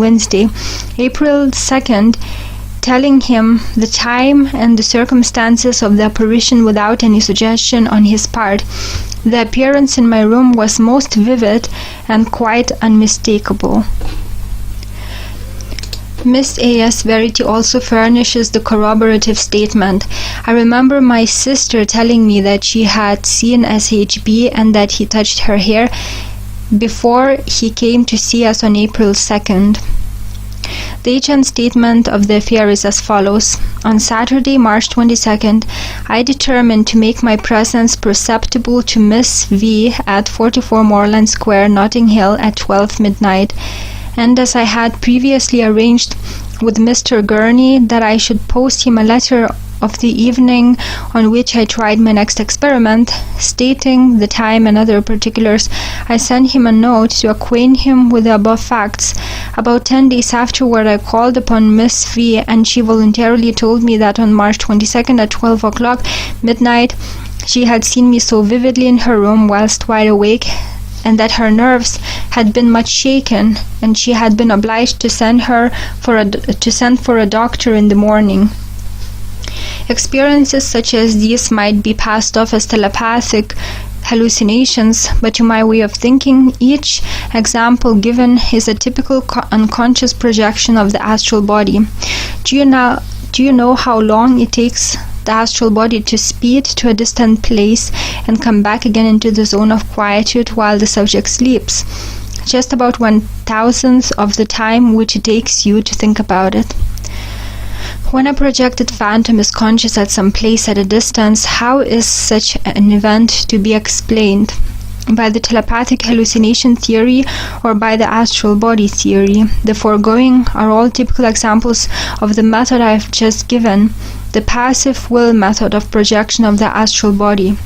Wednesday, April 2nd, telling him the time and the circumstances of the apparition without any suggestion on his part. The appearance in my room was most vivid and quite unmistakable. Miss A.S. Verity also furnishes the corroborative statement. I remember my sister telling me that she had seen SHB and that he touched her hair before he came to see us on April 2nd. The agent statement of the affair is as follows. On Saturday, March 22nd, I determined to make my presence perceptible to Miss V at 44 Moreland Square, Notting Hill at 12 midnight. And as I had previously arranged with Mr. Gurney that I should post him a letter of the evening on which I tried my next experiment, stating the time and other particulars, I sent him a note to acquaint him with the above facts. About 10 days afterward, I called upon Miss V, and she voluntarily told me that on March 22nd at 12 o'clock midnight, she had seen me so vividly in her room whilst wide awake, and that her nerves had been much shaken, and she had been obliged to send for a doctor in the morning. Experiences such as these might be passed off as telepathic hallucinations, but to my way of thinking, each example given is a typical unconscious projection of the astral body. Do you know how long it takes the astral body to speed to a distant place and come back again into the zone of quietude while the subject sleeps? Just about 1/1000th of the time which it takes you to think about it. When a projected phantom is conscious at some place at a distance, how is such an event to be explained? By the telepathic hallucination theory or by the astral body theory? The foregoing are all typical examples of the method I have just given, the passive will method of projection of the astral body.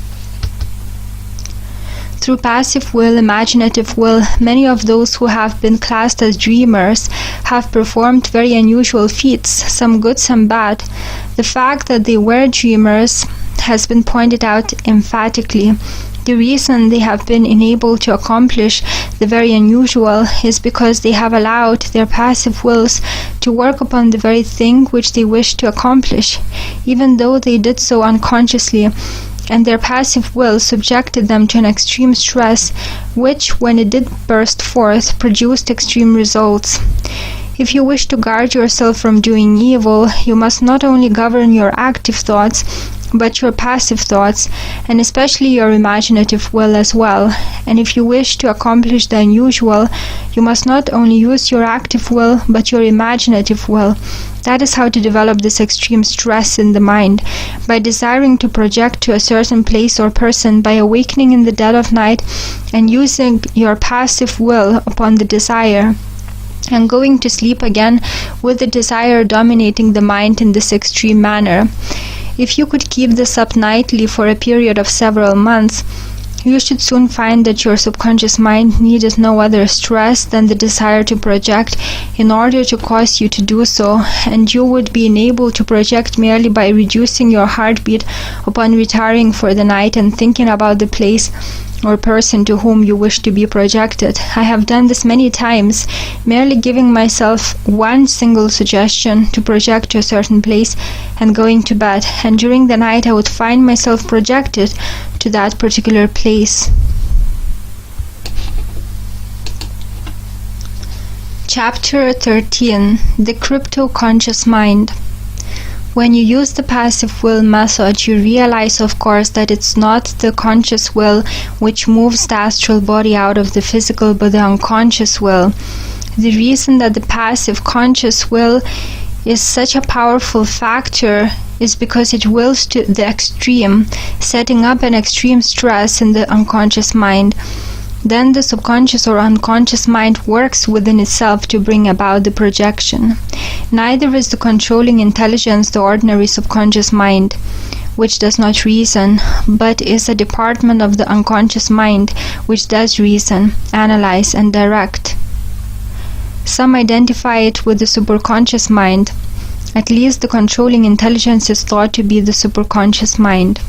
Through passive will, imaginative will, many of those who have been classed as dreamers have performed very unusual feats, some good, some bad. The fact that they were dreamers has been pointed out emphatically. The reason they have been enabled to accomplish the very unusual is because they have allowed their passive wills to work upon the very thing which they wish to accomplish, even though they did so unconsciously, and their passive will subjected them to an extreme stress, which, when it did burst forth, produced extreme results. If you wish to guard yourself from doing evil, you must not only govern your active thoughts, but your passive thoughts, and especially your imaginative will as well. And if you wish to accomplish the unusual, you must not only use your active will, but your imaginative will. That is how to develop this extreme stress in the mind, by desiring to project to a certain place or person, by awakening in the dead of night and using your passive will upon the desire, and going to sleep again with the desire dominating the mind in this extreme manner. If you could keep this up nightly for a period of several months, you should soon find that your subconscious mind needed no other stress than the desire to project in order to cause you to do so, and you would be enabled to project merely by reducing your heartbeat upon retiring for the night and thinking about the place or person to whom you wish to be projected. I have done this many times, merely giving myself one single suggestion to project to a certain place and going to bed, and during the night I would find myself projected to that particular place. Chapter 13. The Crypto-Conscious Mind. When you use the passive will method, you realize, of course, that it's not the conscious will which moves the astral body out of the physical, but the unconscious will. The reason that the passive conscious will is such a powerful factor is because it wills to the extreme, setting up an extreme stress in the unconscious mind. Then the subconscious or unconscious mind works within itself to bring about the projection. Neither is the controlling intelligence the ordinary subconscious mind, which does not reason, but is a department of the unconscious mind which does reason, analyze, and direct. Some identify it with the superconscious mind. At least the controlling intelligence is thought to be the superconscious mind.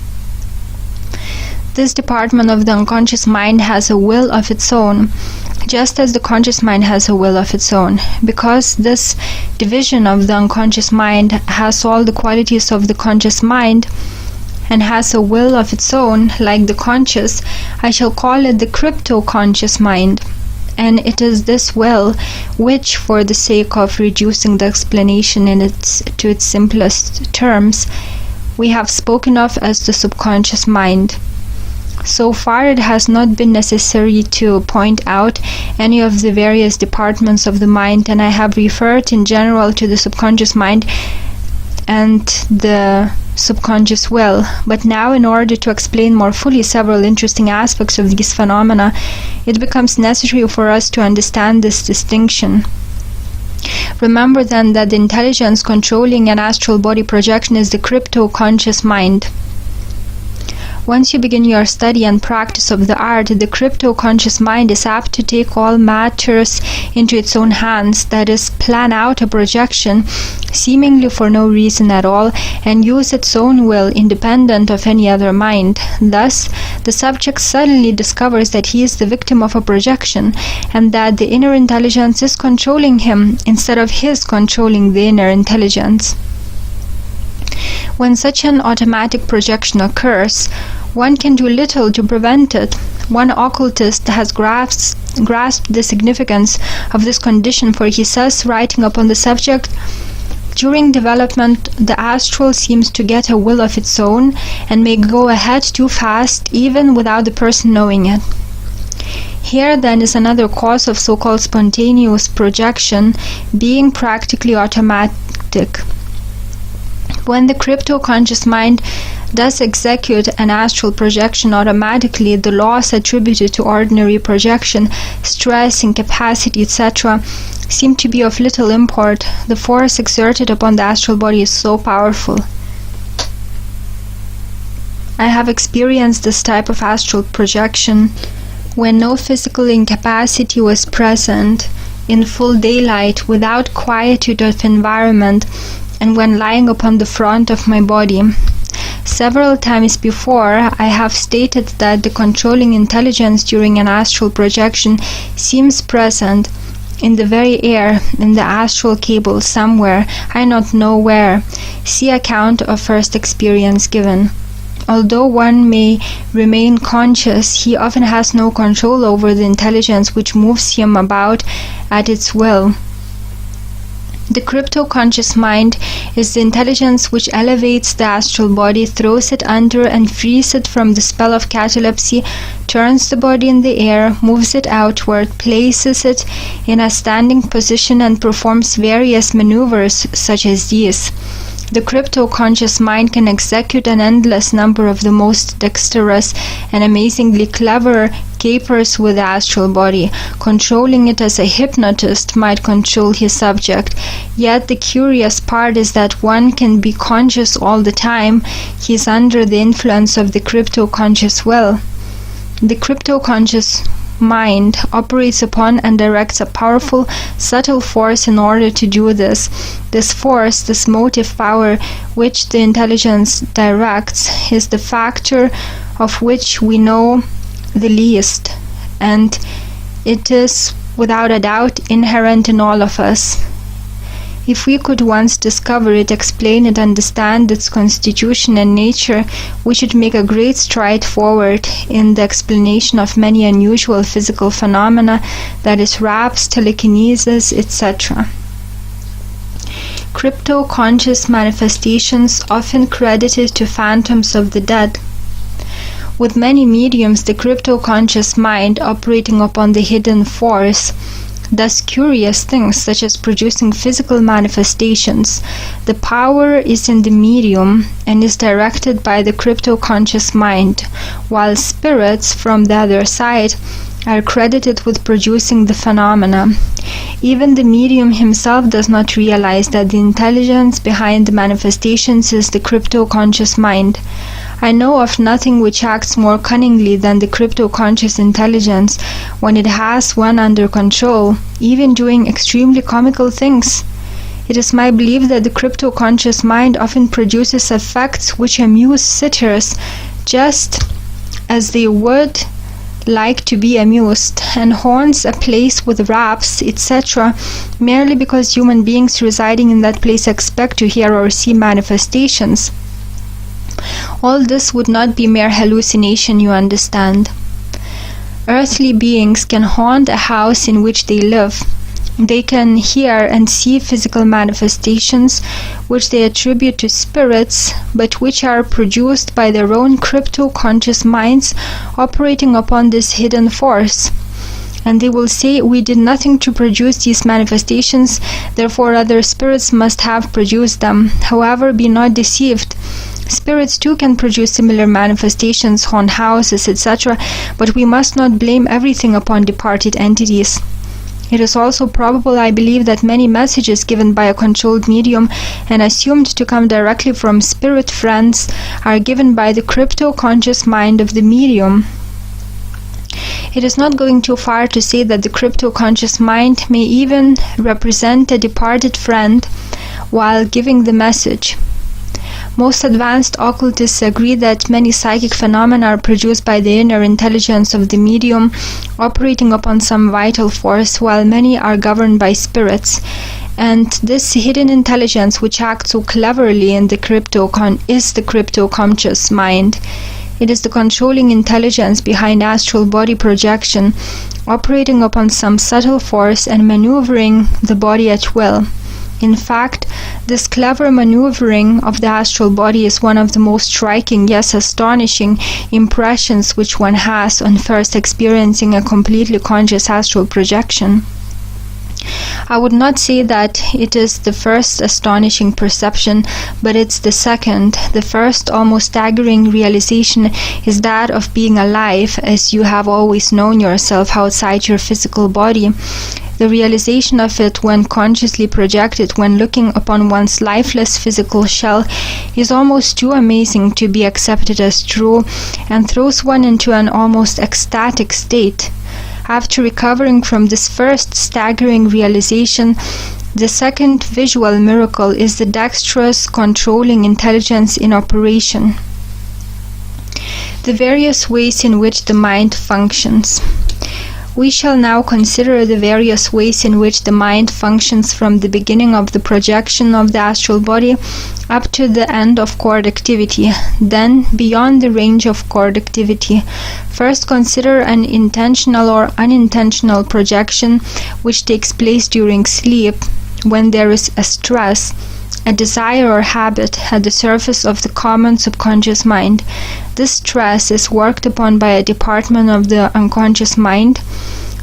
This department of the unconscious mind has a will of its own. just as the conscious mind has a will of its own. Because this division of the unconscious mind has all the qualities of the conscious mind and has a will of its own, like the conscious, I shall call it the crypto-conscious mind. And it is this will which, for the sake of reducing the explanation to its simplest terms, we have spoken of as the subconscious mind. So far it has not been necessary to point out any of the various departments of the mind, and I have referred in general to the subconscious mind and the subconscious will. But now, in order to explain more fully several interesting aspects of these phenomena, it becomes necessary for us to understand this distinction. Remember then that the intelligence controlling an astral body projection is the crypto-conscious mind. Once you begin your study and practice of the art, the crypto-conscious mind is apt to take all matters into its own hands, that is, plan out a projection seemingly for no reason at all, and use its own will independent of any other mind. Thus, the subject suddenly discovers that he is the victim of a projection, and that the inner intelligence is controlling him instead of his controlling the inner intelligence. When such an automatic projection occurs, one can do little to prevent it. One occultist has grasped the significance of this condition, for he says, writing upon the subject, during development, the astral seems to get a will of its own and may go ahead too fast, even without the person knowing it. Here then is another cause of so-called spontaneous projection being practically automatic. When the crypto-conscious mind does execute an astral projection automatically, the laws attributed to ordinary projection, stress, incapacity, etc., seem to be of little import. The force exerted upon the astral body is so powerful. I have experienced this type of astral projection when no physical incapacity was present, in full daylight, without quietude of environment, and when lying upon the front of my body. Several times before, I have stated that the controlling intelligence during an astral projection seems present in the very air, in the astral cable somewhere, I not know where. See account of first experience given. Although one may remain conscious, he often has no control over the intelligence which moves him about at its will. The crypto-conscious mind is the intelligence which elevates the astral body, throws it under and frees it from the spell of catalepsy, turns the body in the air, moves it outward, places it in a standing position, and performs various maneuvers such as these. The crypto-conscious mind can execute an endless number of the most dexterous and amazingly clever capers with the astral body, controlling it as a hypnotist might control his subject. Yet the curious part is that one can be conscious all the time. He is under the influence of the crypto-conscious will. The crypto-conscious mind operates upon and directs a powerful, subtle force in order to do this. This force, this motive power which the intelligence directs, is the factor of which we know the least, and it is without a doubt inherent in all of us. If we could once discover it, explain it, understand its constitution and nature, we should make a great stride forward in the explanation of many unusual physical phenomena, that is, raps, telekinesis, etc. Crypto-conscious manifestations often credited to phantoms of the dead. With many mediums, the crypto-conscious mind operating upon the hidden force does curious things such as producing physical manifestations. The power is in the medium and is directed by the crypto-conscious mind, while spirits from the other side are credited with producing the phenomena. Even the medium himself does not realize that the intelligence behind the manifestations is the crypto-conscious mind. I know of nothing which acts more cunningly than the crypto-conscious intelligence when it has one under control, even doing extremely comical things. It is my belief that the crypto-conscious mind often produces effects which amuse sitters just as they would like to be amused, and haunts a place with raps, etc., merely because human beings residing in that place expect to hear or see manifestations. All this would not be mere hallucination, you understand. Earthly beings can haunt a house in which they live. They can hear and see physical manifestations which they attribute to spirits, but which are produced by their own crypto-conscious minds operating upon this hidden force. And they will say, we did nothing to produce these manifestations, therefore other spirits must have produced them. However, be not deceived. Spirits too can produce similar manifestations, haunt houses, etc., but we must not blame everything upon departed entities. It is also probable, I believe, that many messages given by a controlled medium and assumed to come directly from spirit friends are given by the crypto-conscious mind of the medium. It is not going too far to say that the crypto-conscious mind may even represent a departed friend while giving the message. Most advanced occultists agree that many psychic phenomena are produced by the inner intelligence of the medium operating upon some vital force, while many are governed by spirits. And this hidden intelligence, which acts so cleverly in the is the crypto-conscious mind. It is the controlling intelligence behind astral body projection, operating upon some subtle force and maneuvering the body at will. In fact, this clever maneuvering of the astral body is one of the most striking, yes, astonishing impressions which one has on first experiencing a completely conscious astral projection. I would not say that it is the first astonishing perception, but it's the second. The first, almost staggering realization is that of being alive, as you have always known yourself outside your physical body. The realization of it when consciously projected, when looking upon one's lifeless physical shell, is almost too amazing to be accepted as true, and throws one into an almost ecstatic state. After recovering from this first staggering realization, the second visual miracle is the dexterous controlling intelligence in operation. The various ways in which the mind functions. We shall now consider the various ways in which the mind functions from the beginning of the projection of the astral body up to the end of cord activity, then beyond the range of cord activity. First, consider an intentional or unintentional projection which takes place during sleep, when there is a stress, a desire or habit at the surface of the common subconscious mind. This stress is worked upon by a department of the unconscious mind,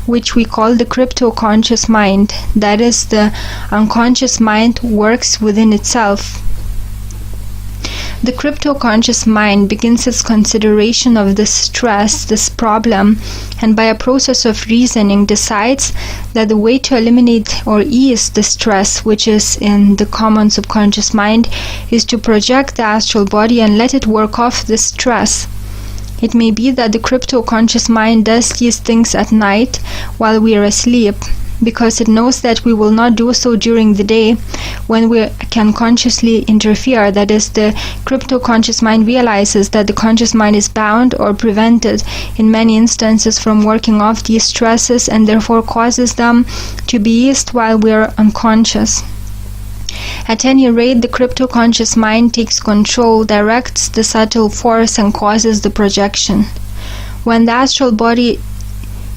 which we call the crypto-conscious mind. That is, the unconscious mind works within itself. The crypto-conscious mind begins its consideration of this stress, this problem, and by a process of reasoning decides that the way to eliminate or ease the stress which is in the common subconscious mind is to project the astral body and let it work off this stress. It may be that the crypto-conscious mind does these things at night while we are asleep, because it knows that we will not do so during the day when we can consciously interfere. That is, the crypto-conscious mind realizes that the conscious mind is bound or prevented in many instances from working off these stresses, and therefore causes them to be eased while we are unconscious. At any rate, the crypto-conscious mind takes control, directs the subtle force, and causes the projection. When the astral body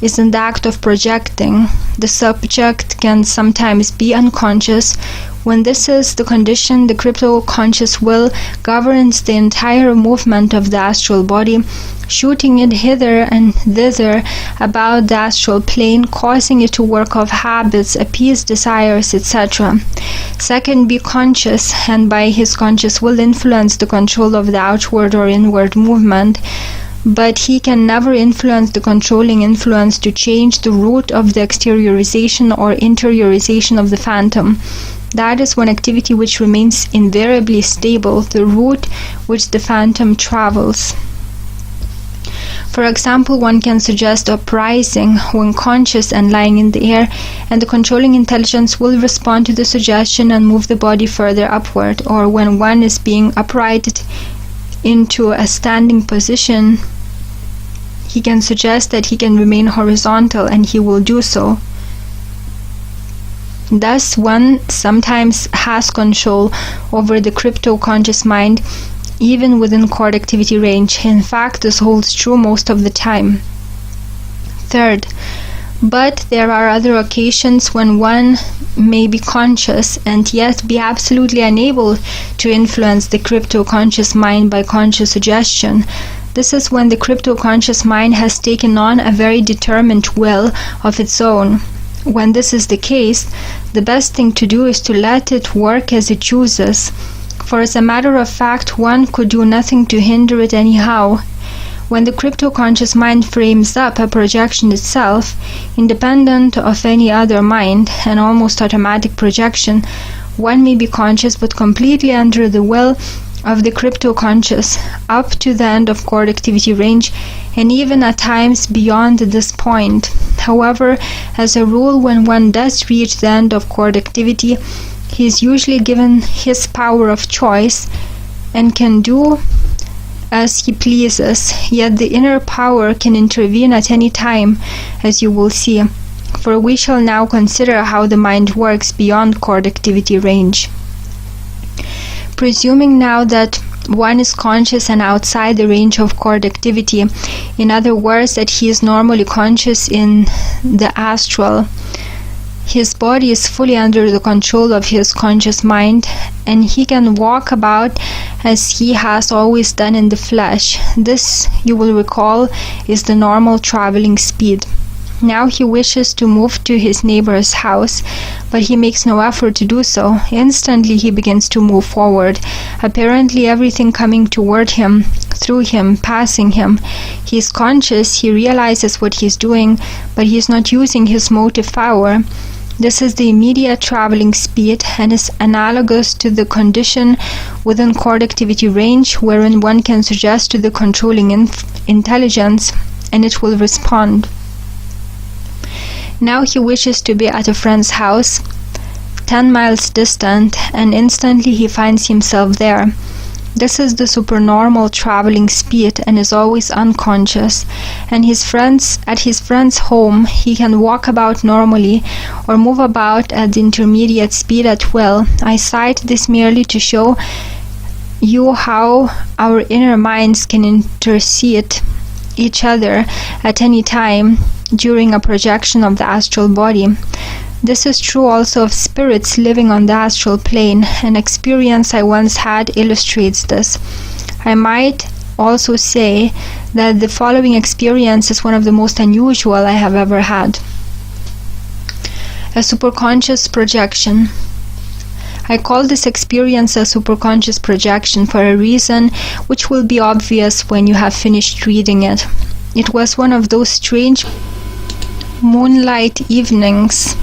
is in the act of projecting, the subject can sometimes be unconscious. When this is the condition, the crypto-conscious will governs the entire movement of the astral body, shooting it hither and thither about the astral plane, causing it to work off habits, appease desires, etc. Second, be conscious, and by his conscious will influence the control of the outward or inward movement, but he can never influence the controlling influence to change the route of the exteriorization or interiorization of the phantom. That is one activity which remains invariably stable, the route which the phantom travels. For example, one can suggest uprising when conscious and lying in the air, and the controlling intelligence will respond to the suggestion and move the body further upward, or when one is being uprighted into a standing position he can suggest that he can remain horizontal, and he will do so. Thus, one sometimes has control over the crypto-conscious mind, even within chord activity range. In fact, this holds true most of the time. Third, but there are other occasions when one may be conscious and yet be absolutely unable to influence the crypto-conscious mind by conscious suggestion. This is when the crypto-conscious mind has taken on a very determined will of its own. When this is the case, the best thing to do is to let it work as it chooses, for as a matter of fact, one could do nothing to hinder it anyhow. When the crypto-conscious mind frames up a projection itself, independent of any other mind, an almost automatic projection, one may be conscious but completely under the will of the crypto-conscious, up to the end of chord activity range, and even at times beyond this point. However, as a rule, when one does reach the end of chord activity, he is usually given his power of choice and can do as he pleases, yet the inner power can intervene at any time, as you will see, for we shall now consider how the mind works beyond chord activity range. Presuming now that one is conscious and outside the range of chord activity, in other words, that he is normally conscious in the astral, his body is fully under the control of his conscious mind, and he can walk about as he has always done in the flesh. This, you will recall, is the normal traveling speed. Now he wishes to move to his neighbor's house, but he makes no effort to do so. Instantly he begins to move forward, apparently everything coming toward him, through him, passing him. He is conscious, he realizes what he is doing, but he is not using his motive power. This is the immediate traveling speed and is analogous to the condition within chord activity range wherein one can suggest to the controlling intelligence and it will respond. Now he wishes to be at a friend's house, 10 miles distant, and instantly he finds himself there. This is the supernormal traveling speed and is always unconscious, and at his friend's home he can walk about normally or move about at the intermediate speed at will. I cite this merely to show you how our inner minds can intercede each other at any time during a projection of the astral body. This is true also of spirits living on the astral plane. An experience I once had illustrates this. I might also say that the following experience is one of the most unusual I have ever had. A superconscious projection. I call this experience a superconscious projection for a reason which will be obvious when you have finished reading it. It was one of those strange moonlight evenings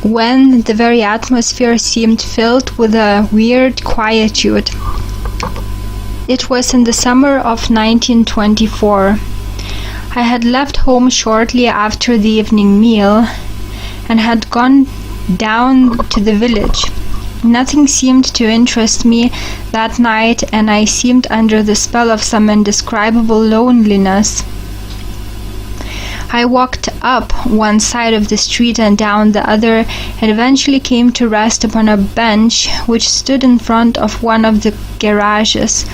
when the very atmosphere seemed filled with a weird quietude. It was in the summer of 1924. I had left home shortly after the evening meal and had gone down to the village. Nothing seemed to interest me that night, and I seemed under the spell of some indescribable loneliness. I walked up one side of the street and down the other, and eventually came to rest upon a bench which stood in front of one of the garages.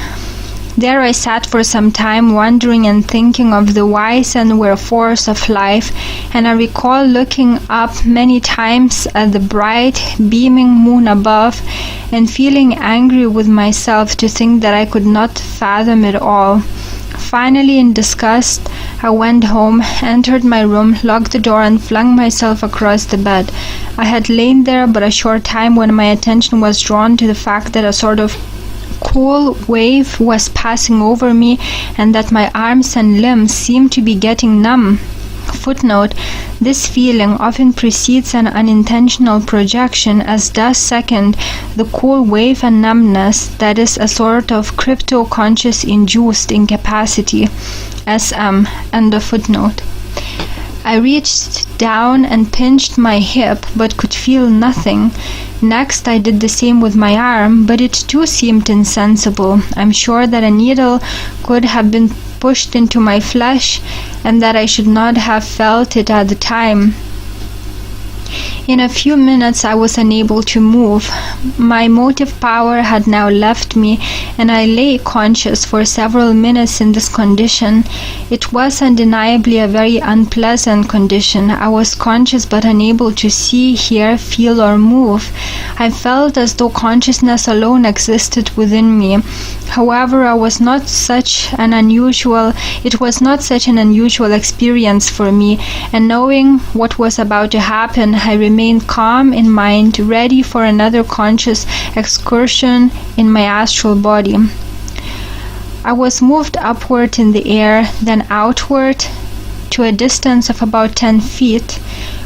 There I sat for some time, wondering and thinking of the whys and wherefores of life, and I recall looking up many times at the bright, beaming moon above, and feeling angry with myself to think that I could not fathom it all. Finally, in disgust, I went home, entered my room, locked the door, and flung myself across the bed. I had lain there but a short time when my attention was drawn to the fact that a sort of cool wave was passing over me, and that my arms and limbs seemed to be getting numb. Footnote: this feeling often precedes an unintentional projection, as does second the cool wave and numbness, that is a sort of crypto-conscious induced incapacity. SM. End of footnote. I reached down and pinched my hip, but could feel nothing. Next, I did the same with my arm, but it too seemed insensible. I'm sure that a needle could have been pushed into my flesh and that I should not have felt it at the time. In a few minutes I was unable to move. My motive power had now left me, and I lay conscious for several minutes in this condition. It was undeniably a very unpleasant condition. I was conscious but unable to see, hear, feel, or move. I felt as though consciousness alone existed within me. However, it was not such an unusual experience for me, and knowing what was about to happen, I remained calm in mind, ready for another conscious excursion in my astral body. I was moved upward in the air, then outward to a distance of about 10 feet,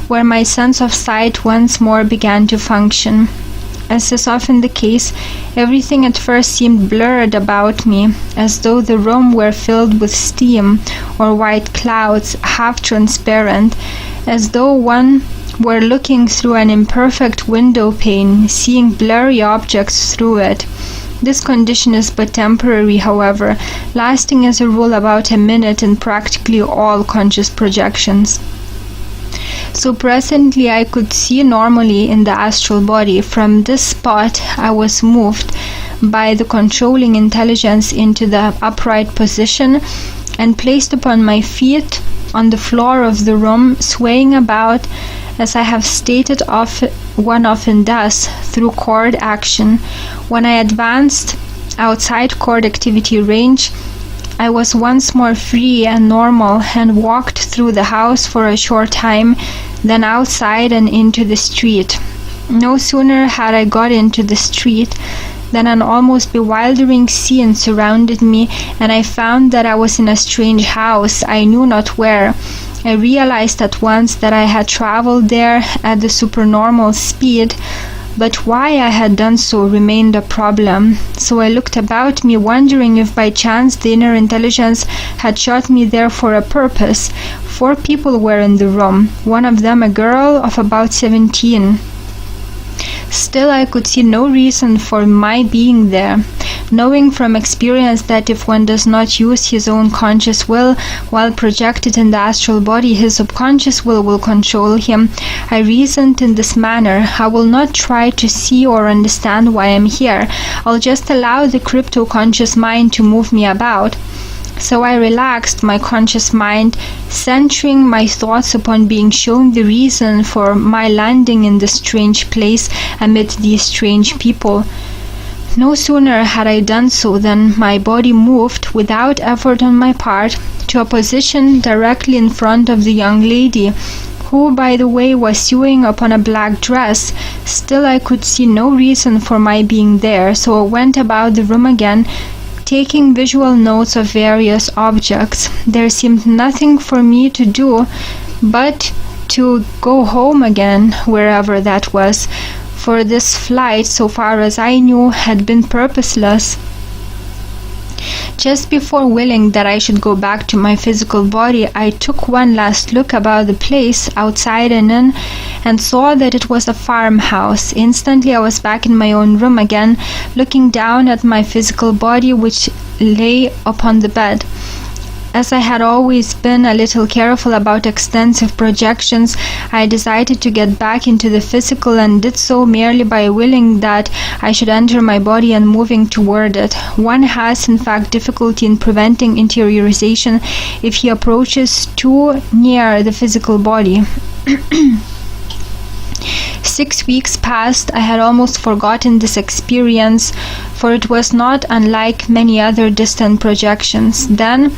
where my sense of sight once more began to function. As is often the case, everything at first seemed blurred about me, as though the room were filled with steam or white clouds, half transparent, as though one were looking through an imperfect window pane, seeing blurry objects through it. This condition is but temporary, however, lasting as a rule about a minute in practically all conscious projections. So presently I could see normally in the astral body. From this spot I was moved by the controlling intelligence into the upright position and placed upon my feet on the floor of the room, swaying about as I have stated one often does, through cord action. When I advanced outside cord activity range, I was once more free and normal and walked through the house for a short time, then outside and into the street. No sooner had I got into the street than an almost bewildering scene surrounded me, and I found that I was in a strange house, I knew not where. I realized at once that I had traveled there at the supernormal speed, but why I had done so remained a problem. So I looked about me, wondering if by chance the inner intelligence had shot me there for a purpose. 4 people were in the room, one of them a girl of about 17. Still, I could see no reason for my being there. Knowing from experience that if one does not use his own conscious will while projected in the astral body, his subconscious will control him, I reasoned in this manner: I will not try to see or understand why I'm here. I'll just allow the crypto-conscious mind to move me about. So I relaxed my conscious mind, centering my thoughts upon being shown the reason for my landing in this strange place amid these strange people. No sooner had I done so than my body moved, without effort on my part, to a position directly in front of the young lady, who, by the way, was sewing upon a black dress. Still, I could see no reason for my being there, so I went about the room again, taking visual notes of various objects. There seemed nothing for me to do but to go home again, wherever that was, for this flight, so far as I knew, had been purposeless. Just before willing that I should go back to my physical body, I took one last look about the place, outside and in, and saw that it was a farmhouse. Instantly I was back in my own room again, looking down at my physical body, which lay upon the bed. As I had always been a little careful about extensive projections, I decided to get back into the physical, and did so merely by willing that I should enter my body and moving toward it. One has, in fact, difficulty in preventing interiorization if he approaches too near the physical body. 6 weeks passed. I had almost forgotten this experience, for it was not unlike many other distant projections. Then,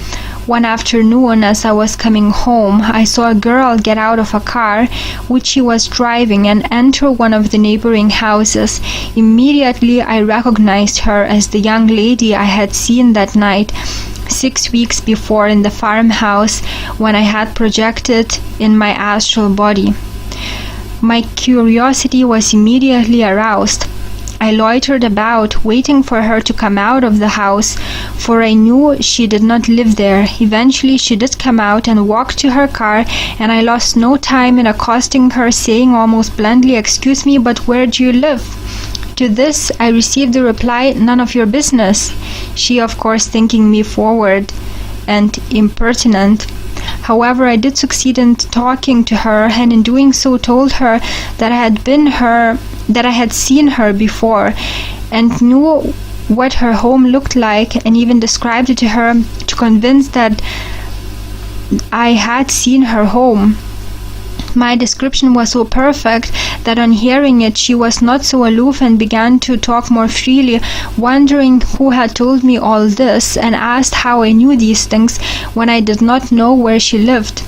one afternoon, as I was coming home, I saw a girl get out of a car which she was driving and enter one of the neighboring houses. Immediately I recognized her as the young lady I had seen that night 6 weeks before in the farmhouse, when I had projected in my astral body. My curiosity was immediately aroused. I loitered about, waiting for her to come out of the house, for I knew she did not live there. Eventually she did come out and walked to her car, and I lost no time in accosting her, saying almost bluntly, "Excuse me, but where do you live?" To this I received the reply, "None of your business," she of course thinking me forward. and impertinent. However, I did succeed in talking to her, and in doing so told her that I had seen her before and knew what her home looked like, and even described it to her to convince that I had seen her home. My description was so perfect that on hearing it she was not so aloof and began to talk more freely, wondering who had told me all this, and asked how I knew these things when I did not know where she lived.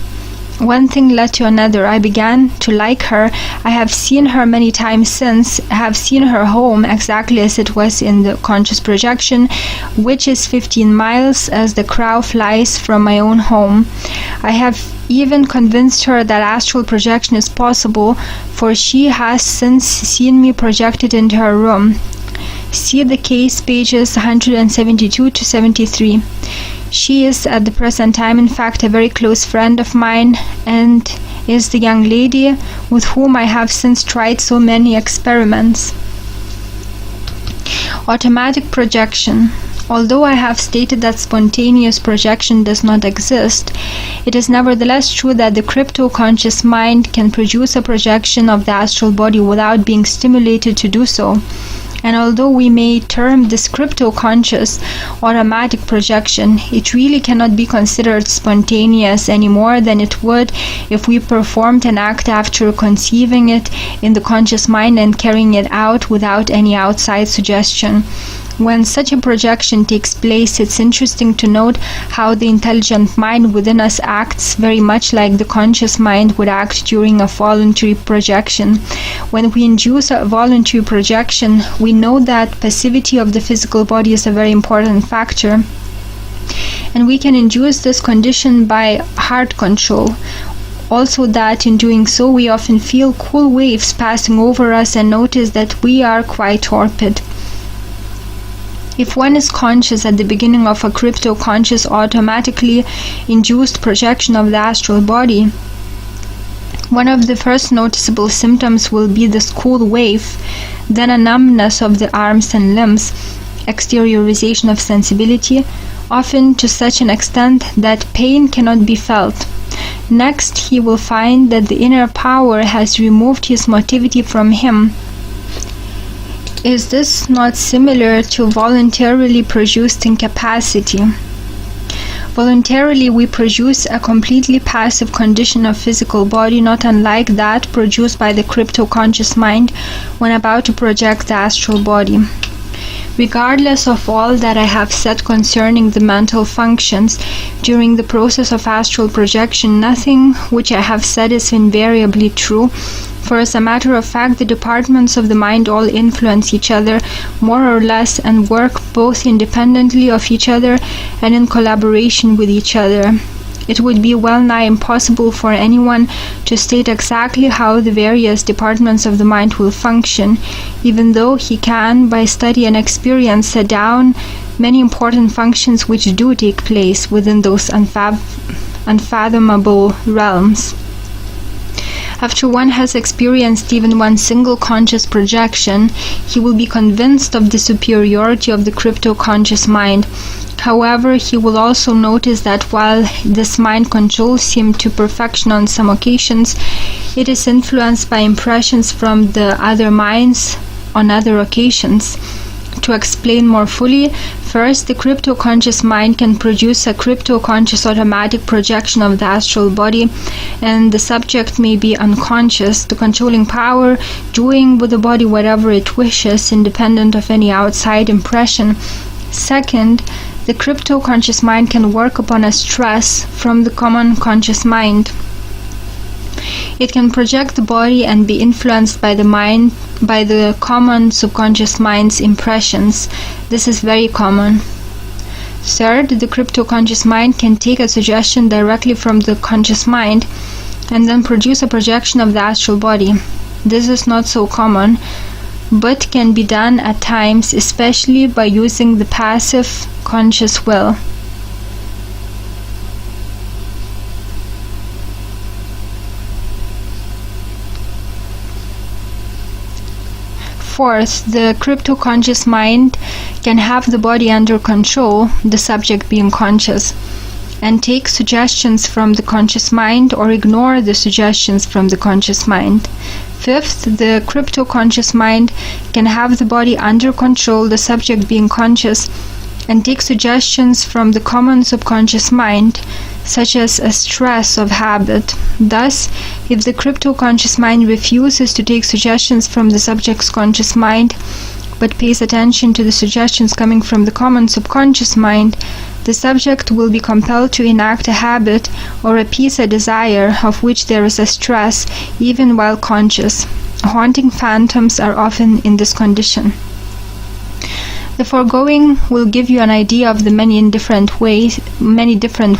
One thing led to another. I began to like her. I have seen her many times since. I have seen her home exactly as it was in the conscious projection, which is 15 miles as the crow flies from my own home. I have even convinced her that astral projection is possible, for she has since seen me projected into her room. See the case pages 172 to 73. She is at the present time, in fact, a very close friend of mine, and is the young lady with whom I have since tried so many experiments. Automatic projection. Although I have stated that spontaneous projection does not exist, it is nevertheless true that the crypto-conscious mind can produce a projection of the astral body without being stimulated to do so. And although we may term this crypto-conscious automatic projection, it really cannot be considered spontaneous any more than it would if we performed an act after conceiving it in the conscious mind and carrying it out without any outside suggestion. When such a projection takes place, it's interesting to note how the intelligent mind within us acts very much like the conscious mind would act during a voluntary projection. When we induce a voluntary projection, we know that passivity of the physical body is a very important factor, and we can induce this condition by heart control. Also, that in doing so, we often feel cool waves passing over us and notice that we are quite torpid. If one is conscious at the beginning of a crypto-conscious automatically induced projection of the astral body, one of the first noticeable symptoms will be this cool wave, then a numbness of the arms and limbs, exteriorization of sensibility, often to such an extent that pain cannot be felt. Next, he will find that the inner power has removed his motivity from him. Is this not similar to voluntarily produced incapacity? Voluntarily, we produce a completely passive condition of physical body, not unlike that produced by the crypto-conscious mind when about to project the astral body. Regardless of all that I have said concerning the mental functions during the process of astral projection, nothing which I have said is invariably true, for as a matter of fact, the departments of the mind all influence each other more or less and work both independently of each other and in collaboration with each other. It would be well nigh impossible for anyone to state exactly how the various departments of the mind will function, even though he can, by study and experience, set down many important functions which do take place within those unfathomable realms. After one has experienced even one single conscious projection, he will be convinced of the superiority of the crypto-conscious mind. However, he will also notice that while this mind controls him to perfection on some occasions, it is influenced by impressions from the other minds on other occasions. To explain more fully, first, the crypto-conscious mind can produce a crypto-conscious automatic projection of the astral body, and the subject may be unconscious, the controlling power doing with the body whatever it wishes, independent of any outside impression. Second, the crypto-conscious mind can work upon a stress from the common conscious mind. It can project the body and be influenced by the mind, by the common subconscious mind's impressions. This is very common. Third, the crypto-conscious mind can take a suggestion directly from the conscious mind and then produce a projection of the astral body. This is not so common, but can be done at times, especially by using the passive conscious will. Fourth, the crypto-conscious mind can have the body under control, the subject being conscious. and take suggestions from the conscious mind or ignore the suggestions from the conscious mind. Fifth, the crypto-conscious mind can have the body under control, the subject being conscious, and take suggestions from the common subconscious mind, such as a stress of habit. Thus, if the crypto-conscious mind refuses to take suggestions from the subject's conscious mind, but pays attention to the suggestions coming from the common subconscious mind, the subject will be compelled to enact a habit or appease a desire of which there is a stress, even while conscious. Haunting phantoms are often in this condition. The foregoing will give you an idea of the many different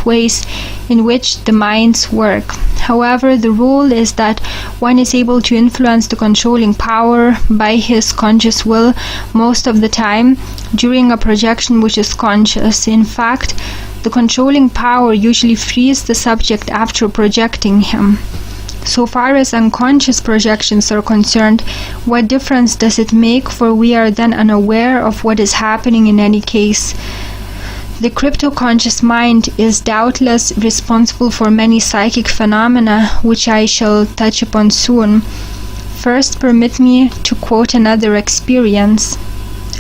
ways in which the minds work. However, the rule is that one is able to influence the controlling power by his conscious will most of the time during a projection which is conscious. In fact, the controlling power usually frees the subject after projecting him. So far as unconscious projections are concerned, what difference does it make, for we are then unaware of what is happening in any case. The crypto-conscious mind is doubtless responsible for many psychic phenomena, which I shall touch upon soon. First, permit me to quote another experience,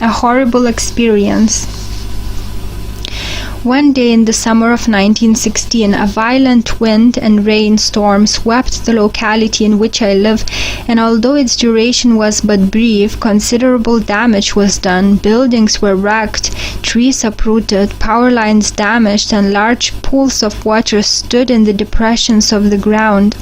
a horrible experience. One day in the summer of 1916, a violent wind and rainstorm swept the locality in which I live, and although its duration was but brief, considerable damage was done. Buildings were wrecked, trees uprooted, power lines damaged, and large pools of water stood in the depressions of the ground.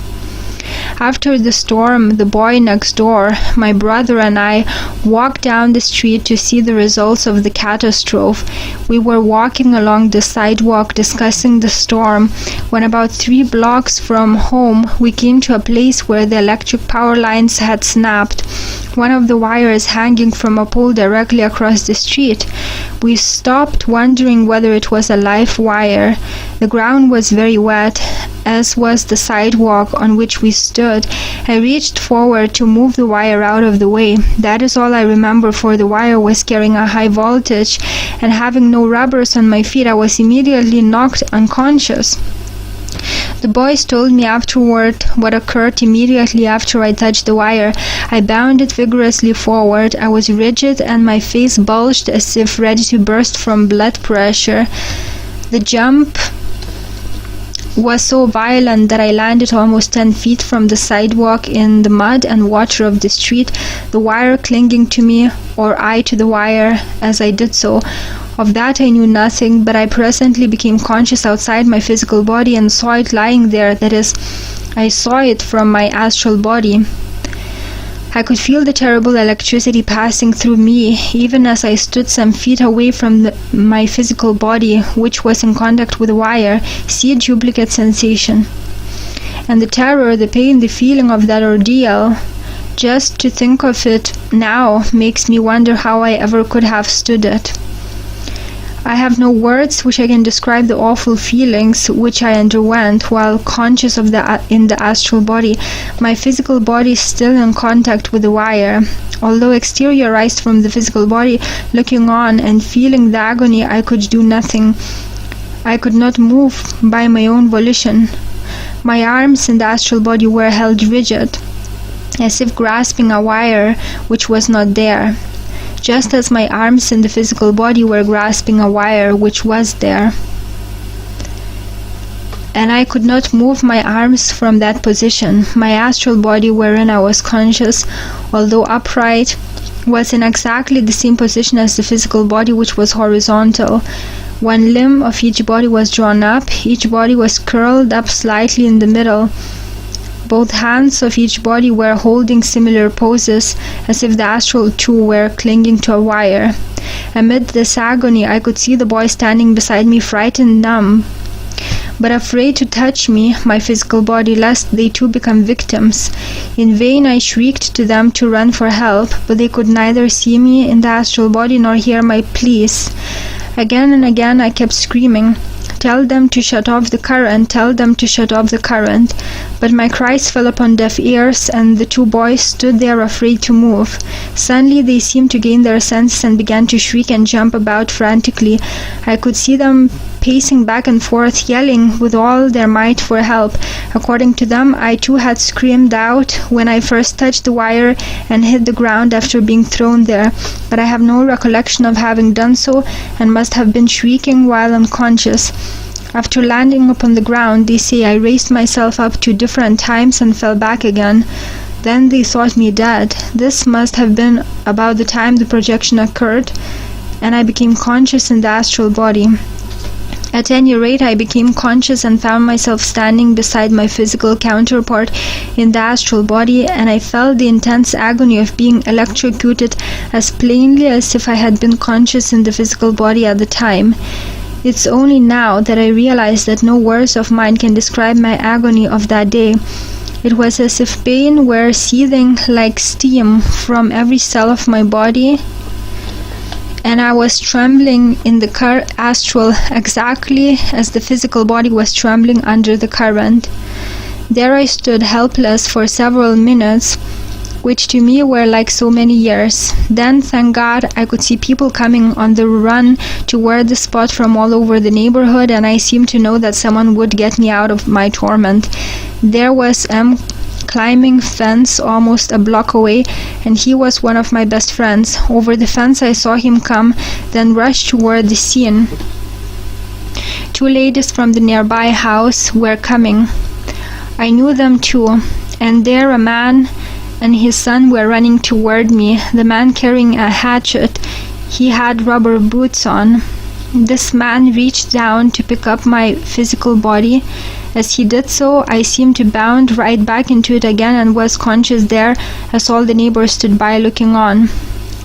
After the storm, the boy next door, my brother, and I walked down the street to see the results of the catastrophe. We were walking along the sidewalk discussing the storm when about 3 blocks from home we came to a place where the electric power lines had snapped, one of the wires hanging from a pole directly across the street. We stopped, wondering whether it was a live wire. The ground was very wet, as was the sidewalk on which we stood. I reached forward to move the wire out of the way. That is all I remember, for the wire was carrying a high voltage, and having no rubbers on my feet, I was immediately knocked unconscious. The boys told me afterward what occurred immediately after I touched the wire. I bounded vigorously forward. I was rigid, and my face bulged as if ready to burst from blood pressure. The jump was so violent that I landed almost 10 feet from the sidewalk in the mud and water of the street, the wire clinging to me, or I to the wire as I did so. Of that I knew nothing, but I presently became conscious outside my physical body and saw it lying there. That is, I saw it from my astral body. I could feel the terrible electricity passing through me, even as I stood some feet away from my physical body, which was in contact with the wire. See a duplicate sensation. And the terror, the pain, the feeling of that ordeal, just to think of it now makes me wonder how I ever could have stood it. I have no words which I can describe the awful feelings which I underwent while conscious of in the astral body, my physical body still in contact with the wire. Although exteriorized from the physical body, looking on and feeling the agony, I could do nothing. I could not move by my own volition. My arms in the astral body were held rigid, as if grasping a wire which was not there, just as my arms in the physical body were grasping a wire which was there. And I could not move my arms from that position. My astral body, wherein I was conscious, although upright, was in exactly the same position as the physical body, which was horizontal. One limb of each body was drawn up, each body was curled up slightly in the middle. Both hands of each body were holding similar poses, as if the astral too were clinging to a wire. Amid this agony, I could see the boy standing beside me, frightened, numb, but afraid to touch me, my physical body, lest they too become victims. In vain I shrieked to them to run for help, but they could neither see me in the astral body nor hear my pleas. Again and again I kept screaming, "Tell them to shut off the current, tell them to shut off the current." But my cries fell upon deaf ears, and the 2 boys stood there afraid to move. Suddenly they seemed to gain their senses and began to shriek and jump about frantically. I could see them pacing back and forth, yelling with all their might for help. According to them, I too had screamed out when I first touched the wire and hit the ground after being thrown there, but I have no recollection of having done so and must have been shrieking while unconscious. After landing upon the ground, they say I raised myself up 2 different times and fell back again. Then they thought me dead. This must have been about the time the projection occurred, and I became conscious in the astral body. At any rate, I became conscious and found myself standing beside my physical counterpart in the astral body, and I felt the intense agony of being electrocuted as plainly as if I had been conscious in the physical body at the time. It's only now that I realize that no words of mine can describe my agony of that day. It was as if pain were seething like steam from every cell of my body, and I was trembling in the astral exactly as the physical body was trembling under the current. There I stood helpless for several minutes, which to me were like so many years. Then, thank God, I could see people coming on the run toward the spot from all over the neighborhood, and I seemed to know that someone would get me out of my torment. There was M climbing fence almost a block away, and he was one of my best friends. Over the fence I saw him come, then rush toward the scene. 2 ladies from the nearby house were coming. I knew them too, and there a man and his son were running toward me, the man carrying a hatchet. He had rubber boots on. This man reached down to pick up my physical body. As he did so, I seemed to bound right back into it again and was conscious there as all the neighbors stood by looking on.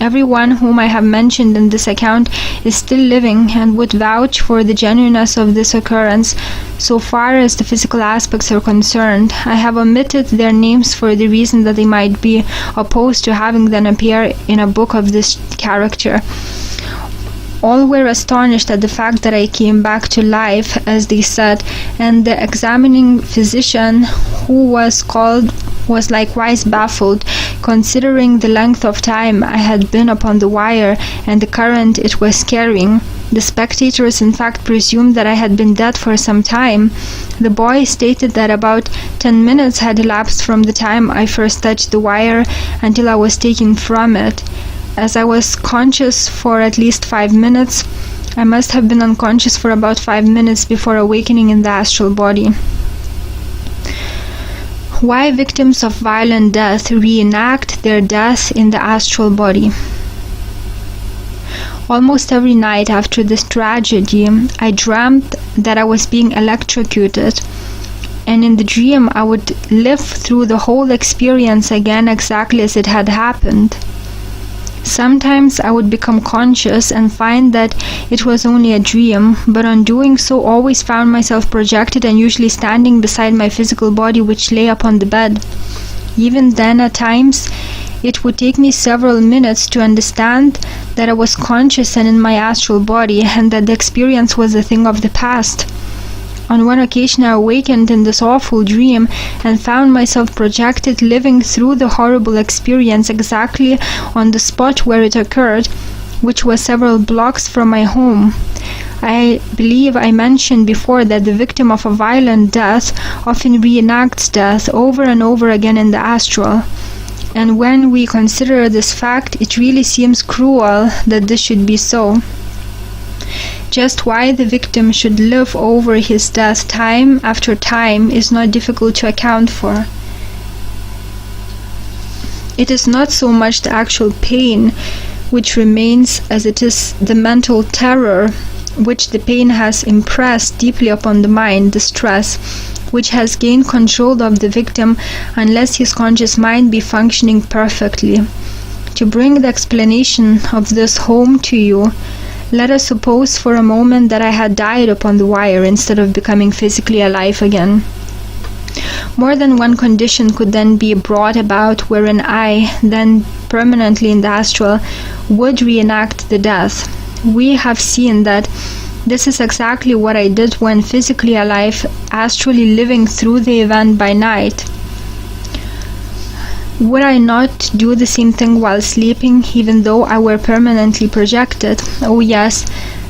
Everyone whom I have mentioned in this account is still living and would vouch for the genuineness of this occurrence so far as the physical aspects are concerned. I have omitted their names for the reason that they might be opposed to having them appear in a book of this character. All were astonished at the fact that I came back to life, as they said, and the examining physician who was called was likewise baffled, considering the length of time I had been upon the wire and the current it was carrying. The spectators in fact presumed that I had been dead for some time. The boy stated that about 10 minutes had elapsed from the time I first touched the wire until I was taken from it. As I was conscious for at least 5 minutes, I must have been unconscious for about 5 minutes before awakening in the astral body. Why victims of violent death reenact their death in the astral body? Almost every night after this tragedy, I dreamt that I was being electrocuted, and in the dream I would live through the whole experience again exactly as it had happened. Sometimes I would become conscious and find that it was only a dream, but on doing so always found myself projected and usually standing beside my physical body, which lay upon the bed. Even then, at times, it would take me several minutes to understand that I was conscious and in my astral body, and that the experience was a thing of the past. On one occasion I awakened in this awful dream and found myself projected living through the horrible experience exactly on the spot where it occurred, which was several blocks from my home. I believe I mentioned before that the victim of a violent death often reenacts death over and over again in the astral. And when we consider this fact, it really seems cruel that this should be so. Just why the victim should live over his death time after time is not difficult to account for. It is not so much the actual pain which remains as it is the mental terror which the pain has impressed deeply upon the mind, the stress which has gained control of the victim unless his conscious mind be functioning perfectly. To bring the explanation of this home to you, let us suppose for a moment that I had died upon the wire instead of becoming physically alive again. More than one condition could then be brought about wherein I, then permanently in the astral, would reenact the death. We have seen that this is exactly what I did when physically alive, astrally living through the event by night. Would I not do the same thing while sleeping, even though I were permanently projected? Oh yes,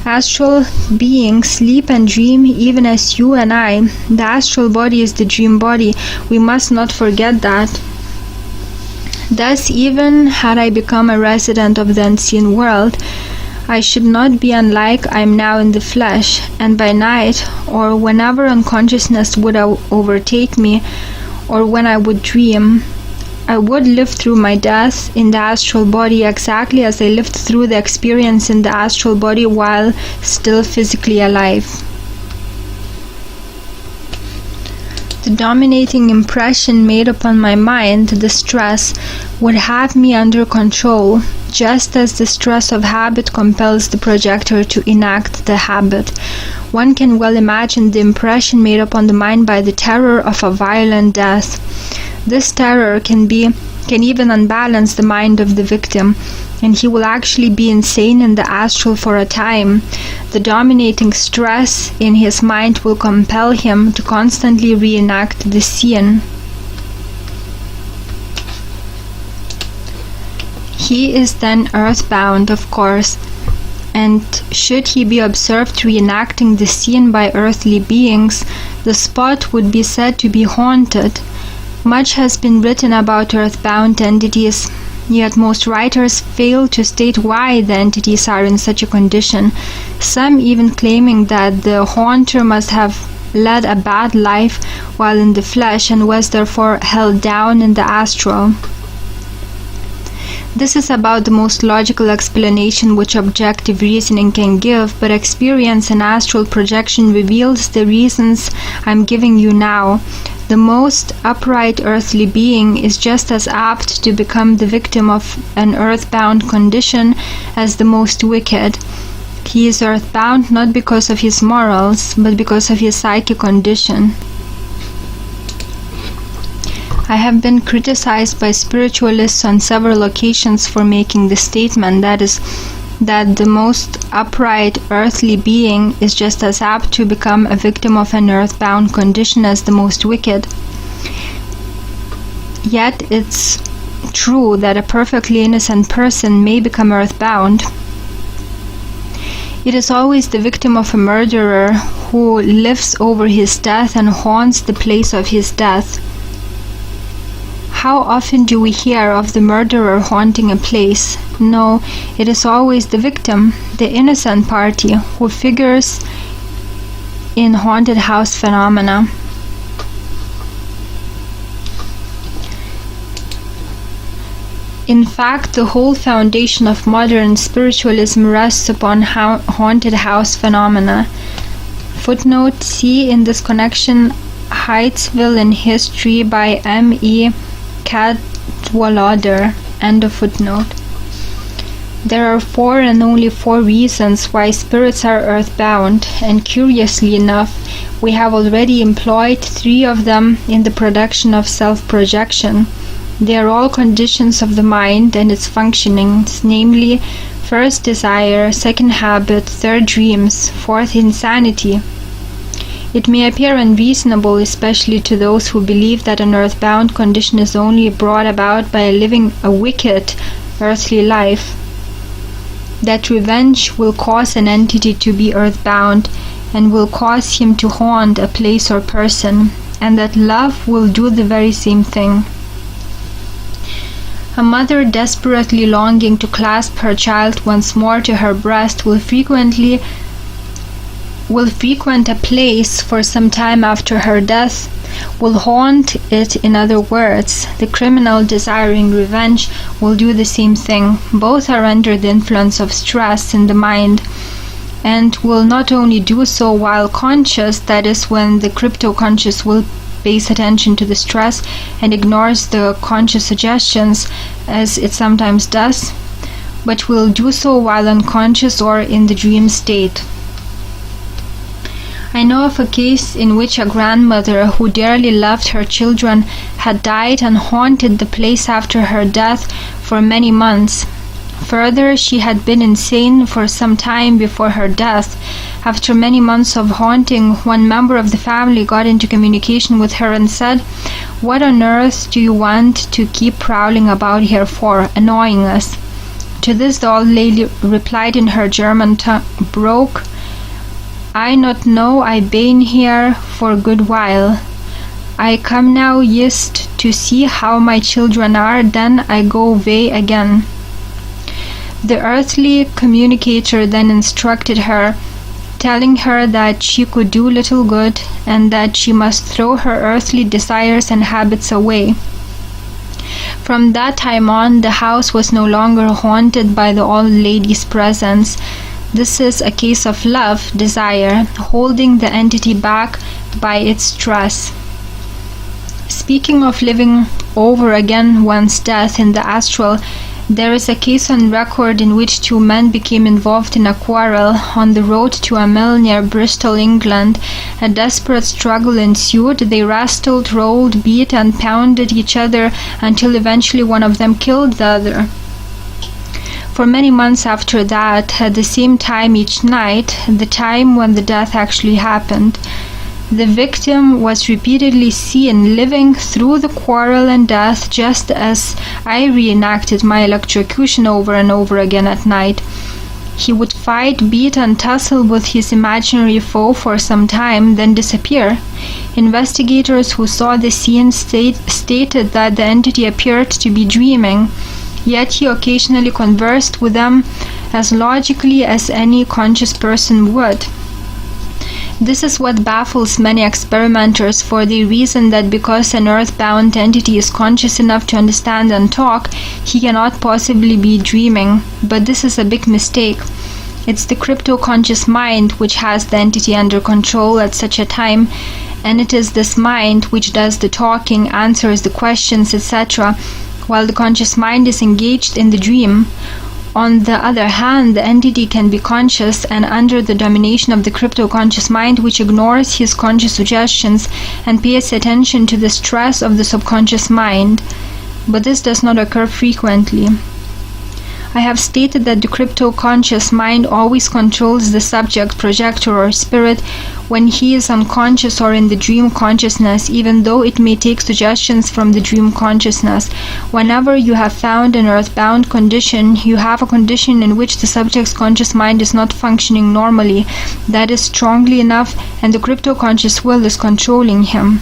Astral beings sleep and dream even as you and I. The astral body is the dream body. We must not forget that. Thus, even had I become a resident of the unseen world, I should not be unlike I am now in the flesh, and by night, or whenever unconsciousness would overtake me, or when I would dream, I would live through my death in the astral body exactly as I lived through the experience in the astral body while still physically alive. The dominating impression made upon my mind, the stress, would have me under control, just as the stress of habit compels the projector to enact the habit. One can well imagine the impression made upon the mind by the terror of a violent death. This terror can even unbalance the mind of the victim, and he will actually be insane in the astral for a time. The dominating stress in his mind will compel him to constantly reenact the scene. He is then earthbound, of course, and should he be observed reenacting the scene by earthly beings, the spot would be said to be haunted. Much has been written about earthbound entities, yet most writers fail to state why the entities are in such a condition, some even claiming that the haunter must have led a bad life while in the flesh and was therefore held down in the astral. This is about the most logical explanation which objective reasoning can give, but experience and astral projection reveals the reasons I'm giving you now. The most upright earthly being is just as apt to become the victim of an earthbound condition as the most wicked. He is earthbound not because of his morals, but because of his psychic condition. I have been criticized by spiritualists on several occasions for making the statement, that is, that the most upright earthly being is just as apt to become a victim of an earthbound condition as the most wicked. Yet it's true that a perfectly innocent person may become earthbound. It is always the victim of a murderer who lives over his death and haunts the place of his death. How often do we hear of the murderer haunting a place? No, it is always the victim, the innocent party, who figures in haunted house phenomena. In fact, the whole foundation of modern spiritualism rests upon haunted house phenomena. Footnote: see in this connection Hydesville in History by M.E. Cadwallader. End of footnote. There are 4 and only 4 reasons why spirits are earthbound, and curiously enough, we have already employed 3 of them in the production of self-projection. They are all conditions of the mind and its functionings, namely, first desire, second habit, third dreams, fourth insanity. It may appear unreasonable, especially to those who believe that an earthbound condition is only brought about by living a wicked earthly life, that revenge will cause an entity to be earthbound and will cause him to haunt a place or person, and that love will do the very same thing. A mother desperately longing to clasp her child once more to her breast will frequent a place for some time after her death, will haunt it. In other words, the criminal desiring revenge will do the same thing. Both are under the influence of stress in the mind, and will not only do so while conscious, that is, when the crypto-conscious will pays attention to the stress and ignores the conscious suggestions, as it sometimes does, but will do so while unconscious or in the dream state. I know of a case in which a grandmother who dearly loved her children had died and haunted the place after her death for many months. Further, she had been insane for some time before her death. After many months of haunting, one member of the family got into communication with her and said, "What on earth do you want to keep prowling about here for, annoying us?" To this the old lady replied in her German tongue, broke, I not know I been here for a good while. I come now just to see how my children are, then I go away again. The earthly communicator then instructed her, telling her that she could do little good and that she must throw her earthly desires and habits away. From that time on, the house was no longer haunted by the old lady's presence. This is a case of love, desire, holding the entity back by its stress. Speaking of living over again one's death in the astral, there is a case on record in which two men became involved in a quarrel on the road to a mill near Bristol, England. A desperate struggle ensued. They wrestled, rolled, beat, and pounded each other until eventually one of them killed the other. For many months after that, at the same time each night, the time when the death actually happened, the victim was repeatedly seen living through the quarrel and death, just as I reenacted my electrocution over and over again at night. He would fight, beat, and tussle with his imaginary foe for some time, then disappear. Investigators who saw the scene stated that the entity appeared to be dreaming, yet he occasionally conversed with them as logically as any conscious person would. This is what baffles many experimenters, for they reason that because an earthbound entity is conscious enough to understand and talk, he cannot possibly be dreaming. But this is a big mistake. It's the crypto-conscious mind which has the entity under control at such a time, and it is this mind which does the talking, answers the questions, etc., while the conscious mind is engaged in the dream. On the other hand, the entity can be conscious and under the domination of the crypto-conscious mind, which ignores his conscious suggestions and pays attention to the stress of the subconscious mind. But this does not occur frequently. I have stated that the crypto-conscious mind always controls the subject, projector, or spirit when he is unconscious or in the dream consciousness, even though it may take suggestions from the dream consciousness. Whenever you have found an earthbound condition, you have a condition in which the subject's conscious mind is not functioning normally, that is strongly enough, and the crypto-conscious will is controlling him.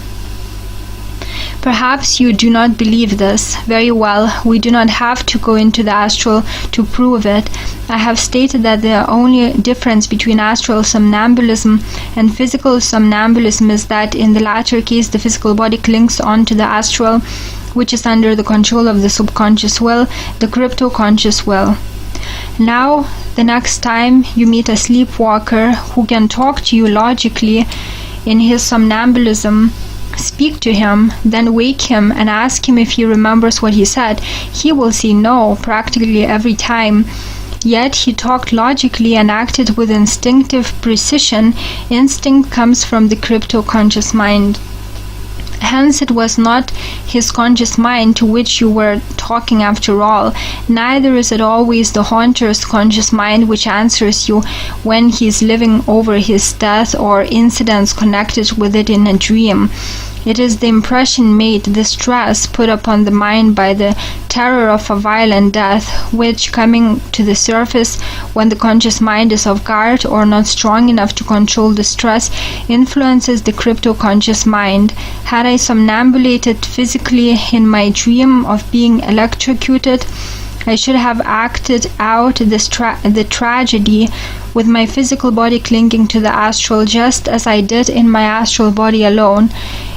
Perhaps you do not believe this. Very well, we do not have to go into the astral to prove it. I have stated that the only difference between astral somnambulism and physical somnambulism is that in the latter case the physical body clings on to the astral, which is under the control of the subconscious will, the crypto-conscious will. Now, the next time you meet a sleepwalker who can talk to you logically in his somnambulism, speak to him, then wake him and ask him if he remembers what he said. He will say no practically every time. Yet he talked logically and acted with instinctive precision. Instinct comes from the crypto-conscious mind. Hence it was not his conscious mind to which you were talking after all. Neither is it always the haunter's conscious mind which answers you when he is living over his death or incidents connected with it in a dream. It is the impression made, the stress put upon the mind by the terror of a violent death, which, coming to the surface when the conscious mind is off guard or not strong enough to control the stress, influences the crypto-conscious mind. Had I somnambulated physically in my dream of being electrocuted, I should have acted out the tragedy with my physical body clinging to the astral, just as I did in my astral body alone.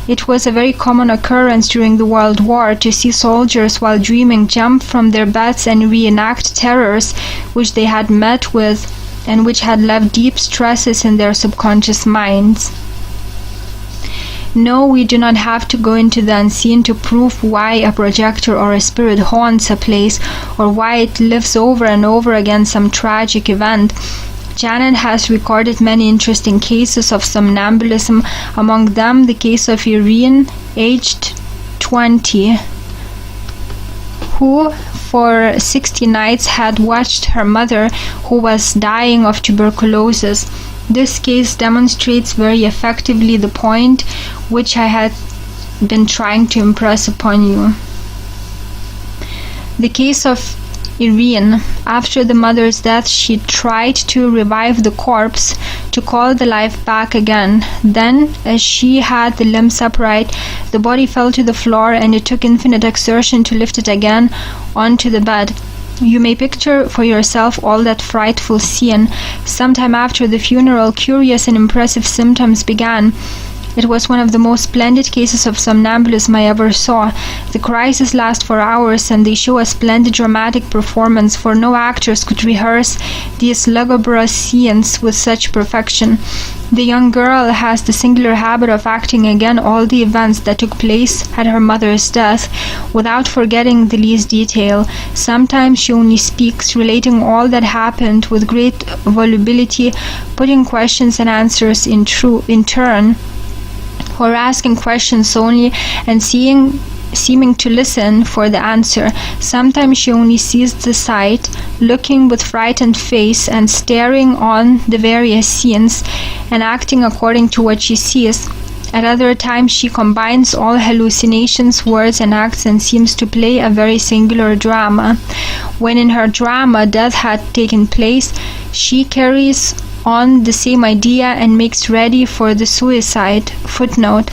It was a very common occurrence during the World War to see soldiers while dreaming jump from their beds and reenact terrors which they had met with and which had left deep stresses in their subconscious minds. No, we do not have to go into the unseen to prove why a projector or a spirit haunts a place or why it lives over and over again some tragic event. Janet has recorded many interesting cases of somnambulism, among them the case of Irene, aged 20, who for 60 nights had watched her mother, who was dying of tuberculosis. This case demonstrates very effectively the point which I had been trying to impress upon you. The case of Irene. After the mother's death, she tried to revive the corpse, to call the life back again. Then, as she had the limbs upright, the body fell to the floor, and it took infinite exertion to lift it again onto the bed. You may picture for yourself all that frightful scene. Sometime after the funeral, curious and impressive symptoms began. It was one of the most splendid cases of somnambulism I ever saw. The crises last for hours, and they show a splendid dramatic performance, for no actors could rehearse these lugubrious scenes with such perfection. The young girl has the singular habit of acting again all the events that took place at her mother's death, without forgetting the least detail. Sometimes she only speaks, relating all that happened with great volubility, putting questions and answers in turn, or asking questions only and seeming to listen for the answer. Sometimes she only sees the sight, looking with frightened face and staring on the various scenes and acting according to what she sees. At other times she combines all hallucinations, words and acts, and seems to play a very singular drama. When in her drama death had taken place, she carries on the same idea and makes ready for the suicide. Footnote.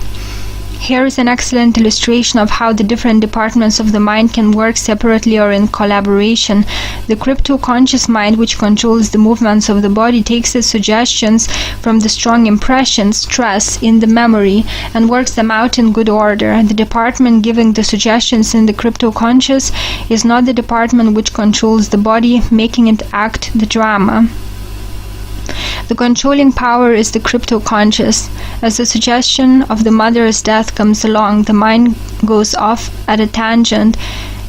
Here is an excellent illustration of how the different departments of the mind can work separately or in collaboration. The crypto-conscious mind, which controls the movements of the body, takes its suggestions from the strong impressions, stress, in the memory, and works them out in good order. The department giving the suggestions in the crypto-conscious is not the department which controls the body, making it act the drama. The controlling power is the crypto-conscious. As the suggestion of the mother's death comes along, the mind goes off at a tangent,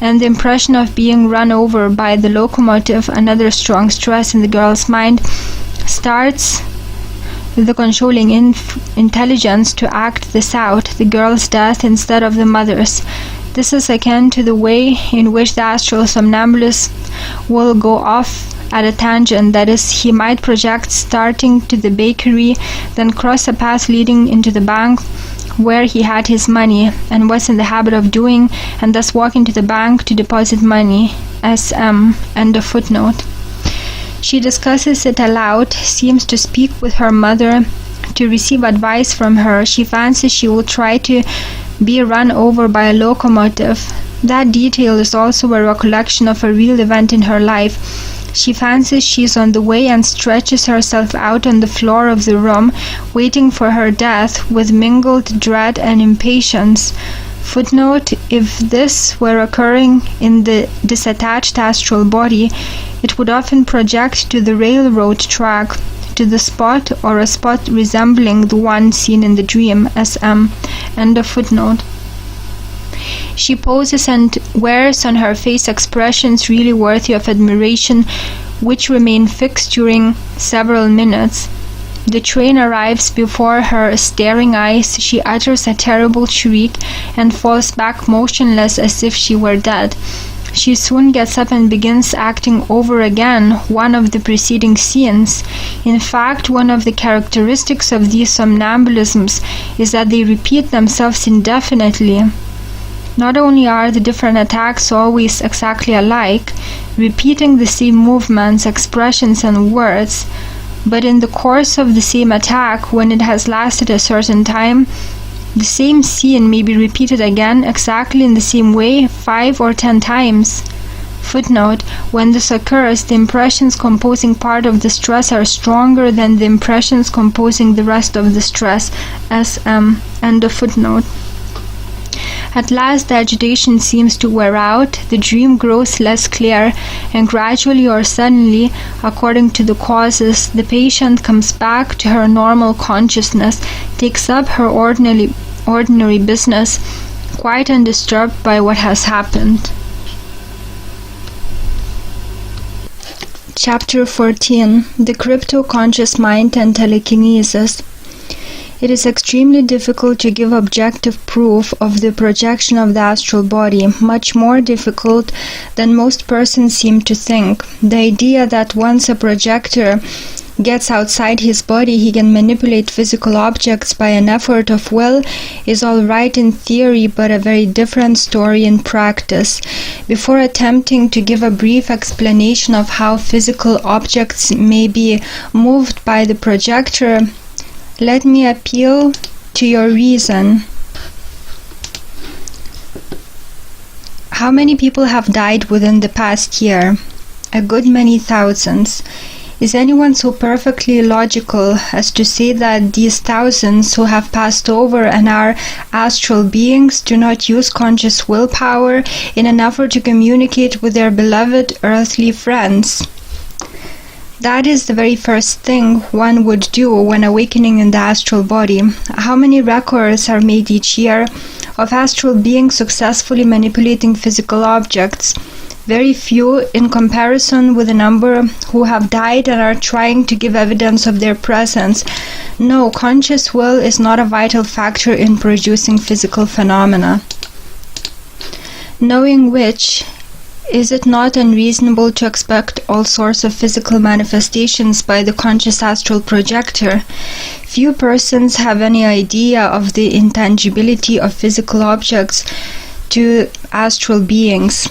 and the impression of being run over by the locomotive, another strong stress in the girl's mind, starts the controlling intelligence to act this out, the girl's death instead of the mother's. This is akin to the way in which the astral somnambulist will go off at a tangent, that is, he might project starting to the bakery, then cross a path leading into the bank where he had his money and was in the habit of doing, and thus walk into the bank to deposit money. SM. End of footnote. She discusses it aloud, seems to speak with her mother, to receive advice from her. She fancies she will try to be run over by a locomotive. That detail is also a recollection of a real event in her life. She fancies she is on the way and stretches herself out on the floor of the room, waiting for her death with mingled dread and impatience. Footnote. If this were occurring in the disattached astral body, it would often project to the railroad track, to the spot or a spot resembling the one seen in the dream. SM. End of footnote. She poses and wears on her face expressions really worthy of admiration, which remain fixed during several minutes. The train arrives before her staring eyes. She utters a terrible shriek and falls back motionless as if she were dead. She soon gets up and begins acting over again one of the preceding scenes. In fact, one of the characteristics of these somnambulisms is that they repeat themselves indefinitely. Not only are the different attacks always exactly alike, repeating the same movements, expressions, and words, but in the course of the same attack, when it has lasted a certain time, the same scene may be repeated again exactly in the same way 5 or 10 times. Footnote. When this occurs, the impressions composing part of the stress are stronger than the impressions composing the rest of the stress. SM. End of footnote. At last the agitation seems to wear out, the dream grows less clear, and gradually or suddenly, according to the causes, the patient comes back to her normal consciousness, takes up her ordinary business, quite undisturbed by what has happened. Chapter 14. The Crypto-Conscious Mind and Telekinesis. It is extremely difficult to give objective proof of the projection of the astral body, much more difficult than most persons seem to think. The idea that once a projector gets outside his body, he can manipulate physical objects by an effort of will is all right in theory, but a very different story in practice. Before attempting to give a brief explanation of how physical objects may be moved by the projector, let me appeal to your reason. How many people have died within the past year? A good many thousands. Is anyone so perfectly logical as to say that these thousands who have passed over and are astral beings do not use conscious willpower in an effort to communicate with their beloved earthly friends? That is the very first thing one would do when awakening in the astral body. How many records are made each year of astral beings successfully manipulating physical objects? Very few in comparison with the number who have died and are trying to give evidence of their presence. No, conscious will is not a vital factor in producing physical phenomena. Knowing which, is it not unreasonable to expect all sorts of physical manifestations by the conscious astral projector? Few persons have any idea of the intangibility of physical objects to astral beings.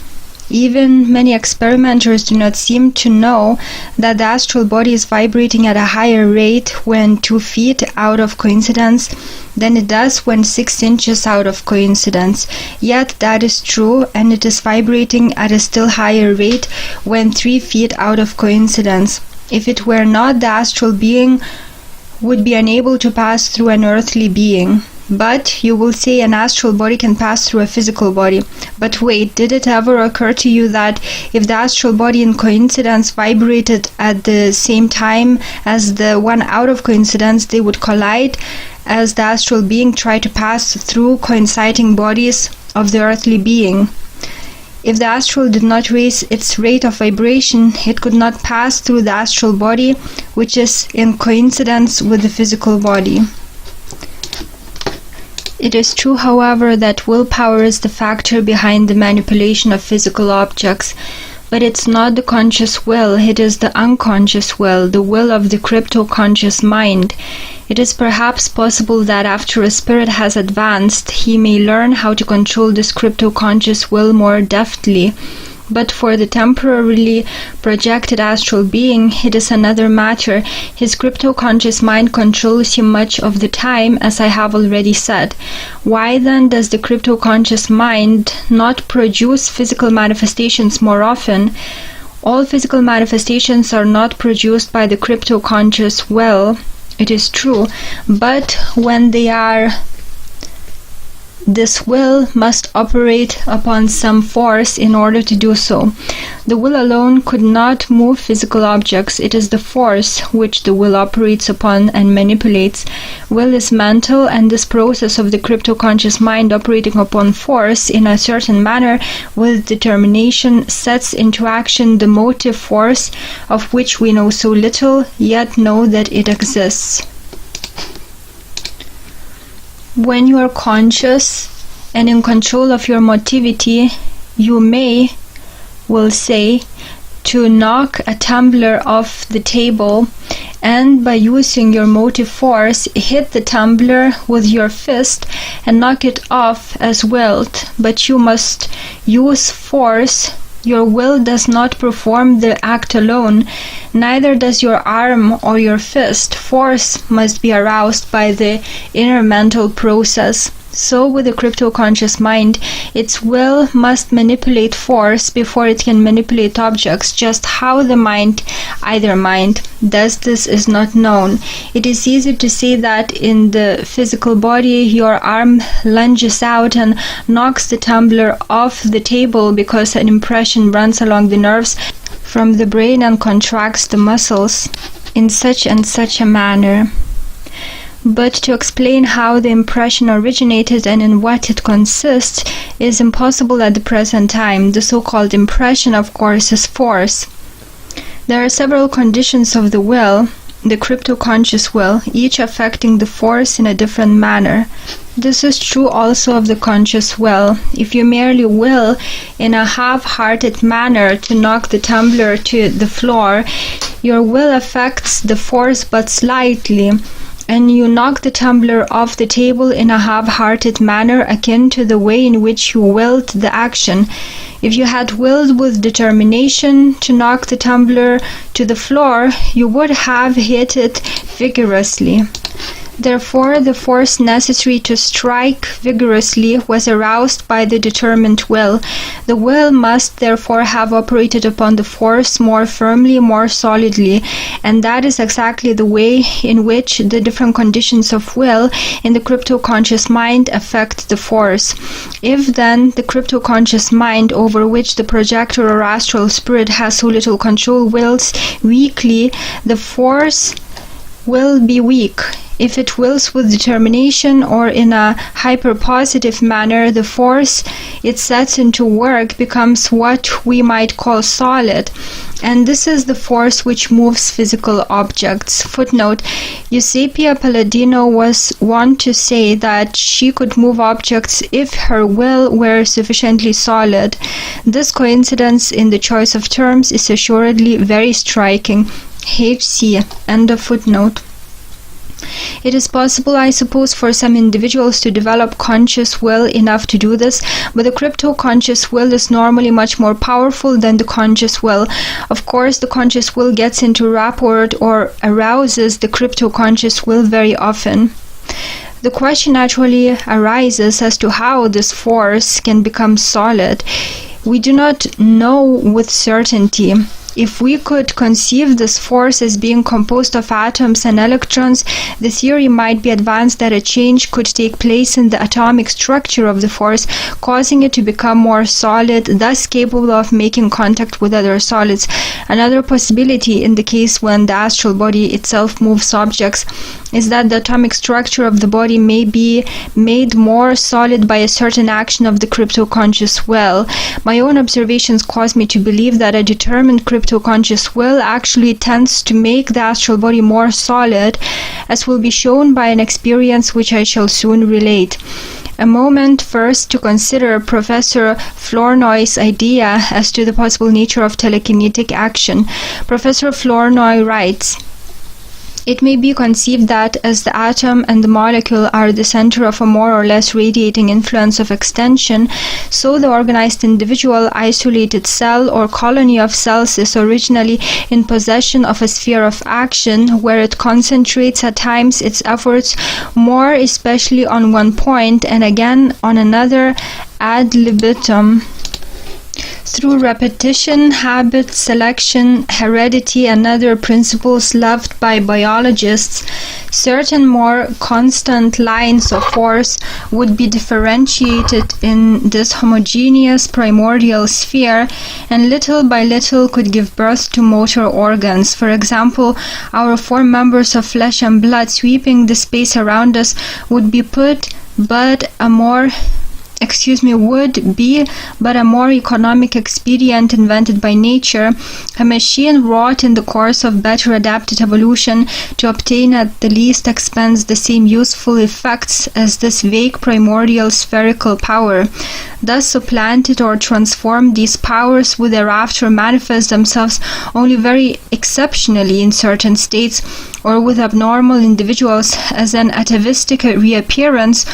Even many experimenters do not seem to know that the astral body is vibrating at a higher rate when 2 feet out of coincidence than it does when 6 inches out of coincidence. Yet that is true, and it is vibrating at a still higher rate when 3 feet out of coincidence. If it were not, the astral being would be unable to pass through an earthly being. But, you will say, an astral body can pass through a physical body. But wait, did it ever occur to you that if the astral body in coincidence vibrated at the same time as the one out of coincidence, they would collide as the astral being tried to pass through coinciding bodies of the earthly being? If the astral did not raise its rate of vibration, it could not pass through the astral body, which is in coincidence with the physical body. It is true, however, that willpower is the factor behind the manipulation of physical objects, but it's not the conscious will, it is the unconscious will, the will of the crypto-conscious mind. It is perhaps possible that after a spirit has advanced, he may learn how to control this crypto-conscious will more deftly. But for the temporarily projected astral being, it is another matter. His crypto-conscious mind controls him much of the time, as I have already said. Why then does the crypto-conscious mind not produce physical manifestations more often? All physical manifestations are not produced by the crypto-conscious will, it is true, but when they are, this will must operate upon some force in order to do so. The will alone could not move physical objects. It is the force which the will operates upon and manipulates. Will is mental, and this process of the crypto-conscious mind operating upon force in a certain manner with determination sets into action the motive force of which we know so little, yet know that it exists. When you are conscious and in control of your motivity, you will say, to knock a tumbler off the table, and by using your motive force, hit the tumbler with your fist and knock it off as willed. But you must use force. Your will does not perform the act alone, neither does your arm or your fist. Force must be aroused by the inner mental process. So with the crypto-conscious mind, its will must manipulate force before it can manipulate objects. Just how the mind, either mind, does this is not known. It is easy to say that in the physical body your arm lunges out and knocks the tumbler off the table because an impression runs along the nerves from the brain and contracts the muscles in such and such a manner. But to explain how the impression originated and in what it consists is impossible at the present time. The so-called impression, of course, is force. There are several conditions of the will, the crypto-conscious will, each affecting the force in a different manner. This is true also of the conscious will. If you merely will in a half-hearted manner to knock the tumbler to the floor, Your will affects the force but slightly, and you knock the tumbler off the table in a half-hearted manner akin to the way in which you willed the action. If you had willed with determination to knock the tumbler to the floor, you would have hit it vigorously. Therefore, the force necessary to strike vigorously was aroused by the determined will. The will must therefore have operated upon the force more firmly, more solidly, and that is exactly the way in which the different conditions of will in the crypto-conscious mind affect the force. If then the crypto-conscious mind, over which the projector or astral spirit has so little control, wills weakly, the force will be weak. If it wills with determination or in a hyper-positive manner, the force it sets into work becomes what we might call solid, and this is the force which moves physical objects. Footnote: Eusapia Palladino was wont to say that she could move objects if her will were sufficiently solid. This coincidence in the choice of terms is assuredly very striking. H.C. End of footnote. It is possible, I suppose, for some individuals to develop conscious will enough to do this, but the crypto-conscious will is normally much more powerful than the conscious will. Of course, the conscious will gets into rapport or arouses the crypto-conscious will very often. The question naturally arises as to how this force can become solid. We do not know with certainty. If we could conceive this force as being composed of atoms and electrons, the theory might be advanced that a change could take place in the atomic structure of the force, causing it to become more solid, thus capable of making contact with other solids. Another possibility, in the case when the astral body itself moves objects, is that the atomic structure of the body may be made more solid by a certain action of the crypto-conscious will. My own observations cause me to believe that a determined crypto-conscious will actually tends to make the astral body more solid, as will be shown by an experience which I shall soon relate. A moment first to consider Professor Flournoy's idea as to the possible nature of telekinetic action. Professor Flournoy writes, "It may be conceived that as the atom and the molecule are the center of a more or less radiating influence of extension, so the organized individual, isolated cell or colony of cells is originally in possession of a sphere of action where it concentrates at times its efforts more especially on one point and again on another ad libitum. Through repetition, habit, selection, heredity, and other principles loved by biologists, certain more constant lines of force would be differentiated in this homogeneous primordial sphere, and little by little could give birth to motor organs. For example, our 4 members of flesh and blood sweeping the space around us would be but a more economic expedient invented by nature, a machine wrought in the course of better adapted evolution to obtain at the least expense the same useful effects as this vague primordial spherical power. Thus supplanted or transformed, these powers would thereafter manifest themselves only very exceptionally in certain states or with abnormal individuals as an atavistic reappearance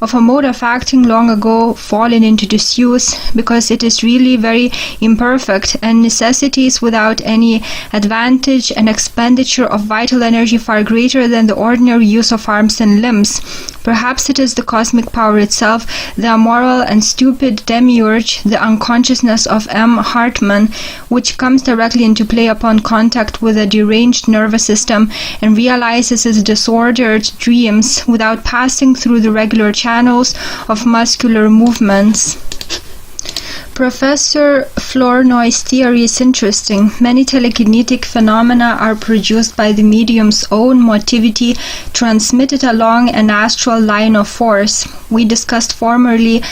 of a mode of acting long ago fallen into disuse, because it is really very imperfect and necessitates without any advantage an expenditure of vital energy far greater than the ordinary use of arms and limbs. Perhaps it is the cosmic power itself, the immoral and stupid demiurge, the unconsciousness of M. Hartmann, which comes directly into play upon contact with a deranged nervous system and realizes its disordered dreams without passing through the regular channels of muscular movements. Professor Flournoy's theory is interesting. Many telekinetic phenomena are produced by the medium's own motivity transmitted along an astral line of force. We discussed formerly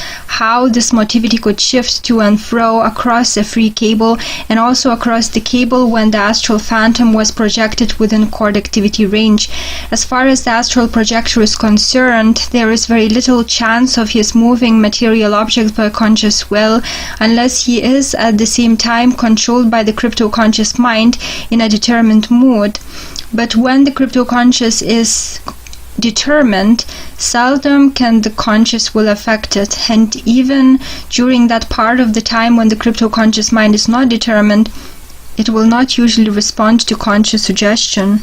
how this motivity could shift to and fro across a free cable and also across the cable when the astral phantom was projected within cord activity range. As far as the astral projector is concerned, there is very little chance of his moving material objects by conscious will, unless he is at the same time controlled by the crypto-conscious mind in a determined mood. But when the crypto-conscious is determined, seldom can the conscious will affect it, and even during that part of the time when the crypto-conscious mind is not determined, it will not usually respond to conscious suggestion.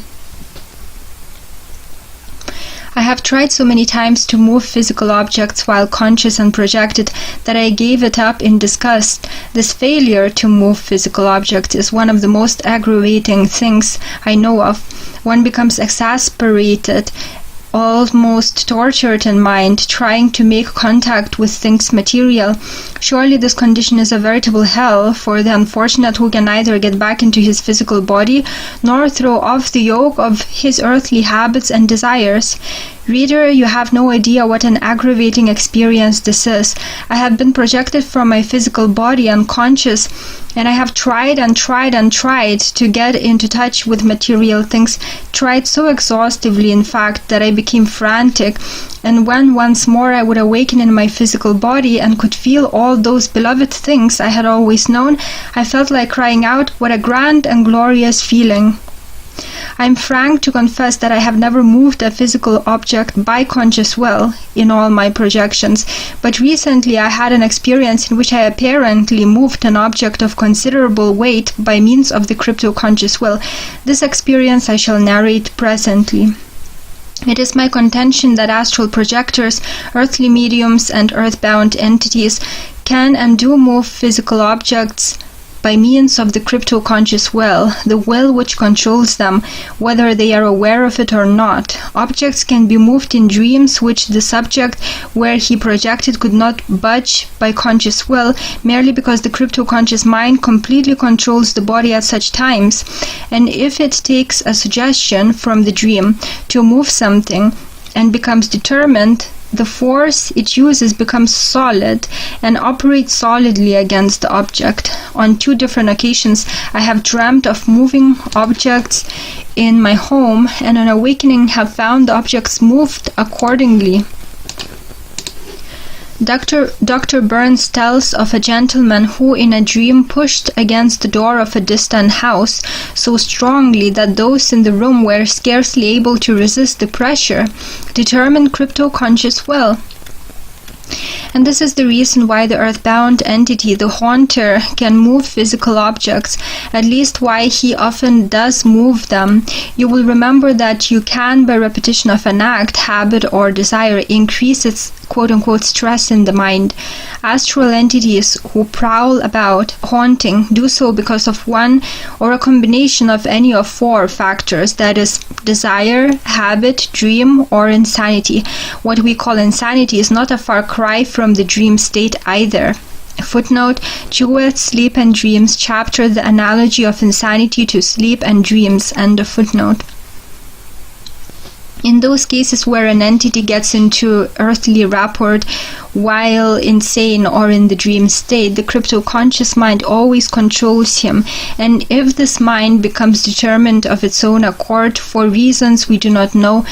I have tried so many times to move physical objects while conscious and projected that I gave it up in disgust. This failure to move physical objects is one of the most aggravating things I know of. One becomes exasperated, almost tortured in mind, trying to make contact with things material. Surely this condition is a veritable hell for the unfortunate who can neither get back into his physical body nor throw off the yoke of his earthly habits and desires. Reader, you have no idea what an aggravating experience this is. I have been projected from my physical body unconscious, and I have tried and tried and tried to get into touch with material things, tried so exhaustively, in fact, that I became frantic. And when once more I would awaken in my physical body and could feel all those beloved things I had always known, I felt like crying out, "What a grand and glorious feeling!" I am frank to confess that I have never moved a physical object by conscious will in all my projections, but recently I had an experience in which I apparently moved an object of considerable weight by means of the crypto-conscious will. This experience I shall narrate presently. It is my contention that astral projectors, earthly mediums, and earthbound entities can and do move physical objects by means of the crypto-conscious will, the will which controls them, whether they are aware of it or not. Objects can be moved in dreams which the subject where he projected could not budge by conscious will, merely because the crypto-conscious mind completely controls the body at such times. And if it takes a suggestion from the dream to move something and becomes determined, the force it uses becomes solid and operates solidly against the object. On 2 different occasions, I have dreamt of moving objects in my home, and on awakening have found the objects moved accordingly. Dr. Burns tells of a gentleman who in a dream pushed against the door of a distant house so strongly that those in the room were scarcely able to resist the pressure. Determined crypto-conscious will. And this is the reason why the earthbound entity, the haunter, can move physical objects, at least why he often does move them. You will remember that you can, by repetition of an act, habit, or desire, increase its quote-unquote stress in the mind. Astral entities who prowl about haunting do so because of one or a combination of any of 4 factors, that is, desire, habit, dream, or insanity. What we call insanity is not a far cry from the dream state either. Footnote: Jewett, Sleep and Dreams, chapter The Analogy of Insanity to Sleep and Dreams. End of footnote. In those cases where an entity gets into earthly rapport while insane or in the dream state, the crypto-conscious mind always controls him, and if this mind becomes determined of its own accord for reasons we do not know,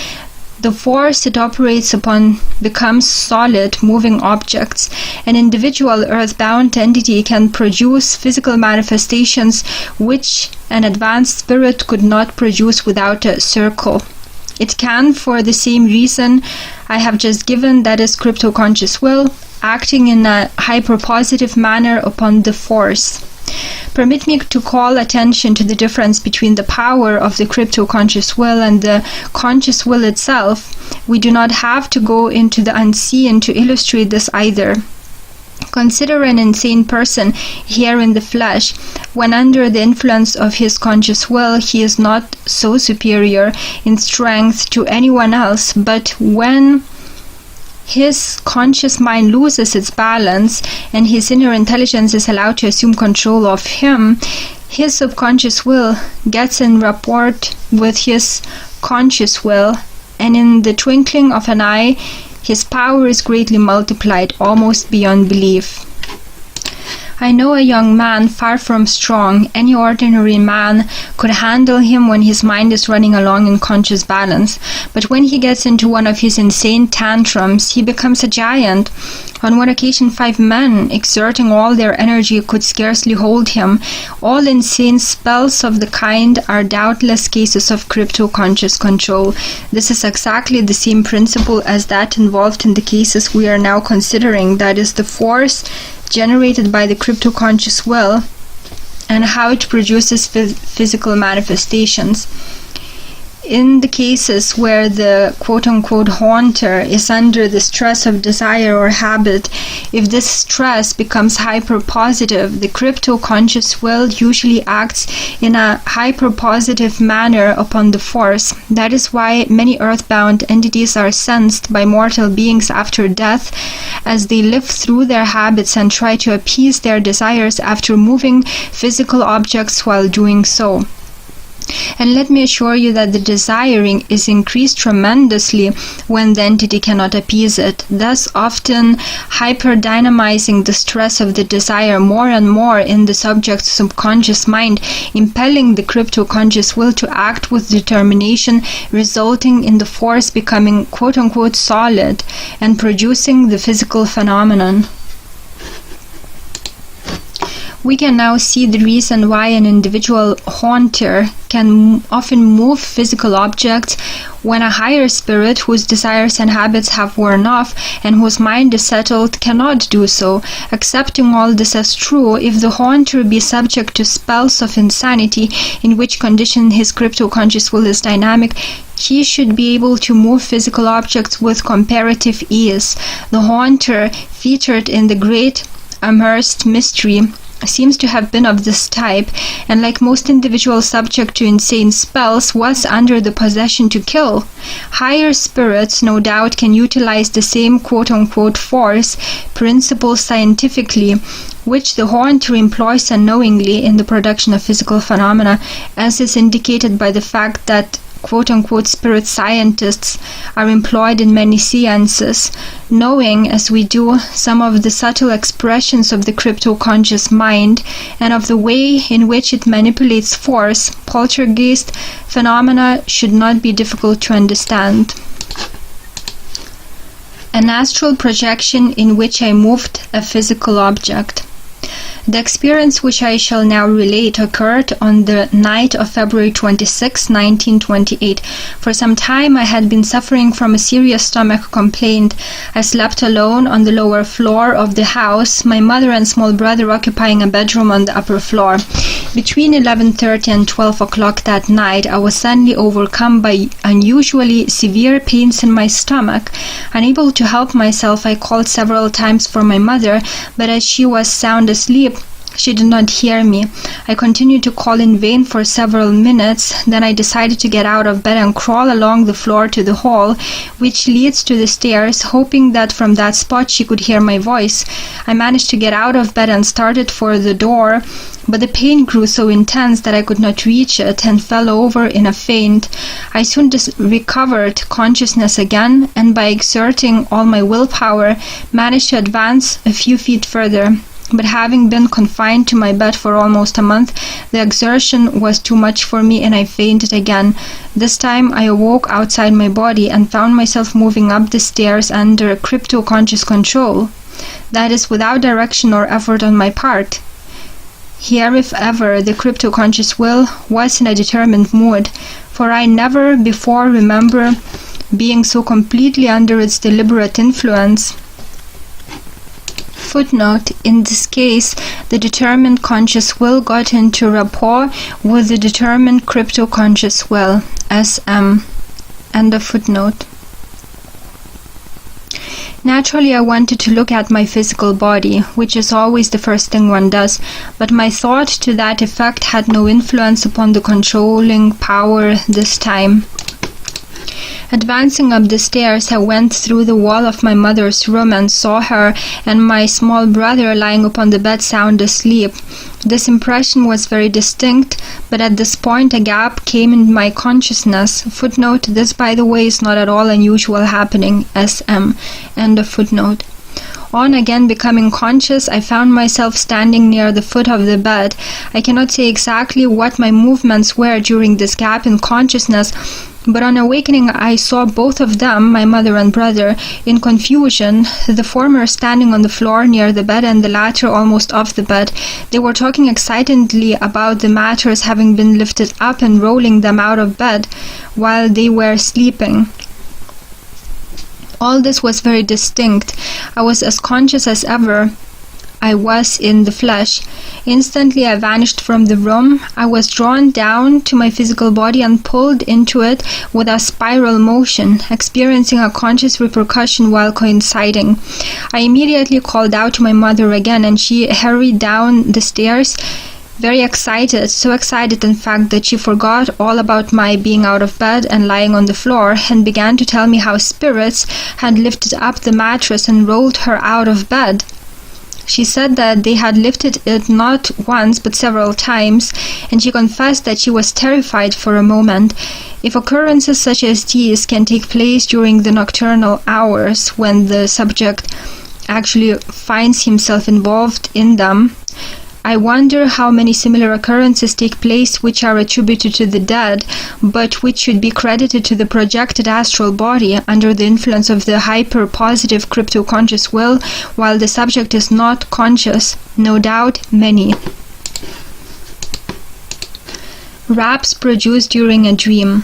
the force it operates upon becomes solid, moving objects. An individual earthbound entity can produce physical manifestations which an advanced spirit could not produce without a circle. It can, for the same reason I have just given, that is crypto-conscious will, acting in a hyperpositive manner upon the force. Permit me to call attention to the difference between the power of the crypto-conscious will and the conscious will itself. We do not have to go into the unseen to illustrate this either. Consider an insane person here in the flesh. When under the influence of his conscious will, he is not so superior in strength to anyone else, but when his conscious mind loses its balance and his inner intelligence is allowed to assume control of him, his subconscious will gets in rapport with his conscious will, and in the twinkling of an eye, his power is greatly multiplied, almost beyond belief. I know a young man far from strong. Any ordinary man could handle him when his mind is running along in conscious balance. But when he gets into one of his insane tantrums, he becomes a giant. On one occasion, 5 men, exerting all their energy, could scarcely hold him. All insane spells of the kind are doubtless cases of crypto-conscious control. This is exactly the same principle as that involved in the cases we are now considering, that is, the force generated by the crypto-conscious will and how it produces physical manifestations. In the cases where the quote-unquote haunter is under the stress of desire or habit, if this stress becomes hyper-positive, the crypto-conscious will usually acts in a hyper-positive manner upon the force. That is why many earthbound entities are sensed by mortal beings after death, as they live through their habits and try to appease their desires after moving physical objects while doing so. And let me assure you that the desiring is increased tremendously when the entity cannot appease it, thus often hyper-dynamizing the stress of the desire more and more in the subject's subconscious mind, impelling the crypto-conscious will to act with determination, resulting in the force becoming quote-unquote solid and producing the physical phenomenon. We can now see the reason why an individual haunter can often move physical objects when a higher spirit whose desires and habits have worn off and whose mind is settled cannot do so. Accepting all this as true, if the haunter be subject to spells of insanity, in which condition his crypto-conscious will is dynamic, he should be able to move physical objects with comparative ease. The haunter featured in the Great Amherst Mystery seems to have been of this type, and like most individuals subject to insane spells, was under the possession to kill. Higher spirits, no doubt, can utilize the same quote-unquote force principle scientifically, which the haunter employs unknowingly in the production of physical phenomena, as is indicated by the fact that quote-unquote spirit scientists are employed in many sciences. Knowing, as we do, some of the subtle expressions of the crypto-conscious mind and of the way in which it manipulates force, poltergeist phenomena should not be difficult to understand. An astral projection in which I moved a physical object. The experience which I shall now relate occurred on the night of February 26, 1928. For some time I had been suffering from a serious stomach complaint. I slept alone on the lower floor of the house, my mother and small brother occupying a bedroom on the upper floor. Between 11:30 and 12 o'clock that night, I was suddenly overcome by unusually severe pains in my stomach. Unable to help myself, I called several times for my mother, but as she was sound asleep, she did not hear me. I continued to call in vain for several minutes. Then I decided to get out of bed and crawl along the floor to the hall, which leads to the stairs, hoping that from that spot she could hear my voice. I managed to get out of bed and started for the door, but the pain grew so intense that I could not reach it and fell over in a faint. I soon recovered consciousness again, and by exerting all my willpower, managed to advance a few feet further. But having been confined to my bed for almost a month, the exertion was too much for me and I fainted again. This time I awoke outside my body and found myself moving up the stairs under crypto-conscious control. That is, without direction or effort on my part. Here, if ever, the crypto-conscious will was in a determined mood, for I never before remember being so completely under its deliberate influence. Footnote: in this case, the determined conscious will got into rapport with the determined crypto-conscious will, SM. End of footnote. Naturally, I wanted to look at my physical body, which is always the first thing one does, but my thought to that effect had no influence upon the controlling power this time. Advancing up the stairs, I went through the wall of my mother's room and saw her and my small brother lying upon the bed sound asleep. This impression was very distinct, but at this point a gap came in my consciousness. Footnote: this, by the way, is not at all unusual happening. SM. End of footnote. On again becoming conscious, I found myself standing near the foot of the bed. I cannot say exactly what my movements were during this gap in consciousness, but on awakening I saw both of them, my mother and brother, in confusion, the former standing on the floor near the bed and the latter almost off the bed. They were talking excitedly about the matters having been lifted up and rolling them out of bed while they were sleeping. All this was very distinct. I was as conscious as ever I was in the flesh. Instantly I vanished from the room. I was drawn down to my physical body and pulled into it with a spiral motion, experiencing a conscious repercussion while coinciding. I immediately called out to my mother again, and she hurried down the stairs, very excited, so excited in fact that she forgot all about my being out of bed and lying on the floor, and began to tell me how spirits had lifted up the mattress and rolled her out of bed. She said that they had lifted it not once but several times, and she confessed that she was terrified for a moment. If occurrences such as these can take place during the nocturnal hours when the subject actually finds himself involved in them, I wonder how many similar occurrences take place which are attributed to the dead, but which should be credited to the projected astral body under the influence of the hyper-positive crypto-conscious will, while the subject is not conscious. No doubt, many. Raps produced during a dream.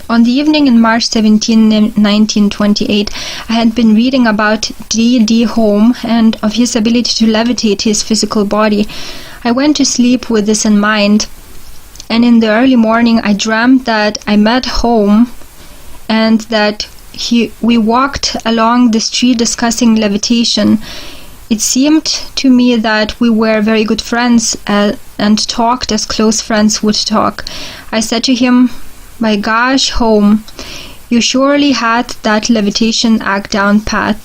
On the evening in March 17, 1928, I had been reading about D.D. Home and of his ability to levitate his physical body. I went to sleep with this in mind, and in the early morning I dreamt that I met Home and that we walked along the street discussing levitation. It seemed to me that we were very good friends and talked as close friends would talk. I said to him, "My gosh, Home, you surely had that levitation act down pat.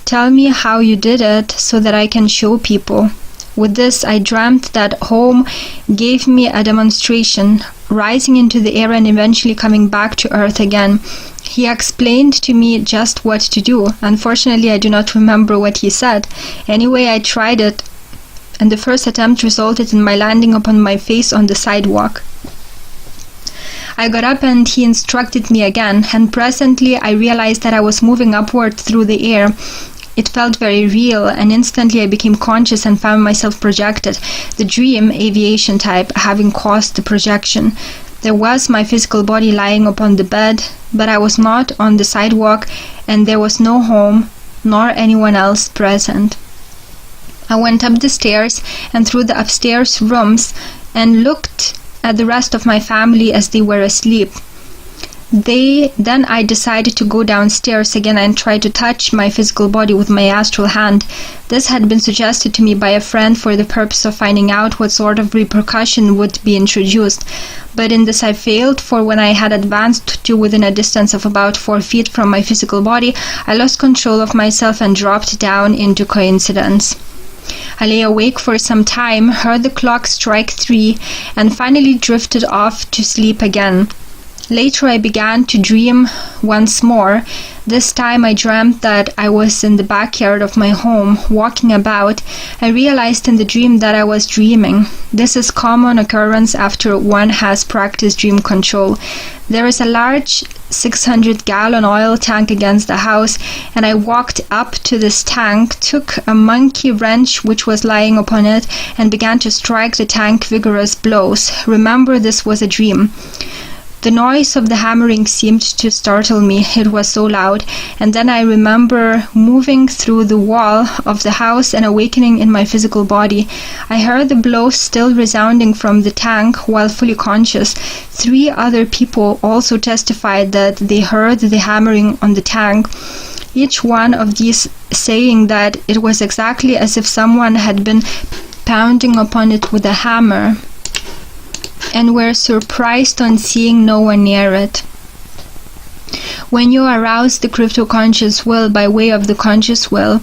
Tell me how you did it so that I can show people." With this, I dreamt that Home gave me a demonstration, rising into the air and eventually coming back to earth again. He explained to me just what to do. Unfortunately, I do not remember what he said. Anyway, I tried it, and the first attempt resulted in my landing upon my face on the sidewalk. I got up and he instructed me again, and presently I realized that I was moving upward through the air. It felt very real, and instantly I became conscious and found myself projected, the dream, aviation type, having caused the projection. There was my physical body lying upon the bed, but I was not on the sidewalk, and there was no Home, nor anyone else present. I went up the stairs and through the upstairs rooms and looked at the rest of my family as they were asleep. Then I decided to go downstairs again and try to touch my physical body with my astral hand. This had been suggested to me by a friend for the purpose of finding out what sort of repercussion would be introduced. But in this I failed, for when I had advanced to within a distance of about 4 feet from my physical body, I lost control of myself and dropped down into coincidence. I lay awake for some time, heard the clock strike 3, and finally drifted off to sleep again. Later I began to dream once more. This time I dreamt that I was in the backyard of my home, walking about. I realized in the dream that I was dreaming. This is common occurrence after one has practiced dream control. There is a large 600-gallon oil tank against the house, and I walked up to this tank, took a monkey wrench which was lying upon it, and began to strike the tank vigorous blows. Remember, this was a dream. The noise of the hammering seemed to startle me, it was so loud, and then I remember moving through the wall of the house and awakening in my physical body. I heard the blows still resounding from the tank while fully conscious. 3 other people also testified that they heard the hammering on the tank, each one of these saying that it was exactly as if someone had been pounding upon it with a hammer, and were surprised on seeing no one near it. When you arouse the crypto-conscious will by way of the conscious will,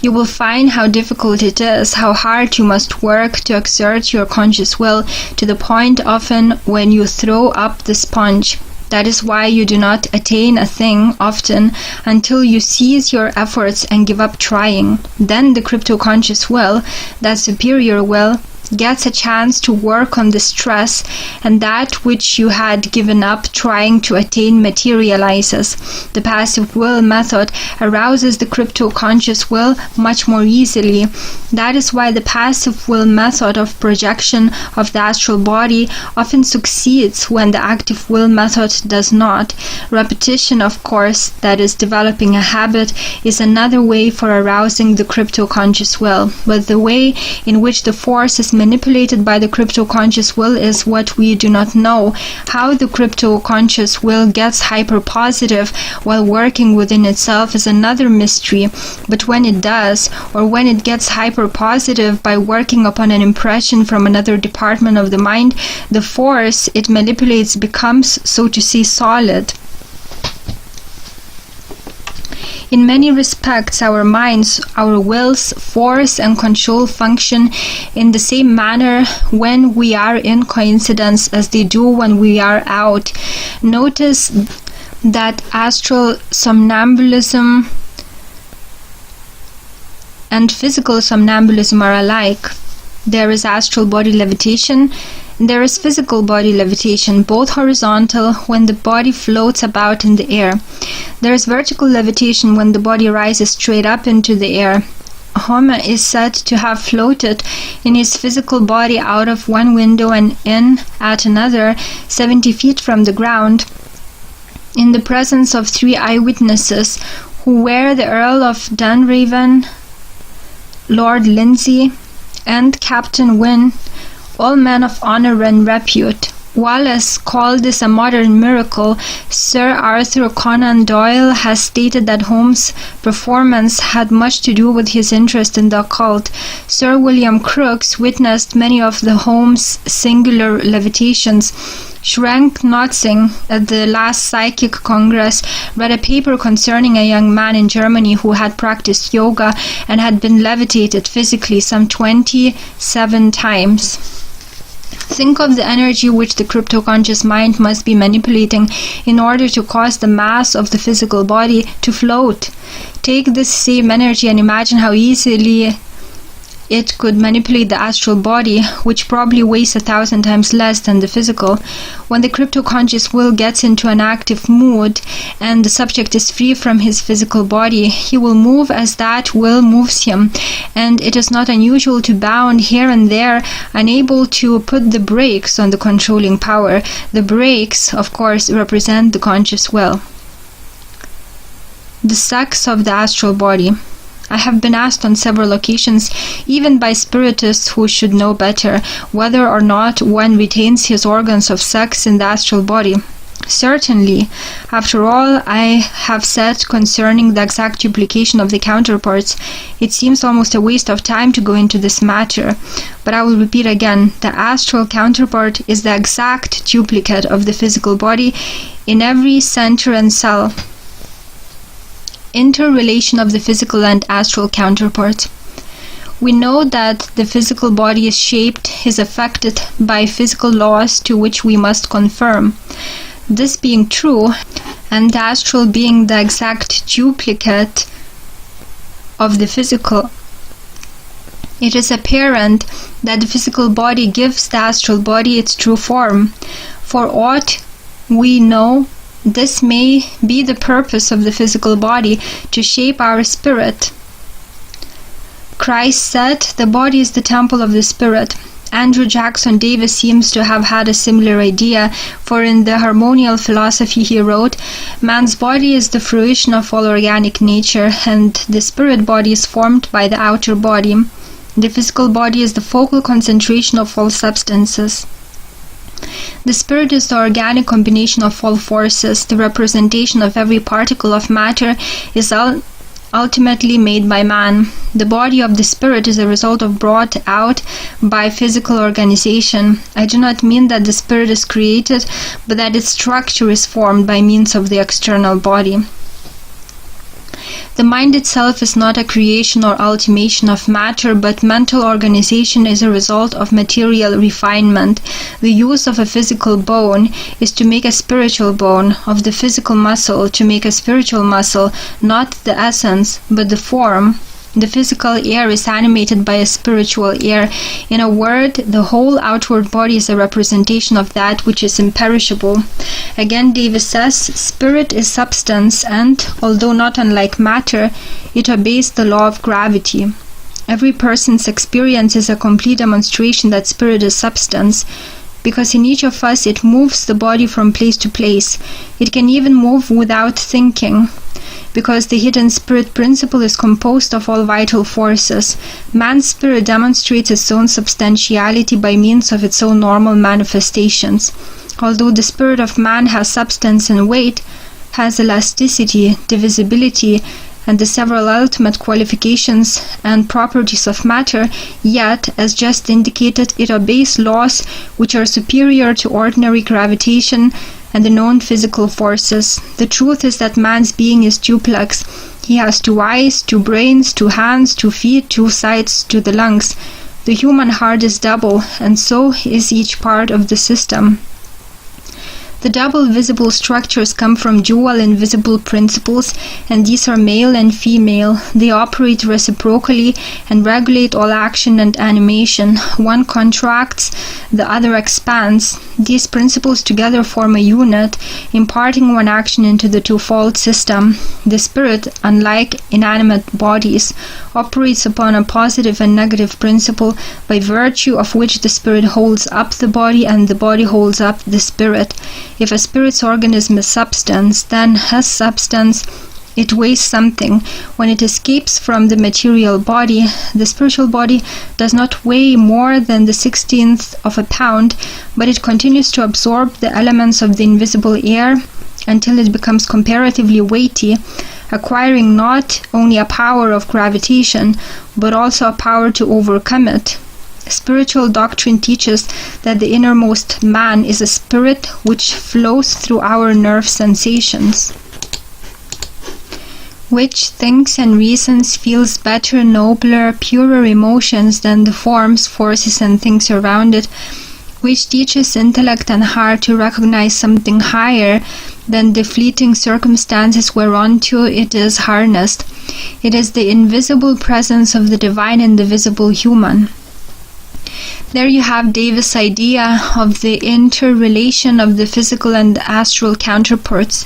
you will find how difficult it is, how hard you must work to exert your conscious will, to the point often when you throw up the sponge. That is why you do not attain a thing often until you cease your efforts and give up trying. Then the crypto-conscious will, that superior will, gets a chance to work on the stress, and that which you had given up trying to attain materializes. The passive will method arouses the crypto-conscious will much more easily. That is why the passive will method of projection of the astral body often succeeds when the active will method does not. Repetition, of course, that is developing a habit, is another way for arousing the crypto-conscious will, but the way in which the force is manipulated by the crypto-conscious will is what we do not know. How the crypto-conscious will gets hyper-positive while working within itself is another mystery, but when it does, or when it gets hyper-positive by working upon an impression from another department of the mind, the force it manipulates becomes, so to say, solid. In many respects, our minds, our wills, force and control function in the same manner when we are in coincidence as they do when we are out. Notice that astral somnambulism and physical somnambulism are alike. There is astral body levitation, there is physical body levitation, both horizontal when the body floats about in the air. There is vertical levitation when the body rises straight up into the air. Homer is said to have floated in his physical body out of one window and in at another, 70 feet from the ground, in the presence of 3 eyewitnesses, who were the Earl of Dunraven, Lord Lindsay, and Captain Wynne, all men of honor and repute. Wallace called this a modern miracle. Sir Arthur Conan Doyle has stated that Holmes' performance had much to do with his interest in the occult. Sir William Crookes witnessed many of the Holmes' singular levitations. Schrenk Notzing, at the last Psychic Congress, read a paper concerning a young man in Germany who had practiced yoga and had been levitated physically some 27 times. Think of the energy which the crypto-conscious mind must be manipulating in order to cause the mass of the physical body to float. Take this same energy and imagine how easily it could manipulate the astral body, which probably weighs 1,000 times less than the physical. When the crypto-conscious will gets into an active mood and the subject is free from his physical body, he will move as that will moves him, and it is not unusual to bound here and there, unable to put the brakes on the controlling power. The brakes, of course, represent the conscious will. The sex of the astral body. I have been asked on several occasions, even by spiritists who should know better, whether or not one retains his organs of sex in the astral body. Certainly. After all I have said concerning the exact duplication of the counterparts, it seems almost a waste of time to go into this matter. But I will repeat again, the astral counterpart is the exact duplicate of the physical body in every center and cell. Interrelation of the physical and astral counterparts. We know that the physical body is shaped, is affected by physical laws to which we must conform. This being true, and the astral being the exact duplicate of the physical, it is apparent that the physical body gives the astral body its true form. For aught we know, this may be the purpose of the physical body, to shape our spirit. Christ said, the body is the temple of the spirit. Andrew Jackson Davis seems to have had a similar idea, for in the Harmonial Philosophy he wrote, man's body is the fruition of all organic nature, and the spirit body is formed by the outer body. The physical body is the focal concentration of all substances. The spirit is the organic combination of all forces. The representation of every particle of matter is ultimately made by man. The body of the spirit is a result of brought out by physical organization. I do not mean that the spirit is created, but that its structure is formed by means of the external body. The mind itself is not a creation or ultimation of matter, but mental organization is a result of material refinement. The use of a physical bone is to make a spiritual bone, of the physical muscle to make a spiritual muscle, not the essence, but the form. The physical air is animated by a spiritual air. In a word, the whole outward body is a representation of that which is imperishable. Again, Davis says, spirit is substance, and, although not unlike matter, it obeys the law of gravity. Every person's experience is a complete demonstration that spirit is substance, because in each of us it moves the body from place to place. It can even move without thinking, because the hidden spirit principle is composed of all vital forces. Man's spirit demonstrates its own substantiality by means of its own normal manifestations. Although the spirit of man has substance and weight, has elasticity, divisibility, and the several ultimate qualifications and properties of matter, yet, as just indicated, it obeys laws which are superior to ordinary gravitation and the known physical forces. The truth is that man's being is duplex. He has 2 eyes, 2 brains, 2 hands, 2 feet, 2 sides to the lungs. The human heart is double, and so is each part of the system. The double visible structures come from dual invisible principles, and these are male and female. They operate reciprocally and regulate all action and animation. One contracts, the other expands. These principles together form a unit, imparting one action into the twofold system. The spirit, unlike inanimate bodies, operates upon a positive and negative principle, by virtue of which the spirit holds up the body and the body holds up the spirit. If a spirit's organism is substance, then, as substance, it weighs something. When it escapes from the material body, the spiritual body does not weigh more than the 16th of a pound, but it continues to absorb the elements of the invisible air until it becomes comparatively weighty, acquiring not only a power of gravitation, but also a power to overcome it. Spiritual doctrine teaches that the innermost man is a spirit which flows through our nerve sensations, which thinks and reasons, feels better, nobler, purer emotions than the forms, forces, and things around it, which teaches intellect and heart to recognize something higher than the fleeting circumstances whereunto it is harnessed. It is the invisible presence of the divine in the visible human. There you have Davis' idea of the interrelation of the physical and the astral counterparts.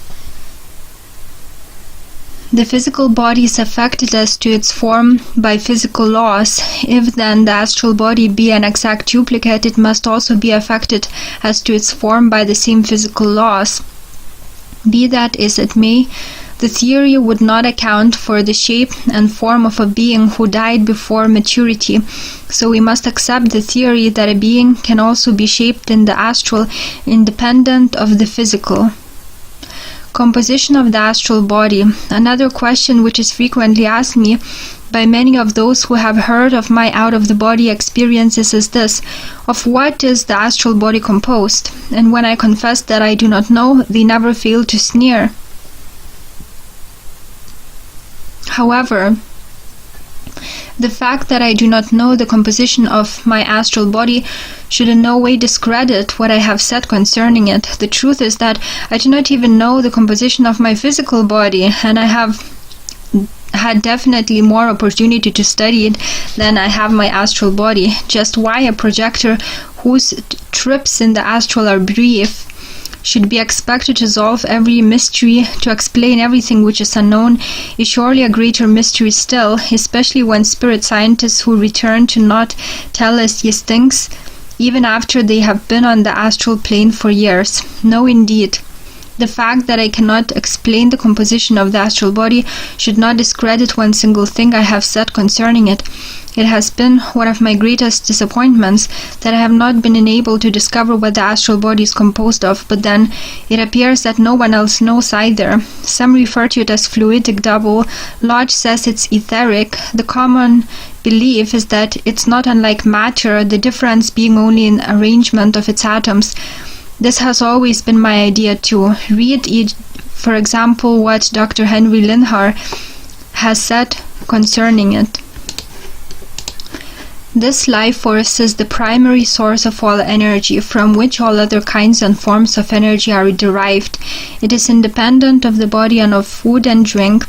The physical body is affected as to its form by physical laws. If then the astral body be an exact duplicate, it must also be affected as to its form by the same physical laws. Be that as it may, the theory would not account for the shape and form of a being who died before maturity, so we must accept the theory that a being can also be shaped in the astral, independent of the physical. Composition of the astral body. Another question which is frequently asked me by many of those who have heard of my out-of-the-body experiences is this: of what is the astral body composed? And when I confess that I do not know, they never fail to sneer. However, the fact that I do not know the composition of my astral body should in no way discredit what I have said concerning it. The truth is that I do not even know the composition of my physical body, and I have had definitely more opportunity to study it than I have my astral body. Just why a projector whose trips in the astral are brief should be expected to solve every mystery, to explain everything which is unknown, is surely a greater mystery still, especially when spirit scientists who return to not tell us these things, even after they have been on the astral plane for years. No, indeed. The fact that I cannot explain the composition of the astral body should not discredit one single thing I have said concerning it. It has been one of my greatest disappointments that I have not been enabled to discover what the astral body is composed of, but then it appears that no one else knows either. Some refer to it as fluidic double. Lodge says it's etheric. The common belief is that it's not unlike matter, the difference being only in arrangement of its atoms. This has always been my idea too. Read, for example, what Dr. Henry Linhar has said concerning it. This life force is the primary source of all energy, from which all other kinds and forms of energy are derived. It is independent of the body and of food and drink,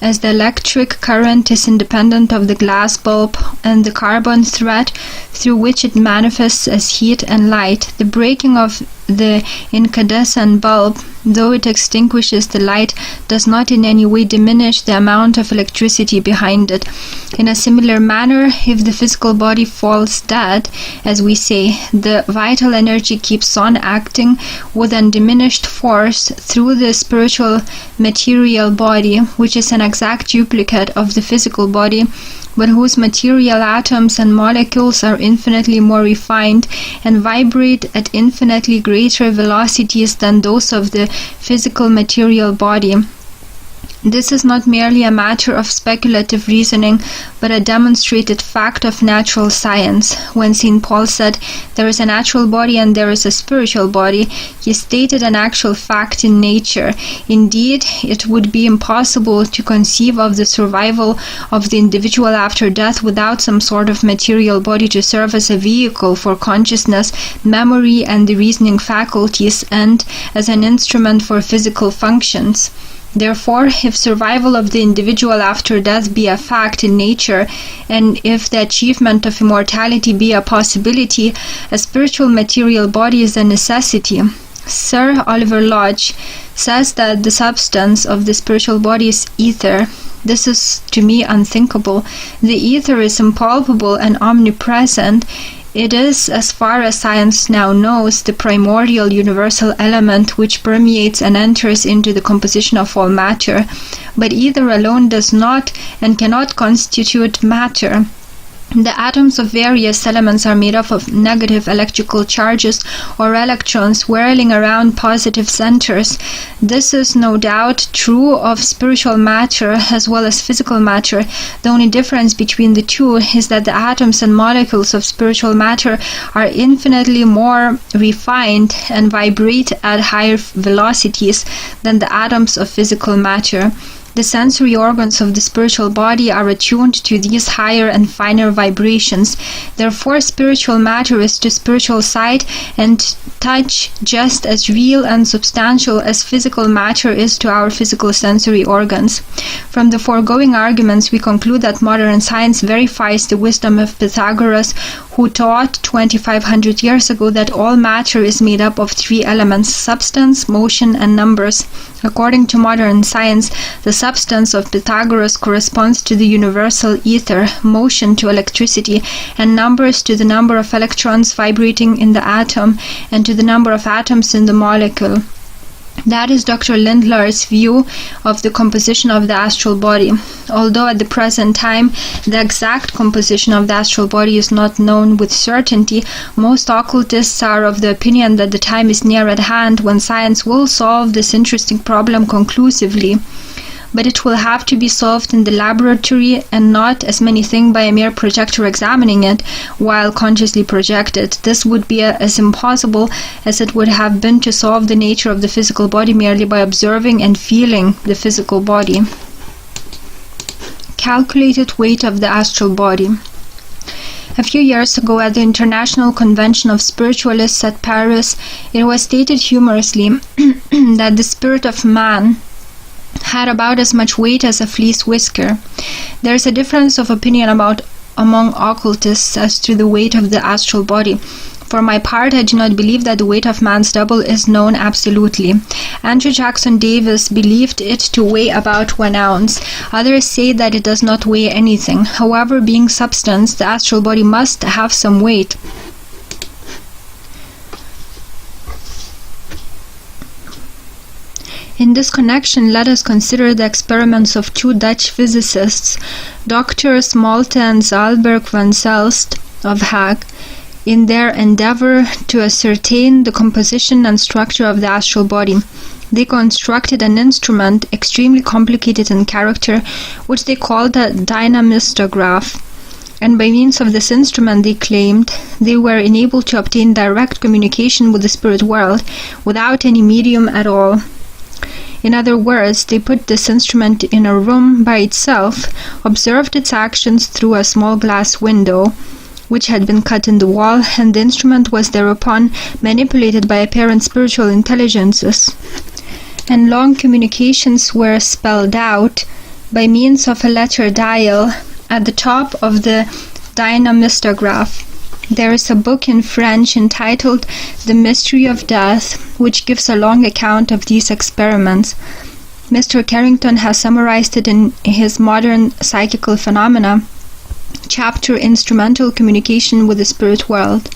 as the electric current is independent of the glass bulb and the carbon thread through which it manifests as heat and light. The breaking of the incandescent bulb, though it extinguishes the light, does not in any way diminish the amount of electricity behind it. In a similar manner, if the physical body falls dead, as we say, the vital energy keeps on acting with undiminished force through the spiritual material body, which is an exact duplicate of the physical body, but whose material atoms and molecules are infinitely more refined and vibrate at infinitely greater velocities than those of the physical material body. This is not merely a matter of speculative reasoning, but a demonstrated fact of natural science. When St. Paul said, "There is a natural body and there is a spiritual body," he stated an actual fact in nature. Indeed, it would be impossible to conceive of the survival of the individual after death without some sort of material body to serve as a vehicle for consciousness, memory, and the reasoning faculties, and as an instrument for physical functions. Therefore, if survival of the individual after death be a fact in nature, and if the achievement of immortality be a possibility, a spiritual material body is a necessity. Sir Oliver Lodge says that the substance of the spiritual body is ether. This is to me unthinkable. The ether is impalpable and omnipresent. It is, as far as science now knows, the primordial universal element which permeates and enters into the composition of all matter. But ether alone does not and cannot constitute matter. The atoms of various elements are made up of negative electrical charges or electrons whirling around positive centers. This is no doubt true of spiritual matter as well as physical matter. The only difference between the two is that the atoms and molecules of spiritual matter are infinitely more refined and vibrate at higher velocities than the atoms of physical matter. The sensory organs of the spiritual body are attuned to these higher and finer vibrations. Therefore, spiritual matter is to spiritual sight and touch just as real and substantial as physical matter is to our physical sensory organs. From the foregoing arguments, we conclude that modern science verifies the wisdom of Pythagoras, who taught 2500 years ago that all matter is made up of three elements: substance, motion, and numbers. According to modern science, the substance of Pythagoras corresponds to the universal ether, motion to electricity, and numbers to the number of electrons vibrating in the atom and to the number of atoms in the molecule. That is Dr. Lindlar's view of the composition of the astral body. Although at the present time the exact composition of the astral body is not known with certainty, most occultists are of the opinion that the time is near at hand when science will solve this interesting problem conclusively. But it will have to be solved in the laboratory and not, as many think, by a mere projector examining it while consciously projected. This would be as impossible as it would have been to solve the nature of the physical body merely by observing and feeling the physical body. Calculated weight of the astral body. A few years ago, at the International Convention of Spiritualists at Paris, it was stated humorously that the spirit of man had about as much weight as a fleece whisker. There is a difference of opinion among occultists as to the weight of the astral body. For my part, I do not believe that the weight of man's double is known absolutely. Andrew Jackson Davis believed it to weigh about 1 ounce. Others say that it does not weigh anything. However, being substance, the astral body must have some weight. In this connection, let us consider the experiments of two Dutch physicists, Drs. Malte and Zalberg van Zelst of Hague, in their endeavor to ascertain the composition and structure of the astral body. They constructed an instrument extremely complicated in character, which they called a dynamistograph. And by means of this instrument, they claimed, they were enabled to obtain direct communication with the spirit world without any medium at all. In other words, they put this instrument in a room by itself, observed its actions through a small glass window, which had been cut in the wall, and the instrument was thereupon manipulated by apparent spiritual intelligences, and long communications were spelled out by means of a letter dial at the top of the dynamistograph. There is a book in French entitled The Mystery of Death, which gives a long account of these experiments. Mr. Carrington has summarized it in his Modern Psychical Phenomena, chapter Instrumental Communication with the Spirit World.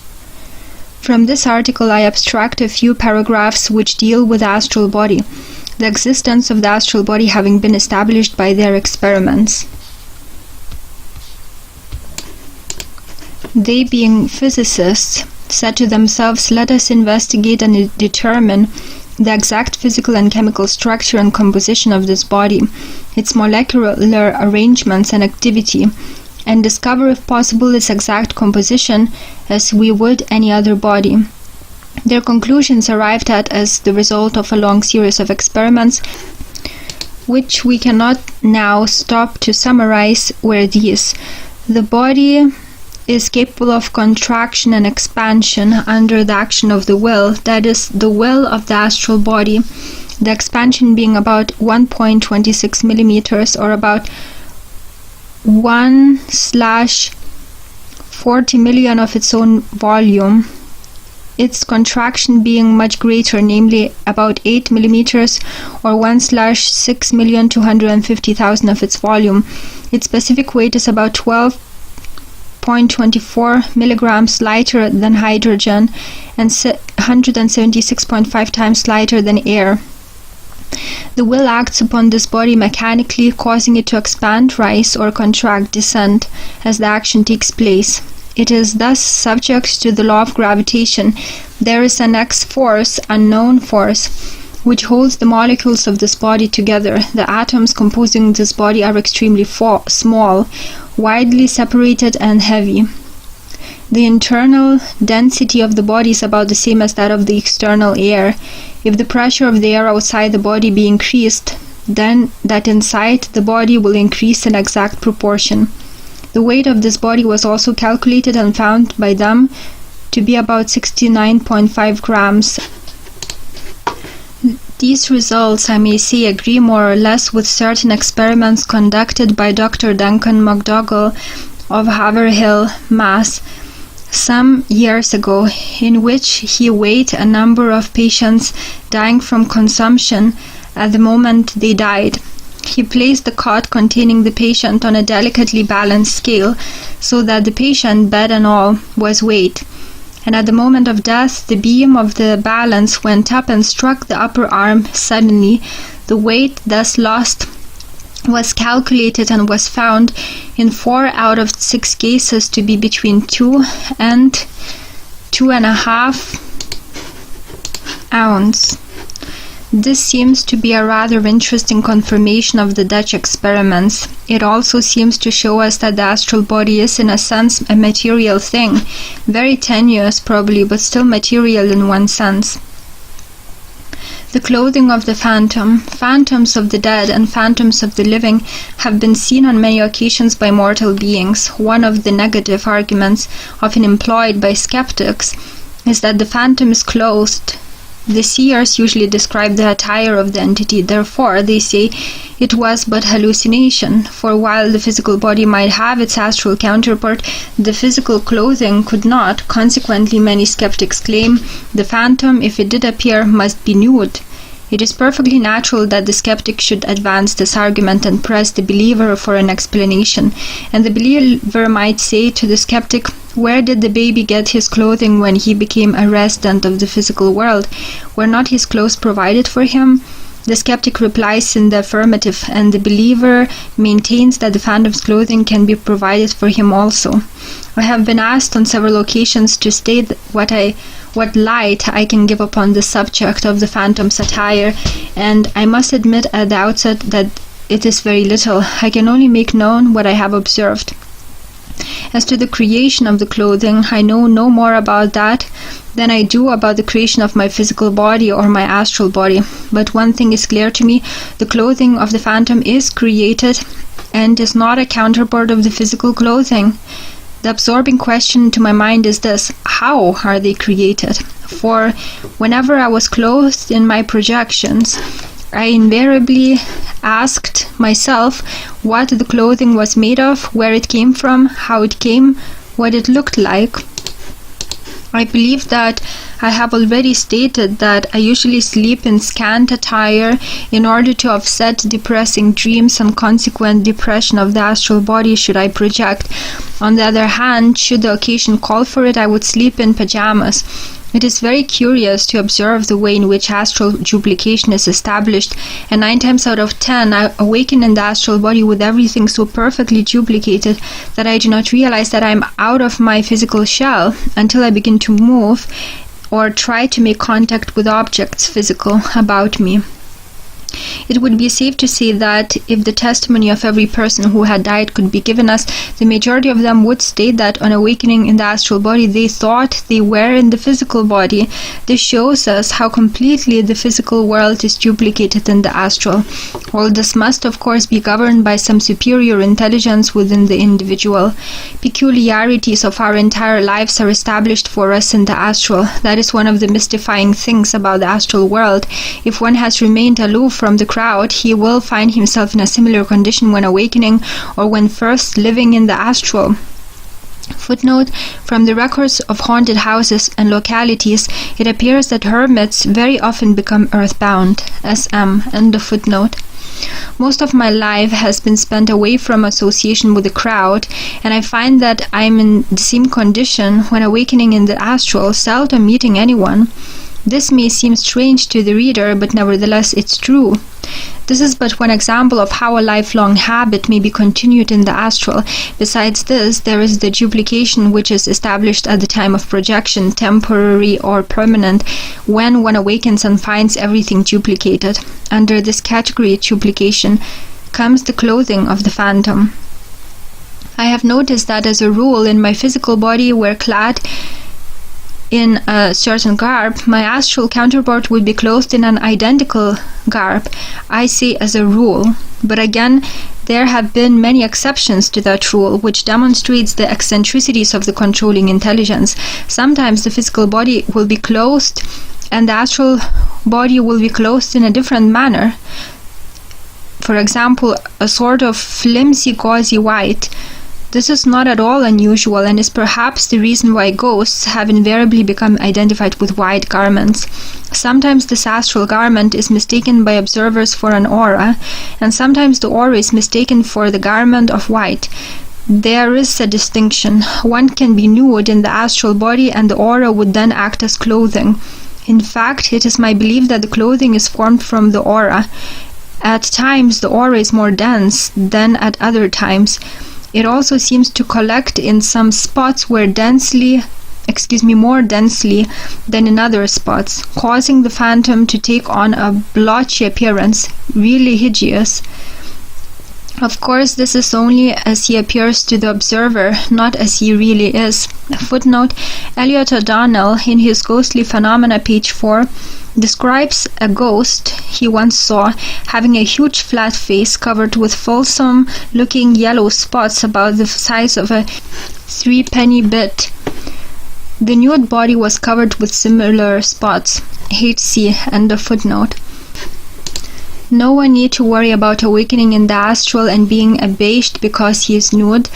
From this article I abstract a few paragraphs which deal with the astral body, the existence of the astral body having been established by their experiments. They, being physicists, said to themselves, "Let us investigate and determine the exact physical and chemical structure and composition of this body, its molecular arrangements and activity, and discover, if possible, its exact composition as we would any other body." Their conclusions, arrived at as the result of a long series of experiments, which we cannot now stop to summarize, were these. The body is capable of contraction and expansion under the action of the will, that is, the will of the astral body, the expansion being about 1.26 millimeters, or about 1/40 million of its own volume, its contraction being much greater, namely about 8 millimeters, or 1/6,250,000 of its volume. Its specific weight is about 12.24 milligrams lighter than hydrogen and 176.5 times lighter than air. The will acts upon this body mechanically, causing it to expand, rise, or contract, descend, as the action takes place. It is thus subject to the law of gravitation. There is an X force, unknown force, which holds the molecules of this body together. The atoms composing this body are extremely small, widely separated, and heavy. The internal density of the body is about the same as that of the external air. If the pressure of the air outside the body be increased, then that inside the body will increase in exact proportion. The weight of this body was also calculated and found by them to be about 69.5 grams. These results, I may say, agree more or less with certain experiments conducted by Dr. Duncan McDougall of Haverhill, Mass., some years ago, in which he weighed a number of patients dying from consumption at the moment they died. He placed the cot containing the patient on a delicately balanced scale, so that the patient, bed and all, was weighed. And at the moment of death, the beam of the balance went up and struck the upper arm suddenly. The weight thus lost was calculated and was found in 4 out of 6 cases to be between 2 and 2.5 ounces. This seems to be a rather interesting confirmation of the Dutch experiments. It also seems to show us that the astral body is, in a sense, a material thing, very tenuous probably, but still material in one sense. The clothing of the phantom, phantoms of the dead and phantoms of the living have been seen on many occasions by mortal beings. One of the negative arguments often employed by skeptics is that the phantom is clothed. The seers usually describe the attire of the entity. Therefore, they say, it was but hallucination, for while the physical body might have its astral counterpart, the physical clothing could not. Consequently, many skeptics claim the phantom, if it did appear, must be nude. It is perfectly natural that the skeptic should advance this argument and press the believer for an explanation. And the believer might say to the skeptic, where did the baby get his clothing when he became a resident of the physical world? Were not his clothes provided for him? The skeptic replies in the affirmative, and the believer maintains that the phantom's clothing can be provided for him also. I have been asked on several occasions to state what light I can give upon the subject of the phantom's attire, and I must admit at the outset that it is very little. I can only make known what I have observed. As to the creation of the clothing, I know no more about that than I do about the creation of my physical body or my astral body. But one thing is clear to me: the clothing of the phantom is created and is not a counterpart of the physical clothing. The absorbing question to my mind is this: how are they created? For whenever I was clothed in my projections, I invariably asked myself what the clothing was made of, where it came from, how it came, what it looked like. I believe that I have already stated that I usually sleep in scant attire in order to offset depressing dreams and consequent depression of the astral body should I project. On the other hand, should the occasion call for it, I would sleep in pajamas. It is very curious to observe the way in which astral duplication is established, and 9 times out of 10 I awaken in the astral body with everything so perfectly duplicated that I do not realize that I am out of my physical shell until I begin to move or try to make contact with objects physical about me. It would be safe to say that if the testimony of every person who had died could be given us, the majority of them would state that on awakening in the astral body they thought they were in the physical body. This shows us how completely the physical world is duplicated in the astral. All this must of course be governed by some superior intelligence within the individual. Peculiarities of our entire lives are established for us in the astral. That is one of the mystifying things about the astral world. If one has remained aloof from the crowd, he will find himself in a similar condition when awakening or when first living in the astral. Footnote: from the records of haunted houses and localities, it appears that hermits very often become earthbound. SM. End of footnote. Most of my life has been spent away from association with the crowd, and I find that I am in the same condition when awakening in the astral, seldom meeting anyone. This may seem strange to the reader, but nevertheless it's true. This is but one example of how a lifelong habit may be continued in the astral. Besides this, there is the duplication which is established at the time of projection, temporary or permanent, when one awakens and finds everything duplicated. Under this category, duplication, comes the clothing of the phantom. I have noticed that as a rule in my physical body, where clad in a certain garb, my astral counterpart will be clothed in an identical garb. I say as a rule, but again, there have been many exceptions to that rule, which demonstrates the eccentricities of the controlling intelligence. Sometimes the physical body will be clothed and the astral body will be clothed in a different manner. For example, a sort of flimsy, gauzy white. This is not at all unusual and is perhaps the reason why ghosts have invariably become identified with white garments. Sometimes this astral garment is mistaken by observers for an aura, and sometimes the aura is mistaken for the garment of white. There is a distinction. One can be nude in the astral body and the aura would then act as clothing. In fact, it is my belief that the clothing is formed from the aura. At times the aura is more dense than at other times. It also seems to collect in some spots more densely than in other spots, causing the phantom to take on a blotchy appearance, really hideous. Of course, this is only as he appears to the observer, not as he really is. Footnote: Elliot O'Donnell, in his Ghostly Phenomena, page 4, describes a ghost he once saw having a huge flat face covered with fulsome-looking yellow spots about the size of a 3-penny bit. The nude body was covered with similar spots. HC. End of footnote. No one need to worry about awakening in the astral and being abased because he is nude,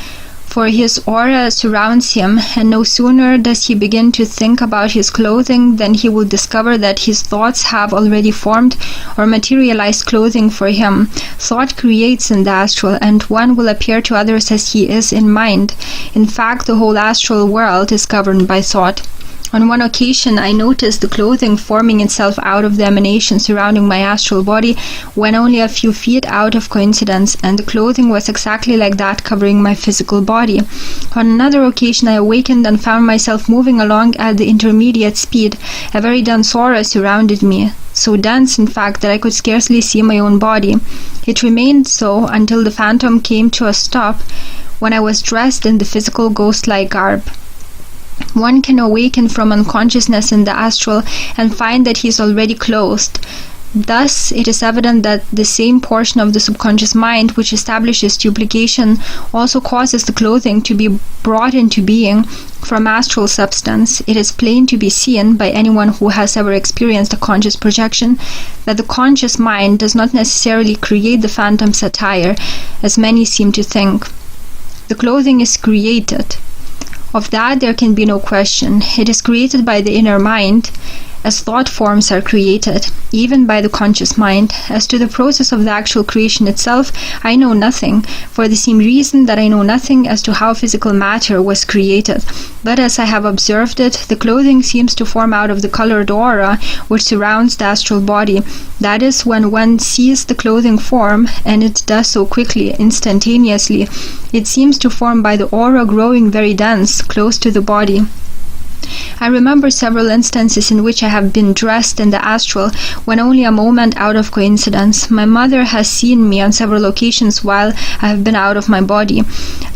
for his aura surrounds him, and no sooner does he begin to think about his clothing than he will discover that his thoughts have already formed or materialized clothing for him. Thought creates in the astral, and one will appear to others as he is in mind. In fact, the whole astral world is governed by thought. On one occasion, I noticed the clothing forming itself out of the emanation surrounding my astral body when only a few feet out of coincidence, and the clothing was exactly like that covering my physical body. On another occasion, I awakened and found myself moving along at the intermediate speed. A very dense aura surrounded me, so dense in fact that I could scarcely see my own body. It remained so until the phantom came to a stop, when I was dressed in the physical ghost-like garb. One can awaken from unconsciousness in the astral and find that he is already clothed. Thus, it is evident that the same portion of the subconscious mind which establishes duplication also causes the clothing to be brought into being from astral substance. It is plain to be seen by anyone who has ever experienced a conscious projection that the conscious mind does not necessarily create the phantom's attire, as many seem to think. The clothing is created. Of that there can be no question. It is created by the inner mind, as thought forms are created, even by the conscious mind. As to the process of the actual creation itself, I know nothing, for the same reason that I know nothing as to how physical matter was created. But as I have observed it, the clothing seems to form out of the colored aura which surrounds the astral body. That is, when one sees the clothing form, and it does so quickly, instantaneously, it seems to form by the aura growing very dense, close to the body. I remember several instances in which I have been dressed in the astral when only a moment out of coincidence. My mother has seen me on several occasions while I have been out of my body.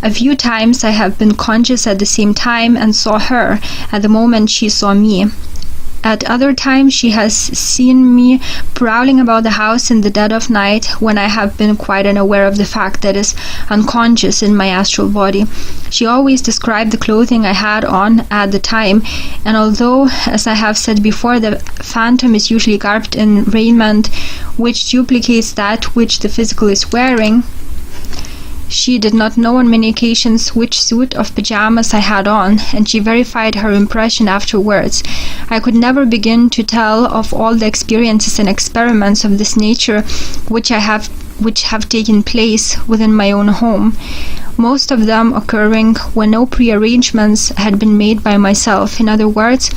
A few times I have been conscious at the same time and saw her at the moment she saw me. At other times she has seen me prowling about the house in the dead of night when I have been quite unaware of the fact that is unconscious in my astral body. She always described the clothing I had on at the time, and although, as I have said before, the phantom is usually garbed in raiment which duplicates that which the physical is wearing, she did not know on many occasions which suit of pajamas I had on, and she verified her impression afterwards. I could never begin to tell of all the experiences and experiments of this nature which have taken place within my own home, most of them occurring when no prearrangements had been made by myself. In other words,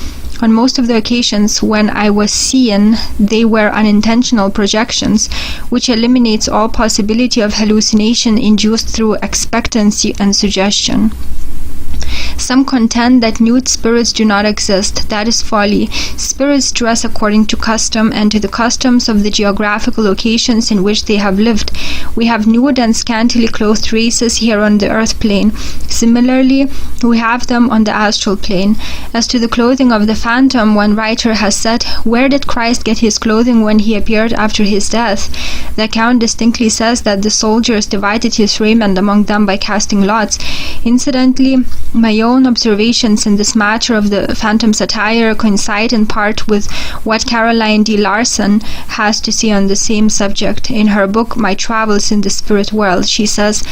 on most of the occasions when I was seen, they were unintentional projections, which eliminates all possibility of hallucination induced through expectancy and suggestion. Some contend that nude spirits do not exist. That is folly. Spirits dress according to custom and to the customs of the geographical locations in which they have lived. We have nude and scantily clothed races here on the earth plane. Similarly, we have them on the astral plane. As to the clothing of the phantom, one writer has said, "Where did Christ get his clothing when he appeared after his death?" The account distinctly says that the soldiers divided his raiment among them by casting lots. Incidentally, my own observations in this matter of the phantom's attire coincide in part with what Caroline D. Larson has to say on the same subject. In her book, My Travels in the Spirit World, she says,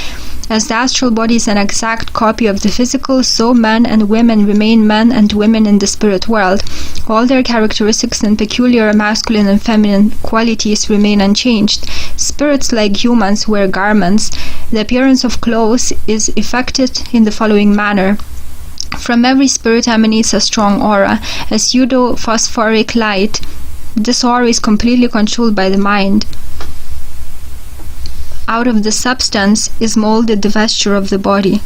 "As the astral body is an exact copy of the physical, so men and women remain men and women in the spirit world. All their characteristics and peculiar masculine and feminine qualities remain unchanged. Spirits, like humans, wear garments. The appearance of clothes is effected in the following manner. From every spirit emanates a strong aura, a pseudo-phosphoric light. This aura is completely controlled by the mind. Out of the substance is molded the vesture of the body.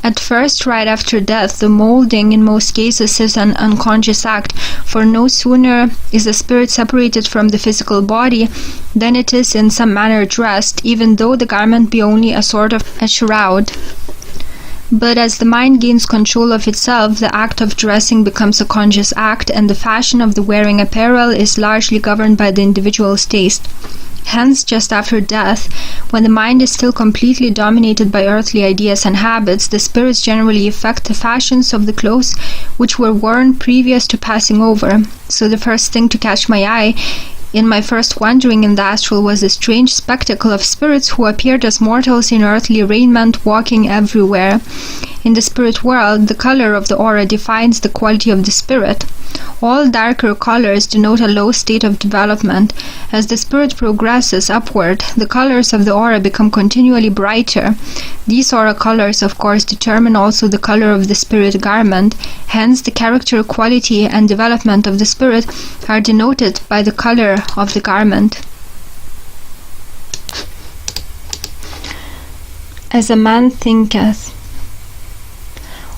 At first, right after death, the molding in most cases is an unconscious act, for no sooner is the spirit separated from the physical body than it is in some manner dressed, even though the garment be only a sort of a shroud. But as the mind gains control of itself, the act of dressing becomes a conscious act, and the fashion of the wearing apparel is largely governed by the individual's taste. Hence, just after death, when the mind is still completely dominated by earthly ideas and habits, the spirits generally effect the fashions of the clothes which were worn previous to passing over. So the first thing to catch my eye in my first wandering in the astral was the strange spectacle of spirits who appeared as mortals in earthly raiment, walking everywhere. In the spirit world, the color of the aura defines the quality of the spirit. All darker colors denote a low state of development. As the spirit progresses upward, the colors of the aura become continually brighter. These aura colors, of course, determine also the color of the spirit garment. Hence, the character, quality, and development of the spirit are denoted by the color of the garment. As a man thinketh.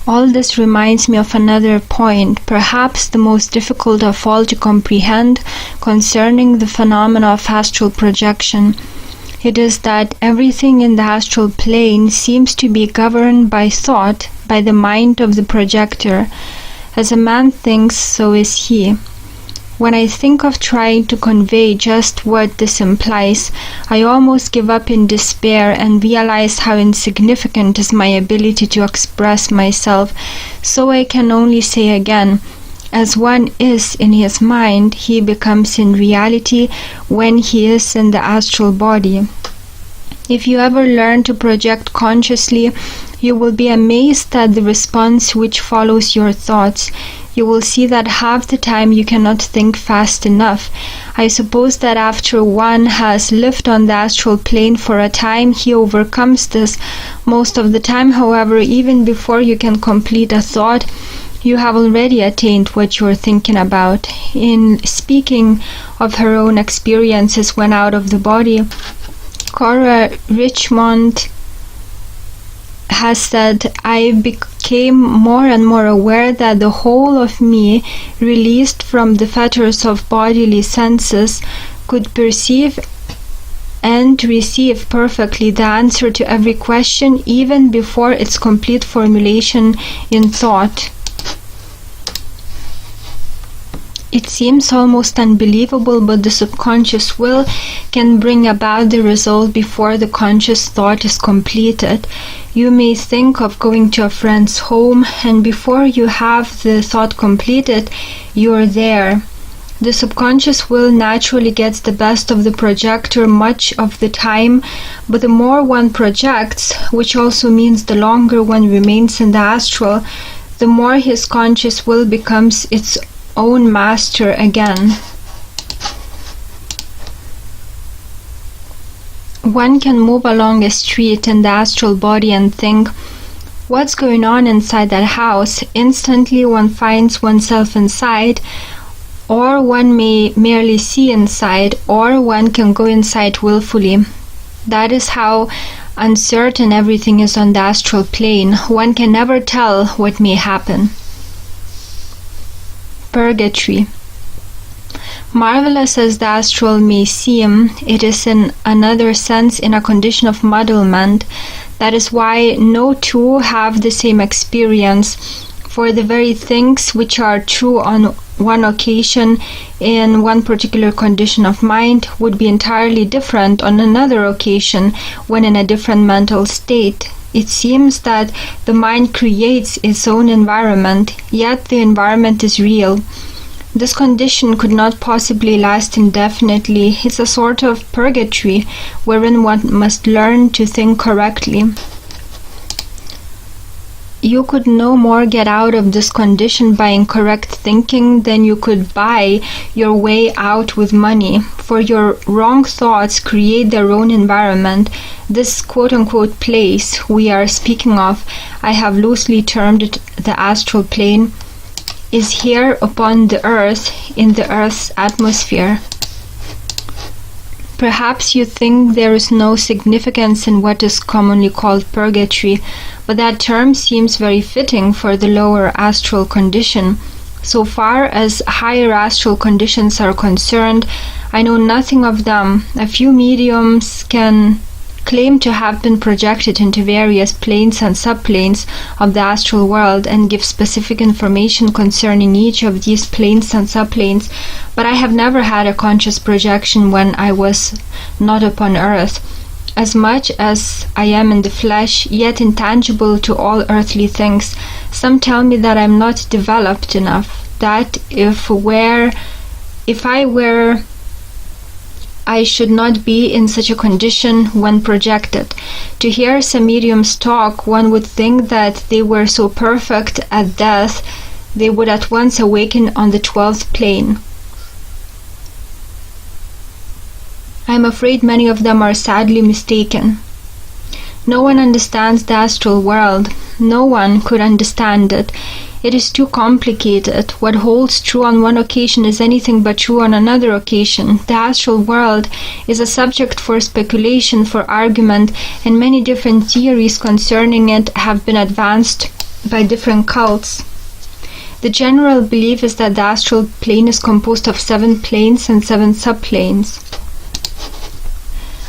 All this reminds me of another point, perhaps the most difficult of all to comprehend, concerning the phenomena of astral projection. It is that everything in the astral plane seems to be governed by thought, by the mind of the projector. As a man thinks, so is he. When I think of trying to convey just what this implies, I almost give up in despair and realize how insignificant is my ability to express myself. So I can only say again, as one is in his mind, he becomes in reality when he is in the astral body. If you ever learn to project consciously, you will be amazed at the response which follows your thoughts. You will see that half the time you cannot think fast enough. I suppose that after one has lived on the astral plane for a time, he overcomes this. Most of the time, however, even before you can complete a thought, you have already attained what you are thinking about. In speaking of her own experiences when out of the body, Cora Richmond has said, I became more and more aware that the whole of me, released from the fetters of bodily senses, could perceive and receive perfectly the answer to every question, even before its complete formulation in thought. It seems almost unbelievable, but the subconscious will can bring about the result before the conscious thought is completed. You may think of going to a friend's home, and before you have the thought completed, you are there. The subconscious will naturally gets the best of the projector much of the time, but the more one projects, which also means the longer one remains in the astral, the more his conscious will becomes its own master again. One can move along a street in the astral body and think, what's going on inside that house? Instantly one finds oneself inside, or one may merely see inside, or one can go inside willfully. That is how uncertain everything is on the astral plane. One can never tell what may happen. Purgatory. Marvelous as the astral may seem, it is in another sense in a condition of muddlement. That is why no two have the same experience, for the very things which are true on one occasion in one particular condition of mind would be entirely different on another occasion when in a different mental state. It seems that the mind creates its own environment, yet the environment is real. This condition could not possibly last indefinitely. It's a sort of purgatory wherein one must learn to think correctly. You could no more get out of this condition by incorrect thinking than you could buy your way out with money, for your wrong thoughts create their own environment. This quote-unquote place we are speaking of, I have loosely termed it the astral plane, is here upon the earth, in the earth's atmosphere. Perhaps you think there is no significance in what is commonly called purgatory, but that term seems very fitting for the lower astral condition. So far as higher astral conditions are concerned, I know nothing of them. A few mediums can claim to have been projected into various planes and subplanes of the astral world and give specific information concerning each of these planes and subplanes, but I have never had a conscious projection when I was not upon earth. As much as I am in the flesh, yet intangible to all earthly things, some tell me that I am not developed enough, that if I were, I should not be in such a condition when projected. To hear some mediums talk, one would think that they were so perfect at death, they would at once awaken on the 12th plane. I am afraid many of them are sadly mistaken. No one understands the astral world. No one could understand it. It is too complicated. What holds true on one occasion is anything but true on another occasion. The astral world is a subject for speculation, for argument, and many different theories concerning it have been advanced by different cults. The general belief is that the astral plane is composed of 7 planes and 7 subplanes.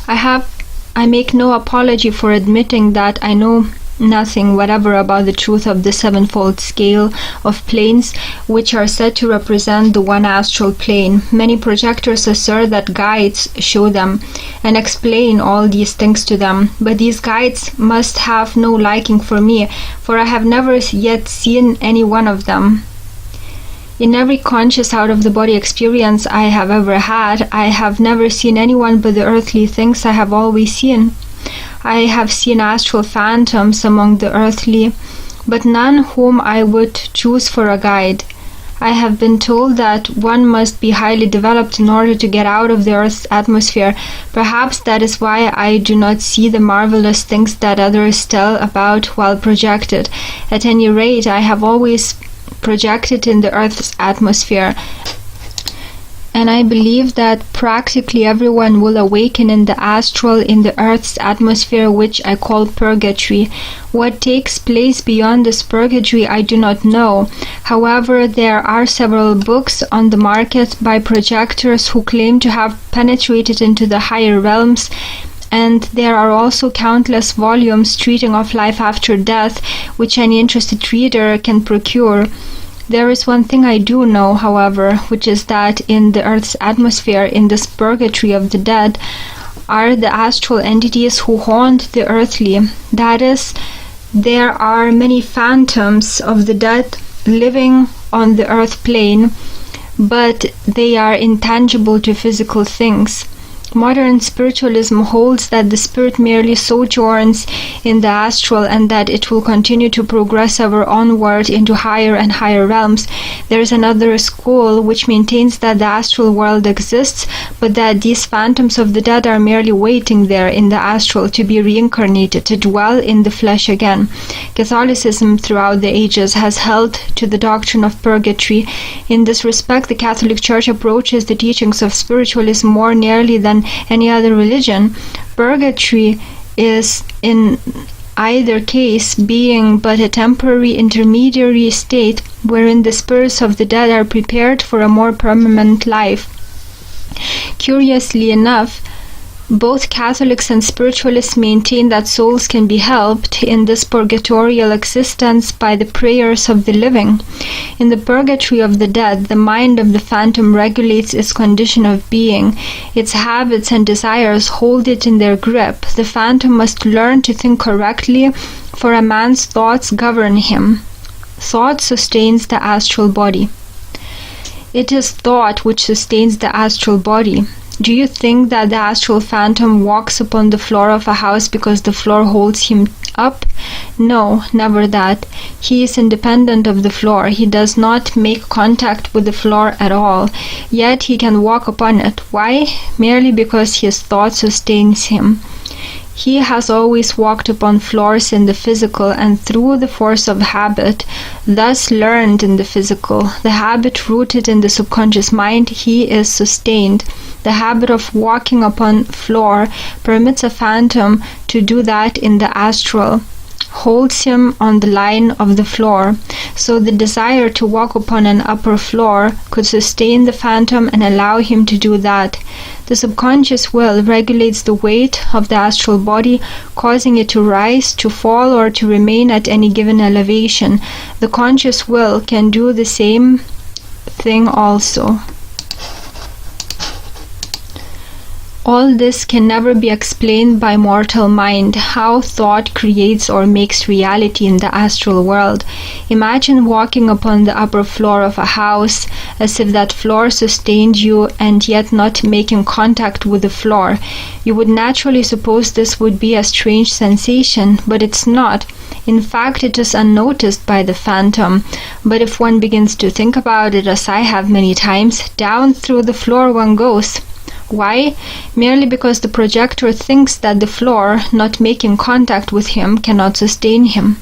I have I make no apology for admitting that I know nothing whatever about the truth of the sevenfold scale of planes which are said to represent the one astral plane. Many projectors assert that guides show them and explain all these things to them, but these guides must have no liking for me, for I have never yet seen any one of them. In every conscious out-of-the-body experience I have ever had, I have never seen anyone but the earthly things I have always seen. I have seen astral phantoms among the earthly, but none whom I would choose for a guide. I have been told that one must be highly developed in order to get out of the earth's atmosphere. Perhaps that is why I do not see the marvelous things that others tell about while projected. At any rate, I have always projected in the earth's atmosphere, and I believe that practically everyone will awaken in the astral in the earth's atmosphere, which I call purgatory. What takes place beyond this purgatory I do not know. However, there are several books on the market by projectors who claim to have penetrated into the higher realms, and there are also countless volumes treating of life after death, which any interested reader can procure. There is one thing I do know, however, which is that in the earth's atmosphere, in this purgatory of the dead, are the astral entities who haunt the earthly. That is, there are many phantoms of the dead living on the earth plane, but they are intangible to physical things. Modern spiritualism holds that the spirit merely sojourns in the astral and that it will continue to progress ever onward into higher and higher realms. There is another school which maintains that the astral world exists, but that these phantoms of the dead are merely waiting there in the astral to be reincarnated, to dwell in the flesh again. Catholicism throughout the ages has held to the doctrine of purgatory. In this respect, the Catholic Church approaches the teachings of spiritualism more nearly than any other religion. Purgatory is in either case being but a temporary intermediary state wherein the spirits of the dead are prepared for a more permanent life. Curiously enough, both Catholics and spiritualists maintain that souls can be helped in this purgatorial existence by the prayers of the living. In the purgatory of the dead, the mind of the phantom regulates its condition of being. Its habits and desires hold it in their grip. The phantom must learn to think correctly, for a man's thoughts govern him. Thought sustains the astral body. It is thought which sustains the astral body. Do you think that the astral phantom walks upon the floor of a house because the floor holds him up? No, never that. He is independent of the floor. He does not make contact with the floor at all. Yet he can walk upon it. Why? Merely because his thought sustains him. He has always walked upon floors in the physical and through the force of habit, thus learned in the physical. The habit rooted in the subconscious mind, he is sustained. The habit of walking upon floor permits a phantom to do that in the astral, holds him on the line of the floor. So the desire to walk upon an upper floor could sustain the phantom and allow him to do that. The subconscious will regulates the weight of the astral body, causing it to rise, to fall, or to remain at any given elevation. The conscious will can do the same thing also. All this can never be explained by mortal mind, how thought creates or makes reality in the astral world. Imagine walking upon the upper floor of a house as if that floor sustained you and yet not making contact with the floor. You would naturally suppose this would be a strange sensation, but it's not. In fact, it is unnoticed by the phantom. But if one begins to think about it, as I have many times, down through the floor one goes. Why? Merely because the projector thinks that the floor, not making contact with him, cannot sustain him.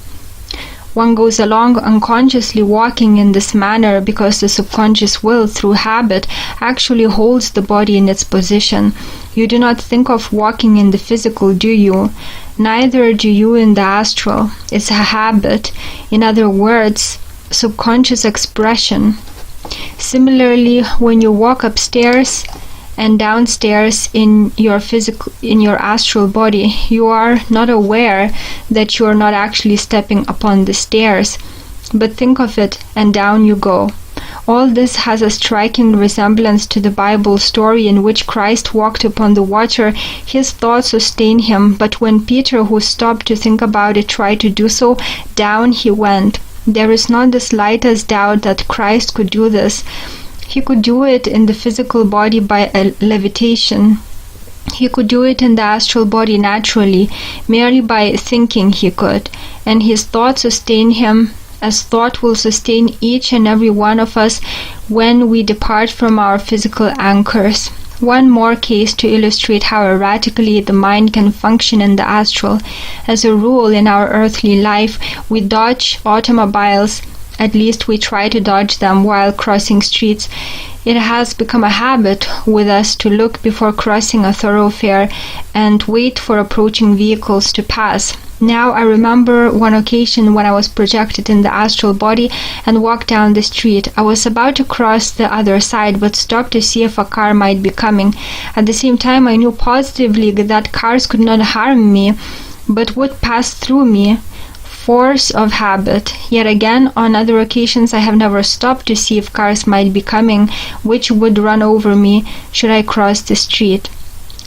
One goes along unconsciously walking in this manner because the subconscious will, through habit, actually holds the body in its position. You do not think of walking in the physical, do you? Neither do you in the astral. It's a habit. In other words, subconscious expression. Similarly, when you walk upstairs and downstairs in your astral body, you are not aware that you are not actually stepping upon the stairs, but think of it, and down you go. All this has a striking resemblance to the Bible story in which Christ walked upon the water. His thoughts sustained him, but when Peter, who stopped to think about it, tried to do so, down he went. There is not the slightest doubt that Christ could do this. He could do it in the physical body by levitation. He could do it in the astral body naturally, merely by thinking he could, and his thought sustained him, as thought will sustain each and every one of us when we depart from our physical anchors. One more case to illustrate how erratically the mind can function in the astral. As a rule, in our earthly life, we dodge automobiles. At least we try to dodge them while crossing streets. It has become a habit with us to look before crossing a thoroughfare and wait for approaching vehicles to pass. Now I remember one occasion when I was projected in the astral body and walked down the street. I was about to cross the other side, but stopped to see if a car might be coming. At the same time, I knew positively that cars could not harm me, but would pass through me. Force of habit. Yet again, on other occasions, I have never stopped to see if cars might be coming, which would run over me should I cross the street.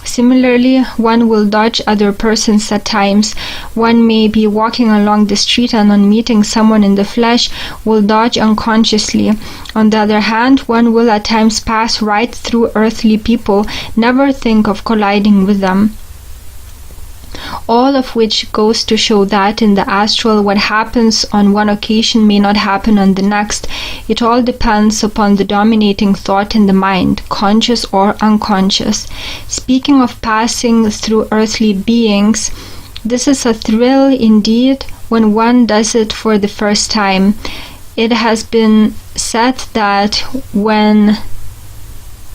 Similarly, one will dodge other persons at times. One may be walking along the street and on meeting someone in the flesh will dodge unconsciously. On the other hand, one will at times pass right through earthly people, never think of colliding with them. All of which goes to show that in the astral, what happens on one occasion may not happen on the next. It all depends upon the dominating thought in the mind, conscious or unconscious. Speaking of passing through earthly beings, this is a thrill indeed when one does it for the first time. It has been said that when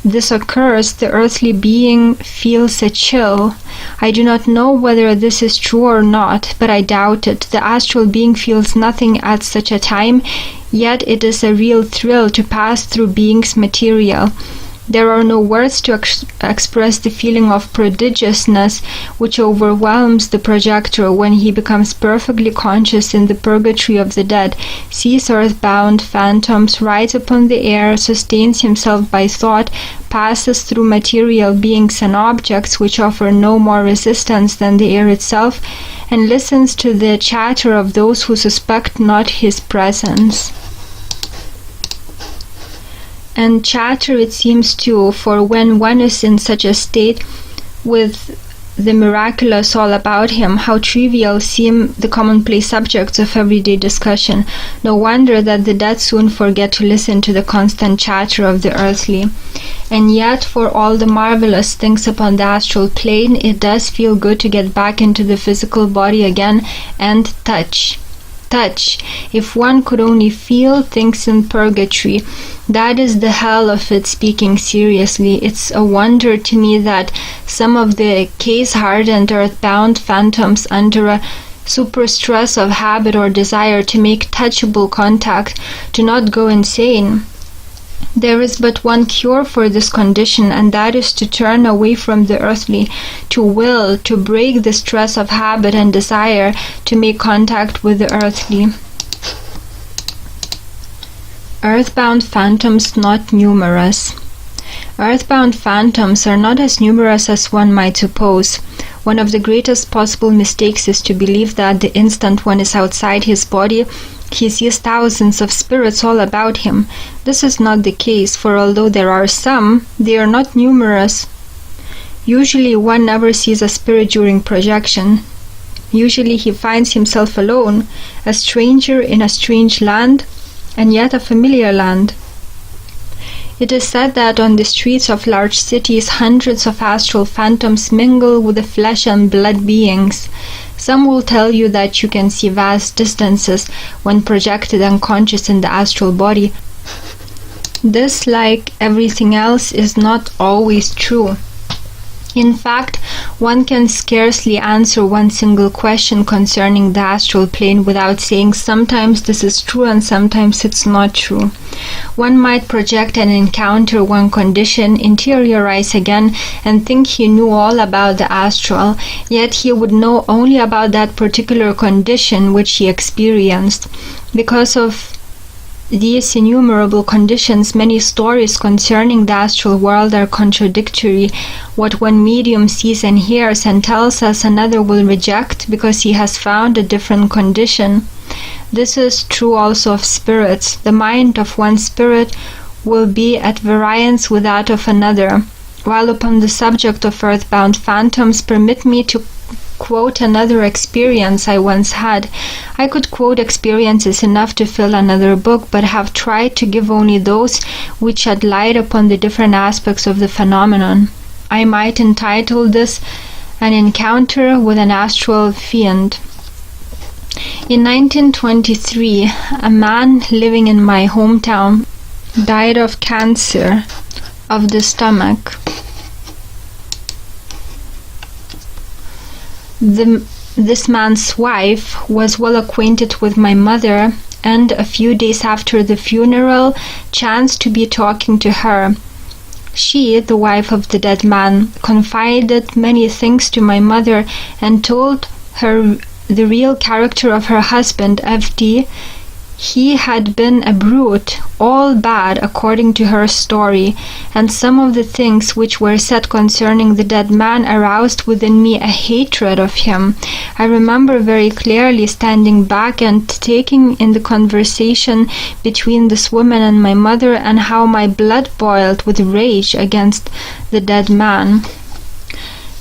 this occurs, the earthly being feels a chill. I do not know whether this is true or not, but I doubt it. The astral being feels nothing at such a time, yet it is a real thrill to pass through beings' material. There are no words to express the feeling of prodigiousness which overwhelms the projector when he becomes perfectly conscious in the purgatory of the dead, sees earth-bound phantoms, rides upon the air, sustains himself by thought, passes through material beings and objects which offer no more resistance than the air itself, and listens to the chatter of those who suspect not his presence. And chatter it seems too, for when one is in such a state with the miraculous all about him, how trivial seem the commonplace subjects of everyday discussion. No wonder that the dead soon forget to listen to the constant chatter of the earthly. And yet, for all the marvelous things upon the astral plane, it does feel good to get back into the physical body again and touch. Touch. If one could only feel things in purgatory, that is the hell of it, speaking seriously. It's a wonder to me that some of the case-hardened earthbound phantoms under a super stress of habit or desire to make touchable contact do not go insane. There is but one cure for this condition, and that is to turn away from the earthly, to will, to break the stress of habit and desire to make contact with the earthly. Earthbound phantoms not numerous. Earthbound phantoms are not as numerous as one might suppose. One of the greatest possible mistakes is to believe that the instant one is outside his body, he sees thousands of spirits all about him. This is not the case, for although there are some, they are not numerous. Usually one never sees a spirit during projection. Usually he finds himself alone, a stranger in a strange land, and yet a familiar land. It is said that on the streets of large cities hundreds of astral phantoms mingle with the flesh and blood beings. Some will tell you that you can see vast distances when projected unconscious in the astral body. This, like everything else, is not always true. In fact, one can scarcely answer one single question concerning the astral plane without saying sometimes this is true and sometimes it's not true. One might project and encounter one condition, interiorize again, and think he knew all about the astral, yet he would know only about that particular condition which he experienced. Because of these innumerable conditions, many stories concerning the astral world are contradictory. What one medium sees and hears and tells us, another will reject because he has found a different condition. This is true also of spirits. The mind of one spirit will be at variance with that of another. While upon the subject of earthbound phantoms, permit me to quote another experience I once had. I could quote experiences enough to fill another book, but have tried to give only those which shed light upon the different aspects of the phenomenon. I might entitle this An Encounter with an Astral Fiend. In 1923, a man living in my hometown died of cancer of the stomach. This man's wife was well acquainted with my mother, and a few days after the funeral chanced to be talking to her. She, the wife of the dead man, confided many things to my mother and told her the real character of her husband, F.D. He had been a brute, all bad according to her story, and some of the things which were said concerning the dead man aroused within me a hatred of him. I remember very clearly standing back and taking in the conversation between this woman and my mother, and how my blood boiled with rage against the dead man.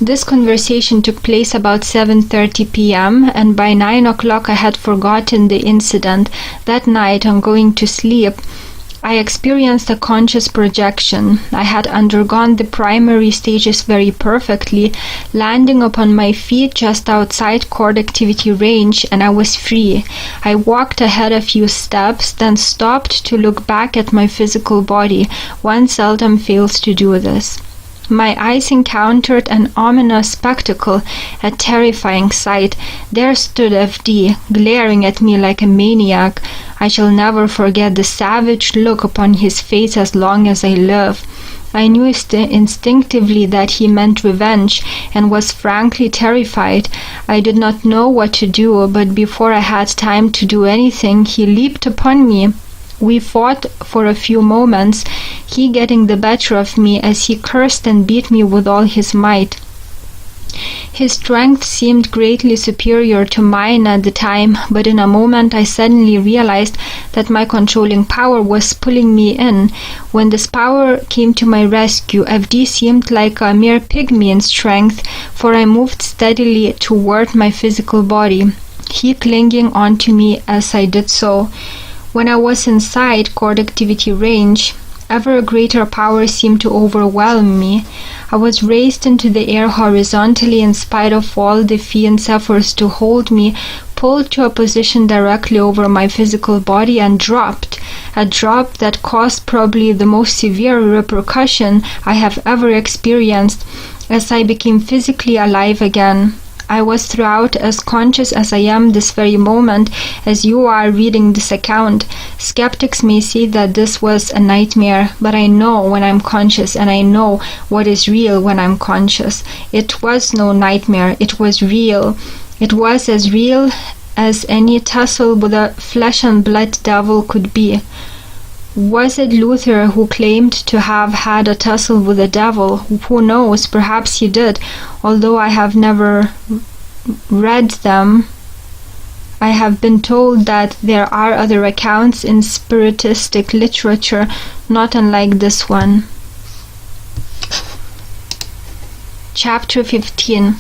This conversation took place about 7:30 p.m., and by 9 o'clock I had forgotten the incident. That night, on going to sleep, I experienced a conscious projection. I had undergone the primary stages very perfectly, landing upon my feet just outside chord activity range, and I was free. I walked ahead a few steps, then stopped to look back at my physical body. One seldom fails to do this. My eyes encountered an ominous spectacle, a terrifying sight. There stood F.D., glaring at me like a maniac. I shall never forget the savage look upon his face as long as I live. I knew instinctively that he meant revenge, and was frankly terrified. I did not know what to do, but before I had time to do anything, he leaped upon me. We fought for a few moments, he getting the better of me as he cursed and beat me with all his might. His strength seemed greatly superior to mine at the time, but in a moment I suddenly realized that my controlling power was pulling me in. When this power came to my rescue, F.D. seemed like a mere pygmy in strength, for I moved steadily toward my physical body, he clinging onto me as I did so. When I was inside chord activity range, ever greater power seemed to overwhelm me. I was raised into the air horizontally in spite of all the fiend's efforts to hold me, pulled to a position directly over my physical body, and dropped. A drop that caused probably the most severe repercussion I have ever experienced, as I became physically alive again. I was throughout as conscious as I am this very moment as you are reading this account. Skeptics may say that this was a nightmare, but I know when I'm conscious, and I know what is real when I'm conscious. It was no nightmare, it was real. It was as real as any tussle with a flesh and blood devil could be. Was it Luther who claimed to have had a tussle with the devil? Who knows? Perhaps he did, although I have never read them. I have been told that there are other accounts in spiritistic literature, not unlike this one. Chapter 15.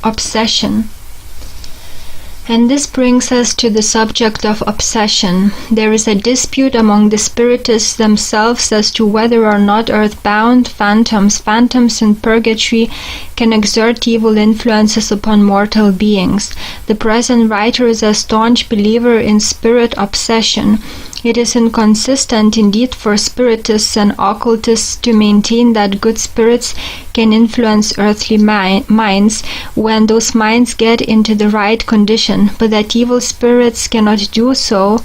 Obsession. And this brings us to the subject of obsession. There is a dispute among the spiritists themselves as to whether or not earthbound phantoms in purgatory can exert evil influences upon mortal beings. The present writer is a staunch believer in spirit obsession. It is inconsistent indeed for spiritists and occultists to maintain that good spirits can influence earthly minds when those minds get into the right condition, but that evil spirits cannot do so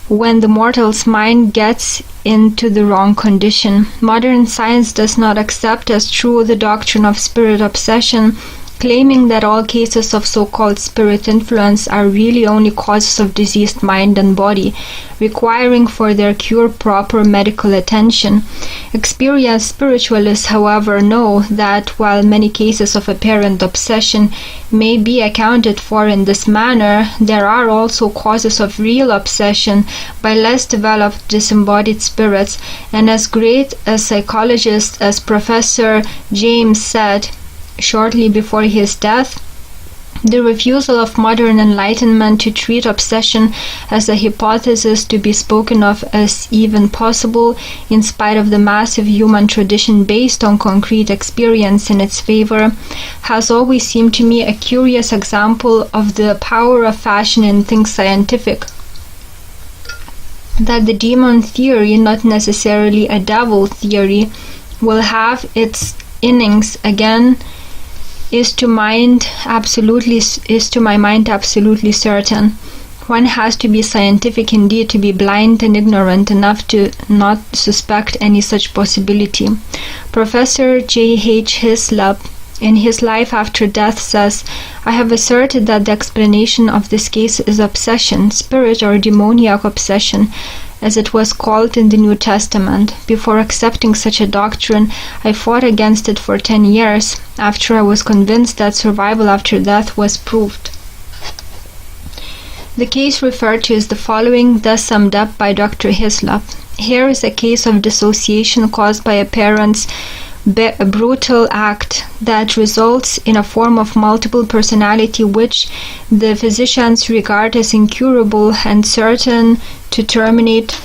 when the mortal's mind gets into the wrong condition. Modern science does not accept as true the doctrine of spirit obsession, claiming that all cases of so-called spirit influence are really only causes of diseased mind and body, requiring for their cure proper medical attention. Experienced spiritualists, however, know that while many cases of apparent obsession may be accounted for in this manner, there are also causes of real obsession by less developed disembodied spirits, and as great a psychologist as Professor James said shortly before his death, the refusal of modern enlightenment to treat obsession as a hypothesis to be spoken of as even possible, in spite of the massive human tradition based on concrete experience in its favor, has always seemed to me a curious example of the power of fashion in things scientific. That the demon theory, not necessarily a devil theory, will have its innings again is to my mind absolutely certain. One has to be scientific indeed to be blind and ignorant enough to not suspect any such possibility. Professor J.H. Hislop, in his Life After Death, says, "I have asserted that the explanation of this case is obsession, spirit or demoniac obsession, as it was called in the New Testament. Before accepting such a doctrine, I fought against it for 10 years, after I was convinced that survival after death was proved." The case referred to is the following, thus summed up by Dr. Hislop. Here is a case of dissociation caused by a parent's brutal act that results in a form of multiple personality which the physicians regard as incurable and certain to terminate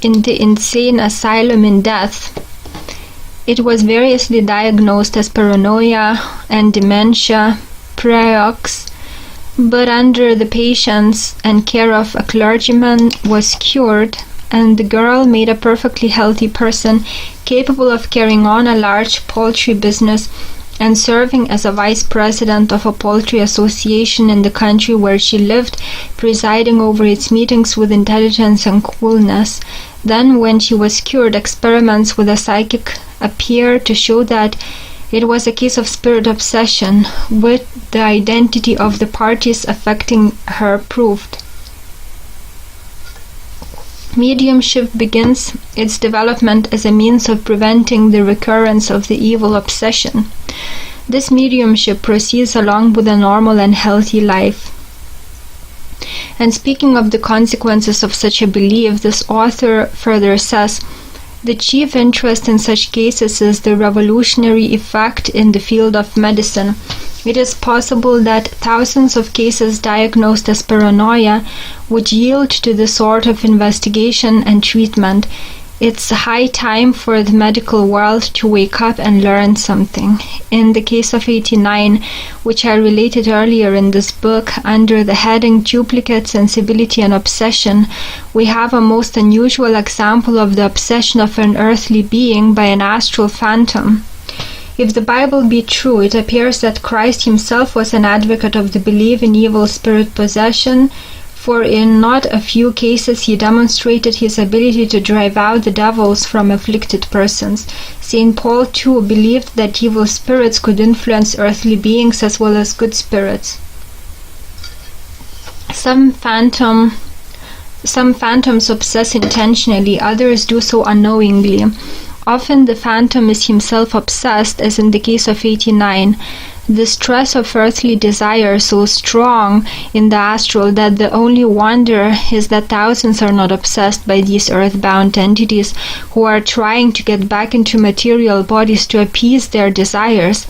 in the insane asylum in death. It was variously diagnosed as paranoia and dementia, Proects, but under the patience and care of a clergyman was cured, and the girl made a perfectly healthy person, capable of carrying on a large poultry business and serving as a vice president of a poultry association in the country where she lived, presiding over its meetings with intelligence and coolness. Then, when she was cured, experiments with a psychic appeared to show that it was a case of spirit obsession, with the identity of the parties affecting her proved. Mediumship begins its development as a means of preventing the recurrence of the evil obsession. This mediumship proceeds along with a normal and healthy life. And speaking of the consequences of such a belief, this author further says, "The chief interest in such cases is the revolutionary effect in the field of medicine. It is possible that thousands of cases diagnosed as paranoia would yield to this sort of investigation and treatment. It's high time for the medical world to wake up and learn something." In the case of 89, which I related earlier in this book under the heading Duplicate Sensibility and Obsession, we have a most unusual example of the obsession of an earthly being by an astral phantom. If the Bible be true, it appears that Christ himself was an advocate of the belief in evil spirit possession, for in not a few cases he demonstrated his ability to drive out the devils from afflicted persons. St. Paul too believed that evil spirits could influence earthly beings as well as good spirits. Some phantoms obsess intentionally, others do so unknowingly. Often the phantom is himself obsessed, as in the case of 89. The stress of earthly desire so strong in the astral that the only wonder is that thousands are not obsessed by these earthbound entities who are trying to get back into material bodies to appease their desires.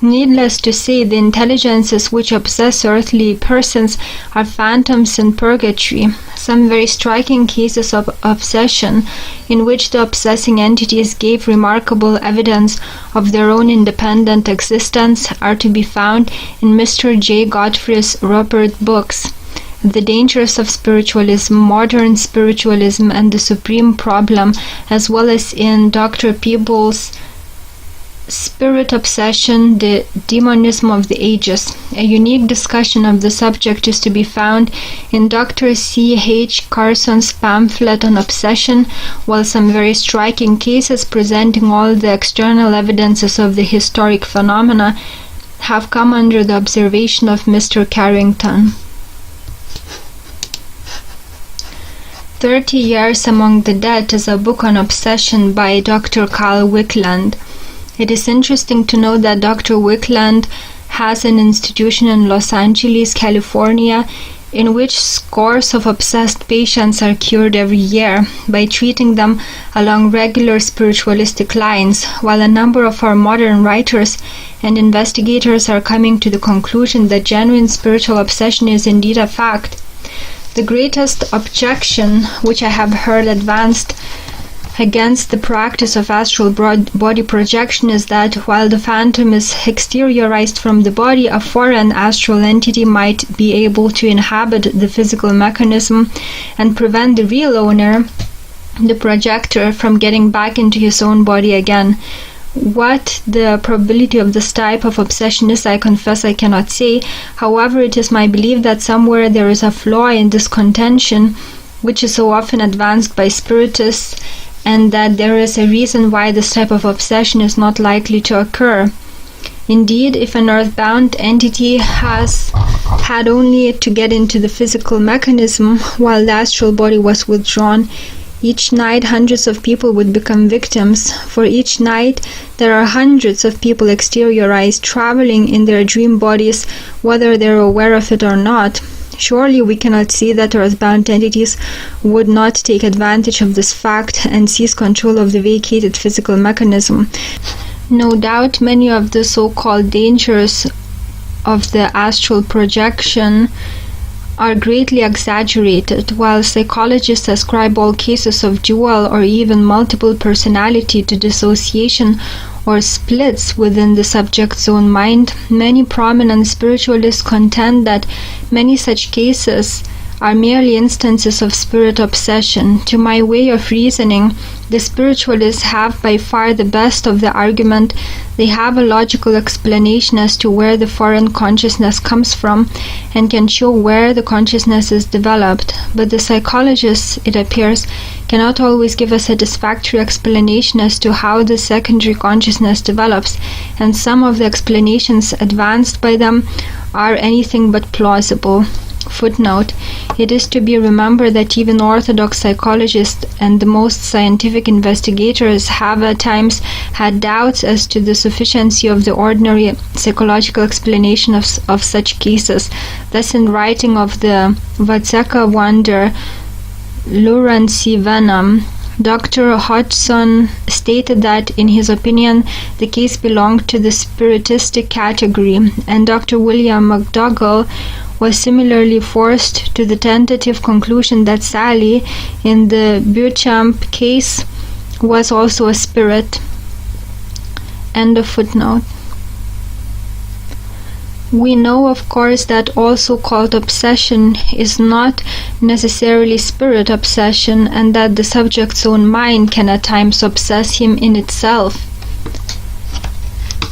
Needless to say, the intelligences which obsess earthly persons are phantoms in purgatory. Some very striking cases of obsession in which the obsessing entities gave remarkable evidence of their own independent existence are to be found in Mr. J. Godfrey's Rupert books. The Dangers of Spiritualism, Modern Spiritualism, and the Supreme Problem, as well as in Dr. Peebles' Spirit Obsession, the Demonism of the Ages. A unique discussion of the subject is to be found in Dr. C. H. Carson's pamphlet on obsession, while some very striking cases presenting all the external evidences of the historic phenomena have come under the observation of Mr. Carrington. 30 Years Among the Dead is a book on obsession by Dr. Carl Wickland. It is interesting to know that Dr. Wickland has an institution in Los Angeles, California, in which scores of obsessed patients are cured every year by treating them along regular spiritualistic lines, while a number of our modern writers and investigators are coming to the conclusion that genuine spiritual obsession is indeed a fact. The greatest objection which I have heard advanced against the practice of astral body projection is that while the phantom is exteriorized from the body, a foreign astral entity might be able to inhabit the physical mechanism and prevent the real owner, the projector, from getting back into his own body again. What the probability of this type of obsession is, I confess I cannot say. However, it is my belief that somewhere there is a flaw in this contention, which is so often advanced by spiritists, and that there is a reason why this type of obsession is not likely to occur. Indeed, if an earthbound entity has had only to get into the physical mechanism while the astral body was withdrawn, each night hundreds of people would become victims. For each night there are hundreds of people exteriorized, traveling in their dream bodies, whether they're aware of it or not. Surely we cannot see that earthbound entities would not take advantage of this fact and seize control of the vacated physical mechanism. No doubt many of the so-called dangers of the astral projection are greatly exaggerated, while psychologists ascribe all cases of dual or even multiple personality to dissociation or splits within the subject's own mind. Many prominent spiritualists contend that many such cases are merely instances of spirit obsession. To my way of reasoning, the spiritualists have by far the best of the argument. They have a logical explanation as to where the foreign consciousness comes from and can show where the consciousness is developed. But the psychologists, it appears, cannot always give a satisfactory explanation as to how the secondary consciousness develops, and some of the explanations advanced by them are anything but plausible. Footnote: it is to be remembered that even orthodox psychologists and the most scientific investigators have at times had doubts as to the sufficiency of the ordinary psychological explanation of such cases. Thus, in writing of the Vatseka wonder, Lurancy venom, Dr. Hodgson stated that, in his opinion, the case belonged to the spiritistic category, and Dr. William McDougall was similarly forced to the tentative conclusion that Sally, in the Beauchamp case, was also a spirit. End of footnote. We know, of course, that all so-called obsession is not necessarily spirit obsession, and that the subject's own mind can at times obsess him in itself.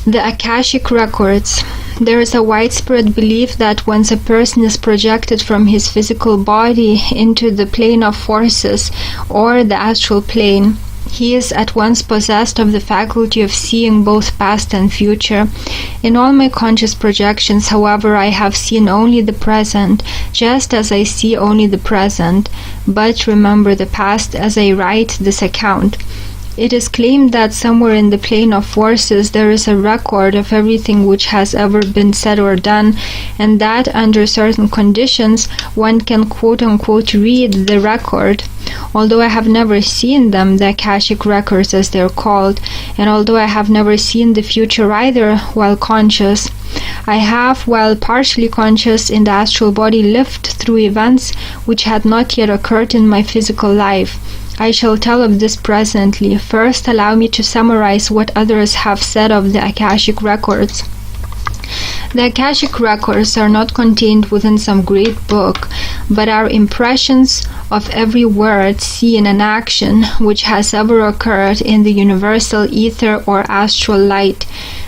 The Akashic Records. There is a widespread belief that once a person is projected from his physical body into the plane of forces, or the astral plane, he is at once possessed of the faculty of seeing both past and future. In all my conscious projections, however, I have seen only the present, just as I see only the present, but remember the past as I write this account. It is claimed that somewhere in the plane of forces there is a record of everything which has ever been said or done, and that under certain conditions one can quote-unquote read the record. Although I have never seen them, the Akashic Records as they're called, and although I have never seen the future either while conscious, I have, while partially conscious in the astral body, lived through events which had not yet occurred in my physical life. I shall tell of this presently. First, allow me to summarize what others have said of the Akashic Records. The Akashic Records are not contained within some great book, but our impressions of every word, scene, and action which has ever occurred in the universal ether or astral light.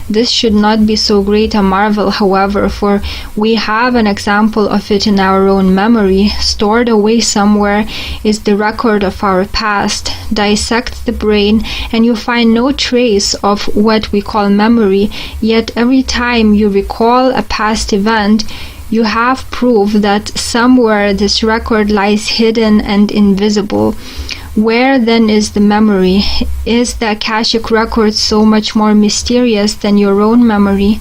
This should not be so great a marvel, however, for we have an example of it in our own memory. Stored away somewhere is the record of our past. Dissect the brain and you find no trace of what we call memory, yet every time you recall a past event, you have proof that somewhere this record lies hidden and invisible. Where then is the memory? Is the Akashic record so much more mysterious than your own memory?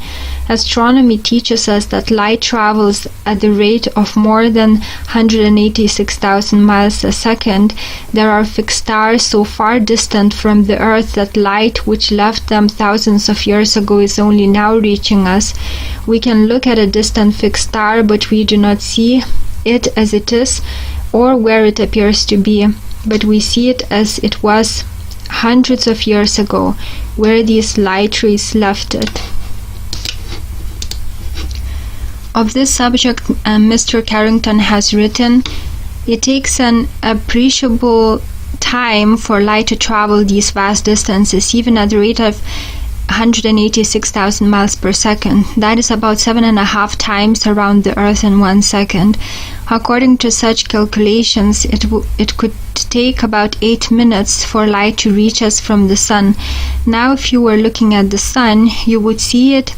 Astronomy teaches us that light travels at the rate of more than 186,000 miles a second. There are fixed stars so far distant from the Earth that light which left them thousands of years ago is only now reaching us. We can look at a distant fixed star, but we do not see it as it is or where it appears to be, but we see it as it was hundreds of years ago, where these light rays left it. Of this subject, Mr. Carrington has written, "It takes an appreciable time for light to travel these vast distances, even at the rate of 186,000 miles per second. That is about 7.5 times around the Earth in 1 second. According to such calculations, it could take about 8 minutes for light to reach us from the sun. Now, if you were looking at the sun, you would see it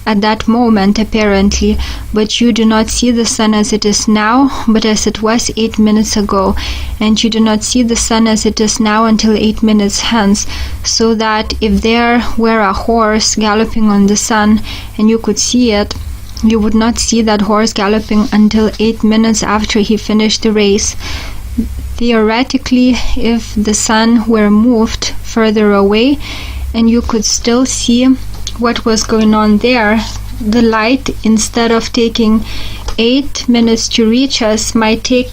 at that moment, apparently, but you do not see the sun as it is now, but as it was 8 minutes ago, and you do not see the sun as it is now until 8 minutes hence, so that if there were a horse galloping on the sun and you could see it, you would not see that horse galloping until 8 minutes after he finished the race. Theoretically, if the sun were moved further away and you could still see what was going on there, the light, instead of taking 8 minutes to reach us, might take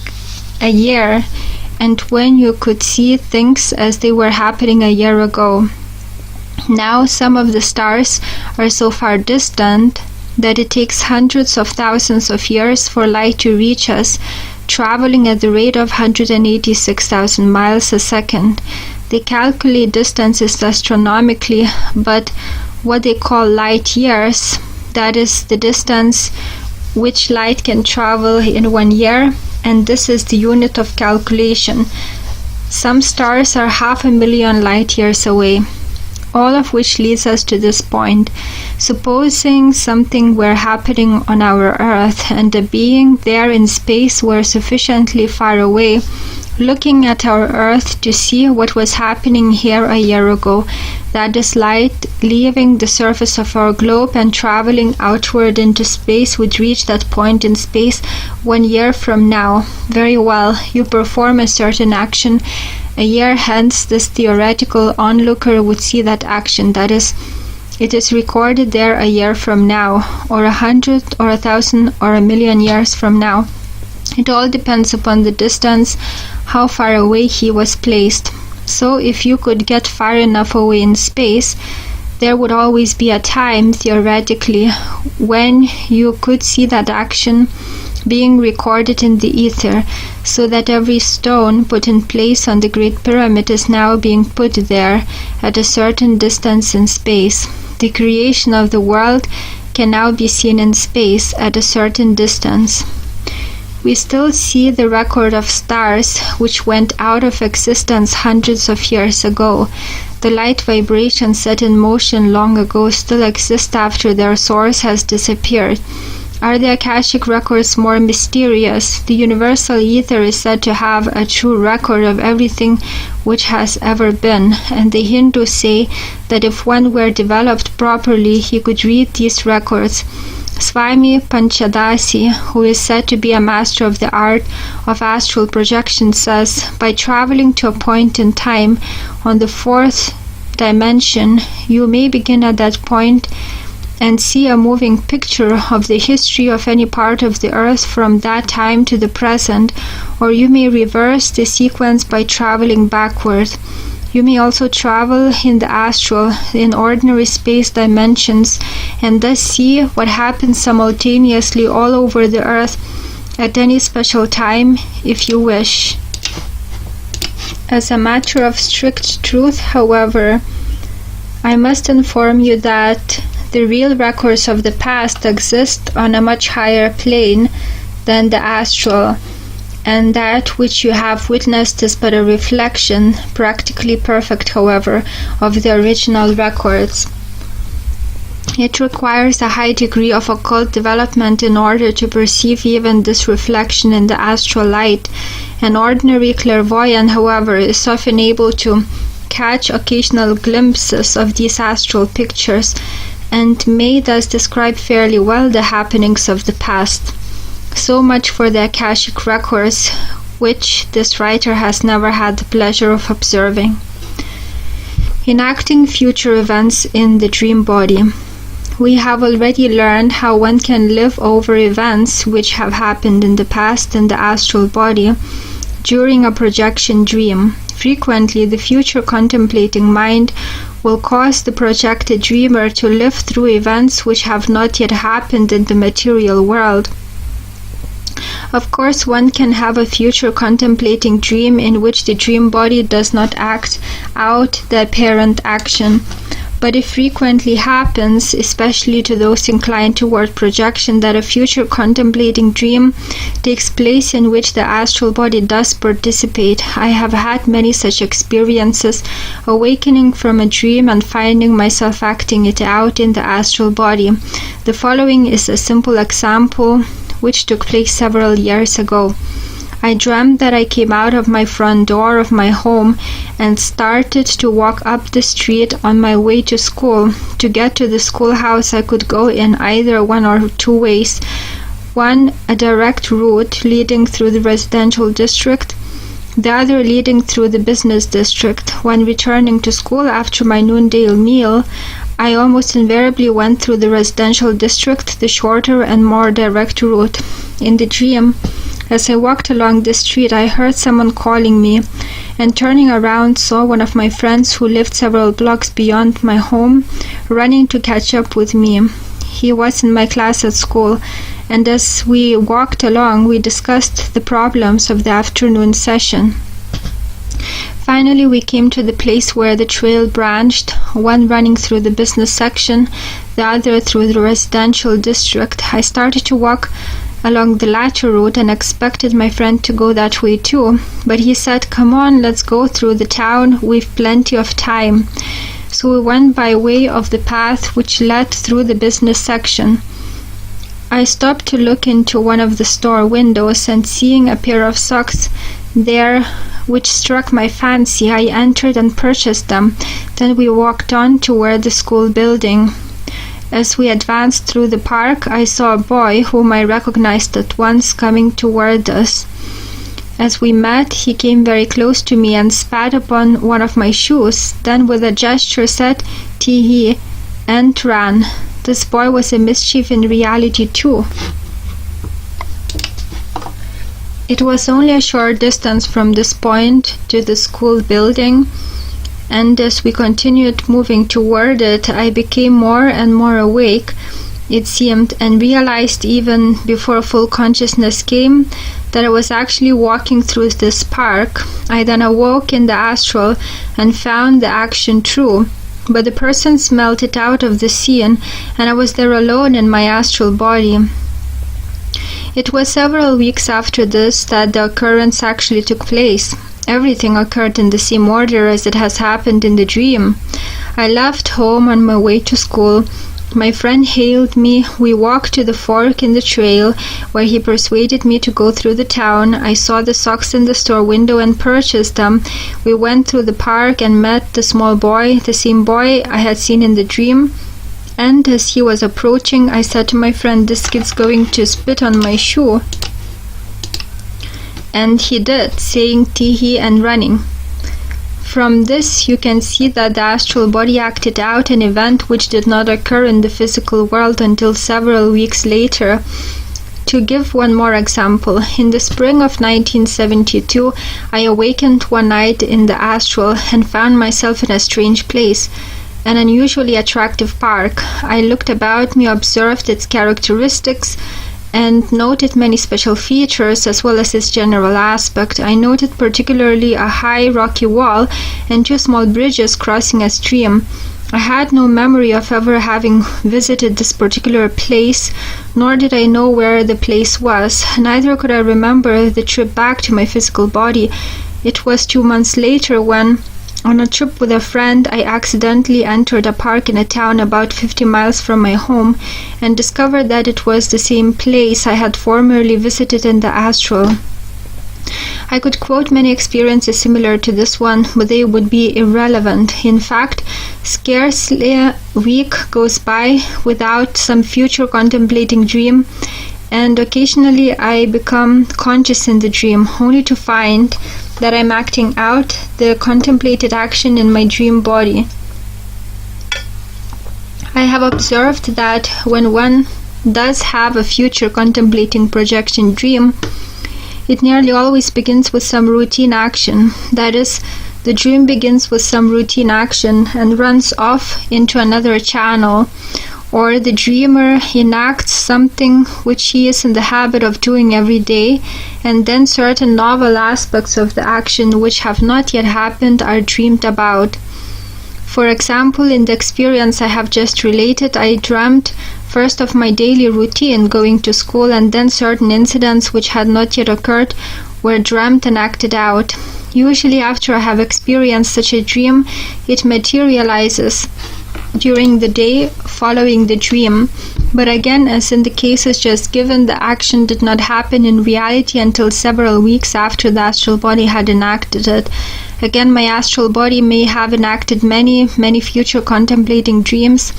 a year, and when you could see things as they were happening a year ago. Now some of the stars are so far distant that it takes hundreds of thousands of years for light to reach us, traveling at the rate of 186,000 miles a second. They calculate distances astronomically, but what they call light years, that is the distance which light can travel in 1 year, and this is the unit of calculation. Some stars are 500,000 light years away, all of which leads us to this point. Supposing something were happening on our Earth and a being there in space were sufficiently far away, looking at our Earth to see what was happening here a year ago, that is, light leaving the surface of our globe and traveling outward into space would reach that point in space 1 year from now. Very well, you perform a certain action. A year hence, this theoretical onlooker would see that action, that is, it is recorded there a year from now, or 100 or 1,000 or 1,000,000 years from now. It all depends upon the distance, how far away he was placed. So if you could get far enough away in space, there would always be a time, theoretically, when you could see that action being recorded in the ether, so that every stone put in place on the Great Pyramid is now being put there at a certain distance in space. The creation of the world can now be seen in space at a certain distance. We still see the record of stars which went out of existence hundreds of years ago. The light vibrations set in motion long ago still exist after their source has disappeared. Are the Akashic records more mysterious? The universal ether is said to have a true record of everything which has ever been, and the Hindus say that if one were developed properly, he could read these records. Swami Panchadasi, who is said to be a master of the art of astral projection, says, by traveling to a point in time on the 4th dimension, you may begin at that point and see a moving picture of the history of any part of the earth from that time to the present, or you may reverse the sequence by traveling backward. You may also travel in the astral, in ordinary space dimensions, and thus see what happens simultaneously all over the earth at any special time if you wish. As a matter of strict truth, however, I must inform you that the real records of the past exist on a much higher plane than the astral, and that which you have witnessed is but a reflection, practically perfect, however, of the original records. It requires a high degree of occult development in order to perceive even this reflection in the astral light. An ordinary clairvoyant, however, is often able to catch occasional glimpses of these astral pictures and may thus describe fairly well the happenings of the past. So much for the Akashic records, which this writer has never had the pleasure of observing. Enacting future events in the dream body. We have already learned how one can live over events which have happened in the past in the astral body during a projection dream. Frequently, the future contemplating mind will cause the projected dreamer to live through events which have not yet happened in the material world. Of course, one can have a future contemplating dream in which the dream body does not act out the apparent action. But it frequently happens, especially to those inclined toward projection, that a future contemplating dream takes place in which the astral body does participate. I have had many such experiences, awakening from a dream and finding myself acting it out in the astral body. The following is a simple example which took place several years ago. I dreamt that I came out of my front door of my home and started to walk up the street on my way to school. To get to the schoolhouse, I could go in either one or two ways. One, a direct route leading through the residential district, the other leading through the business district. When returning to school after my noonday meal, I almost invariably went through the residential district, the shorter and more direct route. In the dream, as I walked along the street, I heard someone calling me, and turning around saw one of my friends who lived several blocks beyond my home, running to catch up with me. He was in my class at school, and as we walked along, we discussed the problems of the afternoon session. Finally, we came to the place where the trail branched, one running through the business section, the other through the residential district. I started to walk along the latter route and expected my friend to go that way too, but he said, "Come on, let's go through the town, we've plenty of time." So we went by way of the path which led through the business section. I stopped to look into one of the store windows, and seeing a pair of socks there which struck my fancy, I entered and purchased them. Then we walked on toward the school building. As we advanced through the park, I saw a boy whom I recognized at once coming toward us. As we met, he came very close to me and spat upon one of my shoes, then with a gesture said, "Tee-hee," and ran. This boy was a mischief in reality too. It was only a short distance from this point to the school building, and as we continued moving toward it, I became more and more awake, it seemed, and realized even before full consciousness came that I was actually walking through this park. I then awoke in the astral and found the action true, but the persons melted out of the scene, and I was there alone in my astral body. It was several weeks after this that the occurrence actually took place. Everything occurred in the same order as it has happened in the dream. I left home on my way to school. My friend hailed me. We walked to the fork in the trail, where he persuaded me to go through the town. I saw the socks in the store window and purchased them. We went through the park and met the small boy, the same boy I had seen in the dream. And as he was approaching, I said to my friend, "This kid's going to spit on my shoe." And he did, saying "Tee-hee" and running. From this, you can see that the astral body acted out an event which did not occur in the physical world until several weeks later. To give one more example, in the spring of 1972, I awakened one night in the astral and found myself in a strange place, an unusually attractive park. I looked about me, observed its characteristics, and noted many special features as well as its general aspect. I noted particularly a high rocky wall and 2 small bridges crossing a stream. I had no memory of ever having visited this particular place, nor did I know where the place was. Neither could I remember the trip back to my physical body. It was 2 months later when, on a trip with a friend, I accidentally entered a park in a town about 50 miles from my home and discovered that it was the same place I had formerly visited in the astral. I could quote many experiences similar to this one, but they would be irrelevant. In fact, scarcely a week goes by without some future contemplating dream, and occasionally I become conscious in the dream, only to find that I'm acting out the contemplated action in my dream body. I have observed that when one does have a future contemplating projection dream, it nearly always begins with some routine action. That is, the dream begins with some routine action and runs off into another channel, or the dreamer enacts something which he is in the habit of doing every day, and then certain novel aspects of the action which have not yet happened are dreamed about. For example, in the experience I have just related, I dreamt first of my daily routine, going to school, and then certain incidents which had not yet occurred were dreamt and acted out. Usually after I have experienced such a dream, it materializes during the day following the dream. But again, as in the cases just given, the action did not happen in reality until several weeks after the astral body had enacted it. Again, my astral body may have enacted many future contemplating dreams,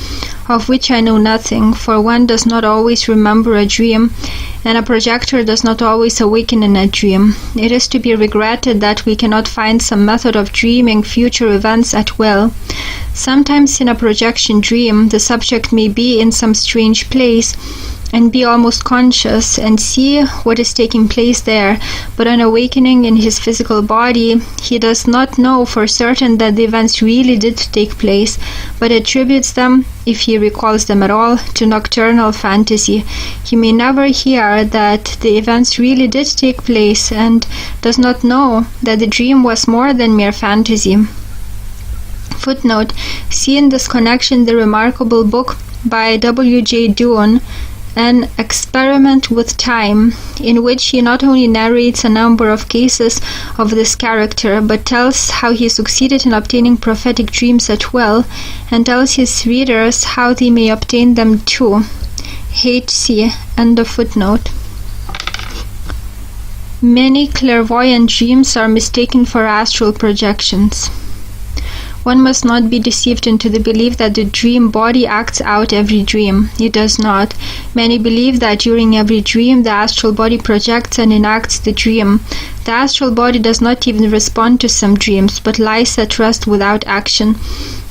of which I know nothing, for one does not always remember a dream, and a projector does not always awaken in a dream. It is to be regretted that we cannot find some method of dreaming future events at will. Sometimes in a projection dream, the subject may be in some strange place and be almost conscious and see what is taking place there, but on awakening in his physical body, he does not know for certain that the events really did take place, but attributes them, if he recalls them at all, to nocturnal fantasy. He may never hear that the events really did take place and does not know that the dream was more than mere fantasy. Footnote: see in this connection the remarkable book by W.J. Doon, An Experiment with Time, in which he not only narrates a number of cases of this character, but tells how he succeeded in obtaining prophetic dreams at will, and tells his readers how they may obtain them too. H.C. End of footnote. Many clairvoyant dreams are mistaken for astral projections. One must not be deceived into the belief that the dream body acts out every dream. It does not. Many believe that during every dream the astral body projects and enacts the dream. The astral body does not even respond to some dreams, but lies at rest without action.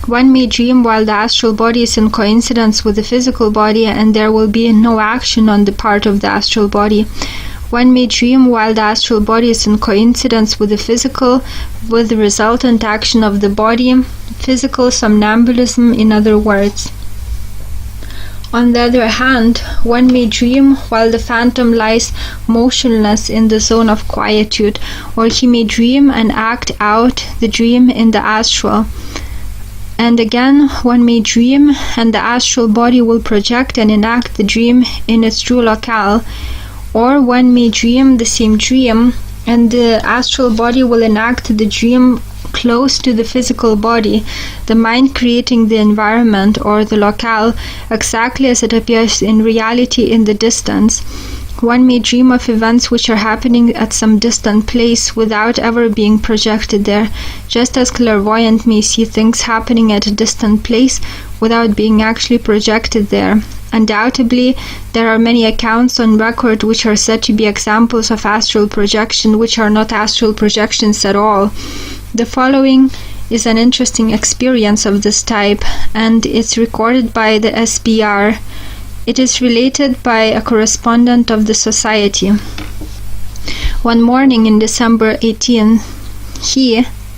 One may dream while the astral body is in coincidence with the physical body, and there will be no action on the part of the astral body. One may dream while the astral body is in coincidence with the physical, with the resultant action of the body, physical somnambulism in other words. On the other hand, one may dream while the phantom lies motionless in the zone of quietude, or he may dream and act out the dream in the astral. And again, one may dream and the astral body will project and enact the dream in its true locale. Or one may dream the same dream and the astral body will enact the dream close to the physical body, the mind creating the environment or the locale exactly as it appears in reality in the distance. One may dream of events which are happening at some distant place without ever being projected there, just as clairvoyant may see things happening at a distant place without being actually projected there. Undoubtedly, there are many accounts on record which are said to be examples of astral projection which are not astral projections at all. The following is an interesting experience of this type, and it's recorded by the SBR. It is related by a correspondent of the Society. One morning in December 18,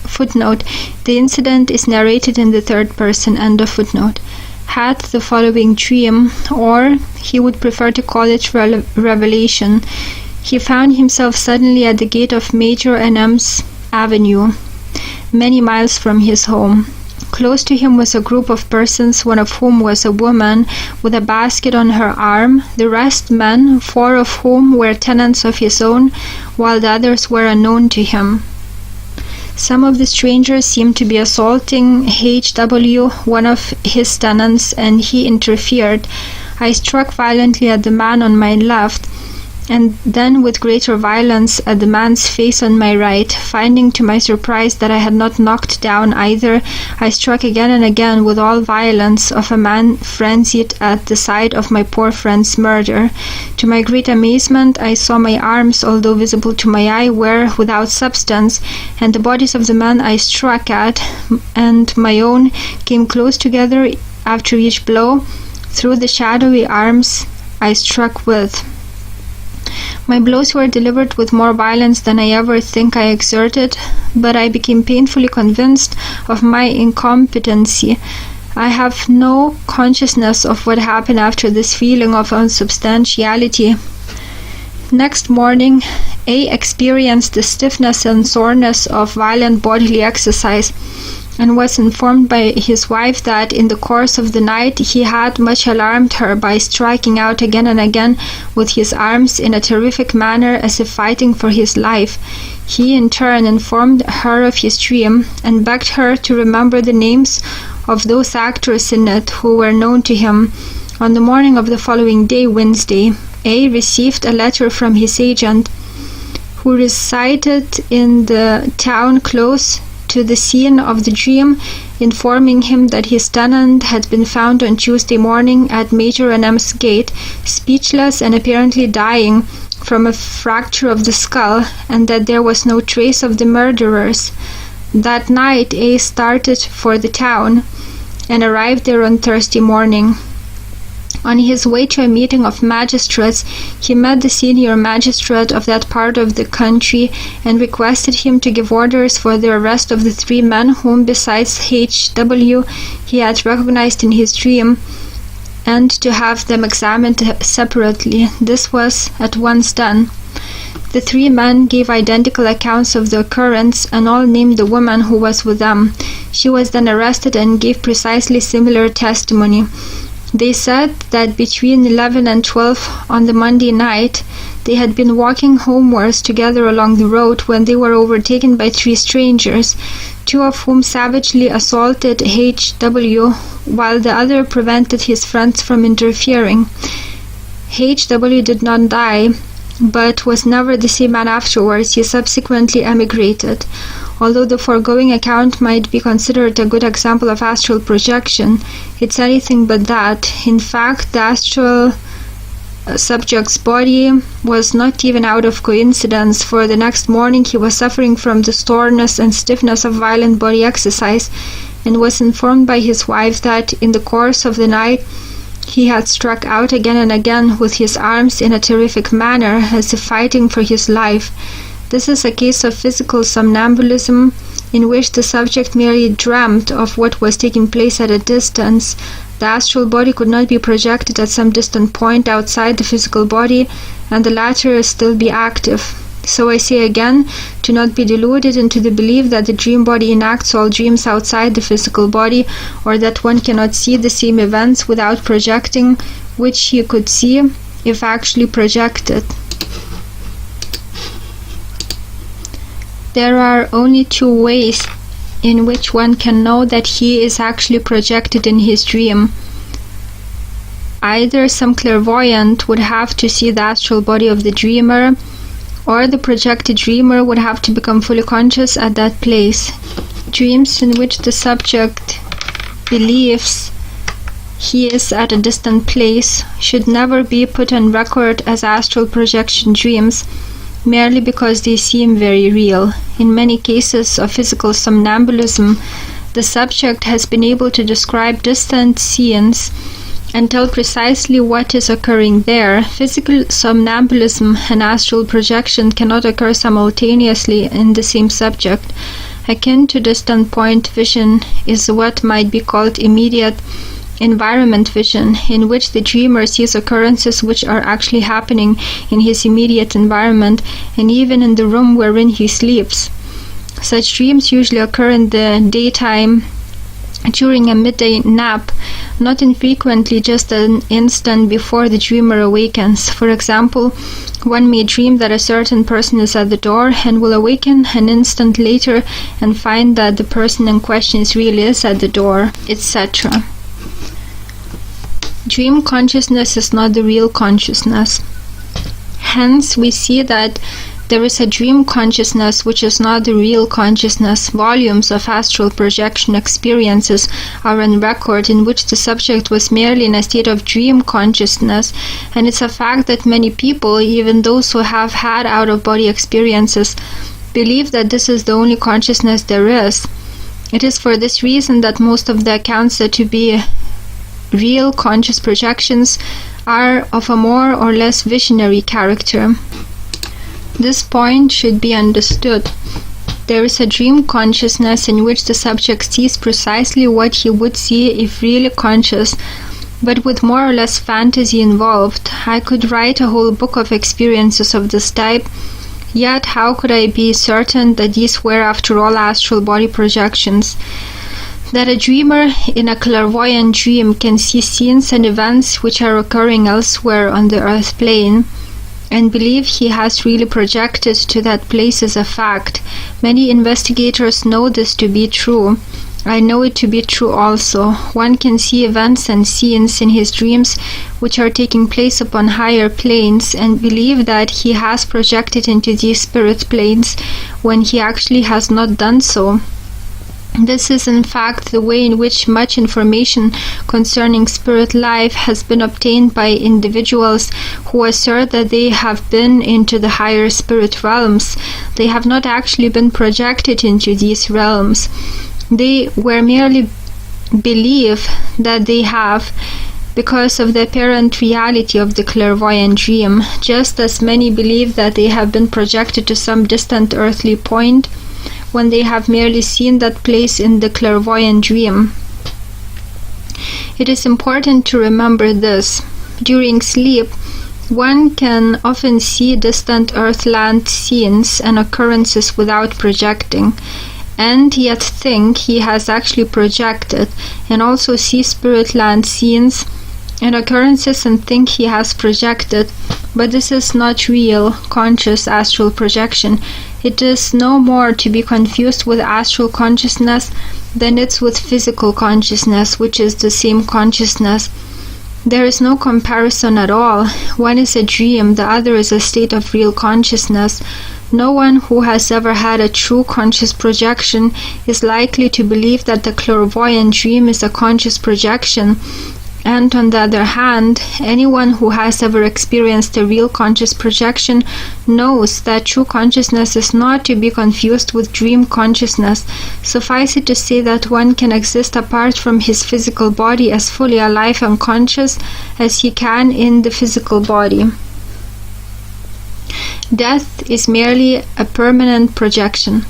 footnote, the incident is narrated in the third person, end of footnote. had the following dream, or he would prefer to call it revelation. He found himself suddenly at the gate of Major N.M.'s Avenue, many miles from his home. Close to him was a group of persons, one of whom was a woman with a basket on her arm, the rest men, 4 of whom were tenants of his own, while the others were unknown to him. Some of the strangers seemed to be assaulting H.W., one of his tenants, and he interfered. I struck violently at the man on my left, and then with greater violence at the man's face on my right. Finding to my surprise that I had not knocked down either, I struck again and again with all violence of a man frenzied at the sight of my poor friend's murder. To my great amazement, I saw my arms, although visible to my eye, were without substance, and the bodies of the men I struck at and my own came close together after each blow through the shadowy arms I struck with. My blows were delivered with more violence than I ever think I exerted, but I became painfully convinced of my incompetency. I have no consciousness of what happened after this feeling of unsubstantiality. Next morning, A experienced the stiffness and soreness of violent bodily exercise, and was informed by his wife that in the course of the night he had much alarmed her by striking out again and again with his arms in a terrific manner as if fighting for his life. He in turn informed her of his dream and begged her to remember the names of those actors in it who were known to him. On the morning of the following day, Wednesday, A received a letter from his agent, who resided in the town close to the scene of the dream, informing him that his tenant had been found on Tuesday morning at Major N.M.'s gate, speechless and apparently dying from a fracture of the skull, and that there was no trace of the murderers. That night A started for the town and arrived there on Thursday morning. On his way to a meeting of magistrates, he met the senior magistrate of that part of the country and requested him to give orders for the arrest of the 3 men whom, besides H.W., he had recognized in his dream, and to have them examined separately. This was at once done. The 3 men gave identical accounts of the occurrence, and all named the woman who was with them. She was then arrested and gave precisely similar testimony. They said that between 11 and 12 on the Monday night, they had been walking homewards together along the road when they were overtaken by 3 strangers, 2 of whom savagely assaulted H.W., while the other prevented his friends from interfering. H.W. did not die, but was never the same man afterwards. He subsequently emigrated. Although the foregoing account might be considered a good example of astral projection, it's anything but that. In fact, the astral subject's body was not even out of coincidence, for the next morning he was suffering from the soreness and stiffness of violent body exercise, and was informed by his wife that in the course of the night he had struck out again and again with his arms in a terrific manner, as if fighting for his life. This is a case of physical somnambulism, in which the subject merely dreamt of what was taking place at a distance. The astral body could not be projected at some distant point outside the physical body, and the latter still be active. So I say again, do not be deluded into the belief that the dream body enacts all dreams outside the physical body, or that one cannot see the same events without projecting, which he could see if actually projected. There are only 2 ways in which one can know that he is actually projected in his dream. Either some clairvoyant would have to see the astral body of the dreamer, or the projected dreamer would have to become fully conscious at that place. Dreams in which the subject believes he is at a distant place should never be put on record as astral projection dreams, merely because they seem very real. In many cases of physical somnambulism, the subject has been able to describe distant scenes and tell precisely what is occurring there. Physical somnambulism and astral projection cannot occur simultaneously in the same subject. Akin to distant point vision is what might be called immediate environment vision, in which the dreamer sees occurrences which are actually happening in his immediate environment and even in the room wherein he sleeps. Such dreams usually occur in the daytime during a midday nap, not infrequently just an instant before the dreamer awakens. For example, one may dream that a certain person is at the door and will awaken an instant later and find that the person in question really is at the door, etc. Dream consciousness is not the real consciousness. Hence, we see that there is a dream consciousness which is not the real consciousness. Volumes of astral projection experiences are on record in which the subject was merely in a state of dream consciousness, and it's a fact that many people, even those who have had out-of-body experiences, believe that this is the only consciousness there is. It is for this reason that most of the accounts said to be real conscious projections are of a more or less visionary character. This point should be understood. There is a dream consciousness in which the subject sees precisely what he would see if really conscious, but with more or less fantasy involved. I could write a whole book of experiences of this type, yet how could I be certain that these were after all astral body projections? That a dreamer in a clairvoyant dream can see scenes and events which are occurring elsewhere on the earth plane, and believe he has really projected to that place is a fact. Many investigators know this to be true. I know it to be true also. One can see events and scenes in his dreams which are taking place upon higher planes and believe that he has projected into these spirit planes when he actually has not done so. This is in fact the way in which much information concerning spirit life has been obtained by individuals who assert that they have been into the higher spirit realms. They have not actually been projected into these realms. They were merely believe that they have because of the apparent reality of the clairvoyant dream, just as many believe that they have been projected to some distant earthly point when they have merely seen that place in the clairvoyant dream. It is important to remember this. During sleep, one can often see distant earthland scenes and occurrences without projecting, and yet think he has actually projected, and also see spirit land scenes and occurrences and think he has projected, but this is not real, conscious astral projection. It is no more to be confused with astral consciousness than it's with physical consciousness, which is the same consciousness. There is no comparison at all. One is a dream, the other is a state of real consciousness. No one who has ever had a true conscious projection is likely to believe that the clairvoyant dream is a conscious projection. And on the other hand, anyone who has ever experienced a real conscious projection knows that true consciousness is not to be confused with dream consciousness. Suffice it to say that one can exist apart from his physical body as fully alive and conscious as he can in the physical body. Death is merely a permanent projection.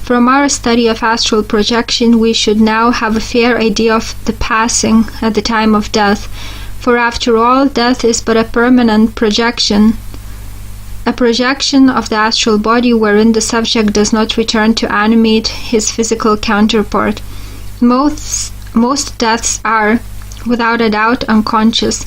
From our study of astral projection, we should now have a fair idea of the passing at the time of death, for after all, death is but a permanent projection, a projection of the astral body wherein the subject does not return to animate his physical counterpart. Most deaths are, without a doubt, unconscious.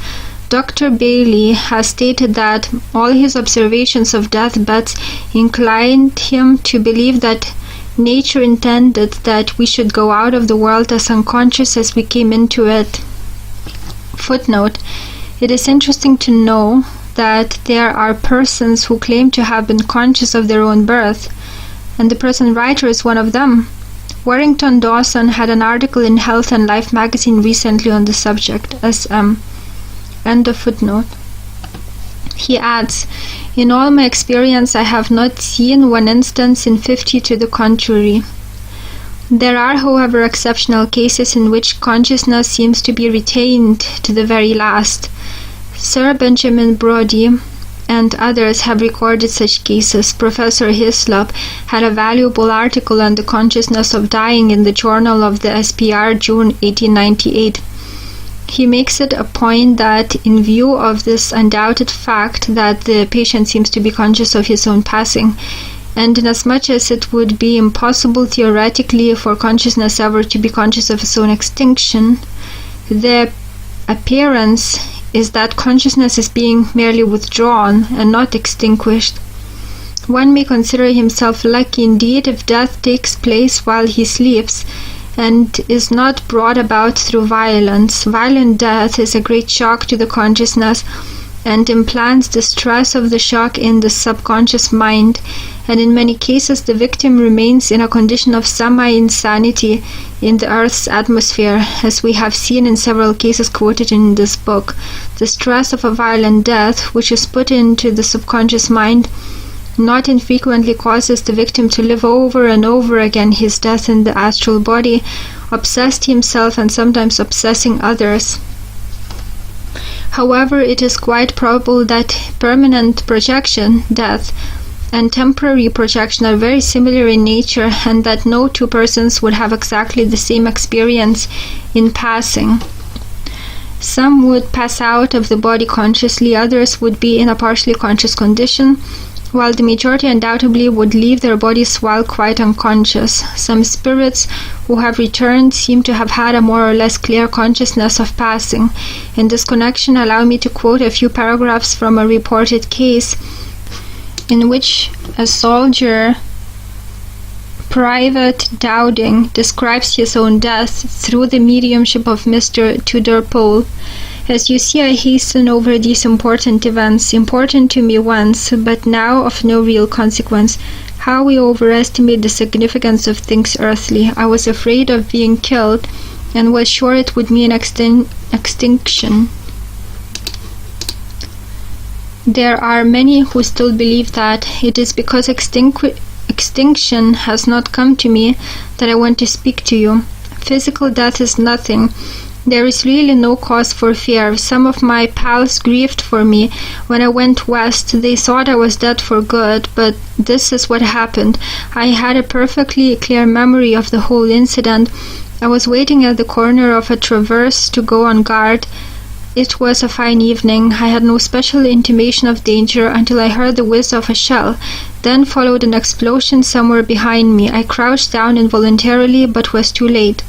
Dr. Bailey has stated that all his observations of deathbeds inclined him to believe that nature intended that we should go out of the world as unconscious as we came into it. Footnote: it is interesting to know that there are persons who claim to have been conscious of their own birth, and the present writer is one of them. Warrington Dawson had an article in Health and Life magazine recently on the subject. SM. End of footnote. He adds, in all my experience I have not seen one instance in 50 to the contrary. There are, however, exceptional cases in which consciousness seems to be retained to the very last. Sir Benjamin Brodie and others have recorded such cases. Professor Hislop had a valuable article on the consciousness of dying in the Journal of the SPR, June 1898. He makes it a point that in view of this undoubted fact that the patient seems to be conscious of his own passing, and inasmuch as it would be impossible theoretically for consciousness ever to be conscious of its own extinction, the appearance is that consciousness is being merely withdrawn and not extinguished. One may consider himself lucky indeed if death takes place while he sleeps and is not brought about through violence. Violent death is a great shock to the consciousness and implants the stress of the shock in the subconscious mind, and in many cases the victim remains in a condition of semi-insanity in the Earth's atmosphere, as we have seen in several cases quoted in this book. The stress of a violent death, which is put into the subconscious mind, not infrequently causes the victim to live over and over again his death in the astral body, obsessed himself and sometimes obsessing others. However, it is quite probable that permanent projection, death, and temporary projection are very similar in nature, and that no two persons would have exactly the same experience in passing. Some would pass out of the body consciously, others would be in a partially conscious condition, while the majority undoubtedly would leave their bodies while quite unconscious. Some spirits who have returned seem to have had a more or less clear consciousness of passing. In this connection, allow me to quote a few paragraphs from a reported case in which a soldier, Private Dowding, describes his own death through the mediumship of Mr. Tudor Pole. As you see, I hasten over these important events, important to me once, but now of no real consequence. How we overestimate the significance of things earthly. I was afraid of being killed, and was sure it would mean extinction. There are many who still believe that it is because extinction has not come to me that I want to speak to you. Physical death is nothing. There is really no cause for fear. Some of my pals grieved for me. When I went west, they thought I was dead for good, but this is what happened. I had a perfectly clear memory of the whole incident. I was waiting at the corner of a traverse to go on guard. It was a fine evening. I had no special intimation of danger until I heard the whiz of a shell. Then followed an explosion somewhere behind me. I crouched down involuntarily, but was too late.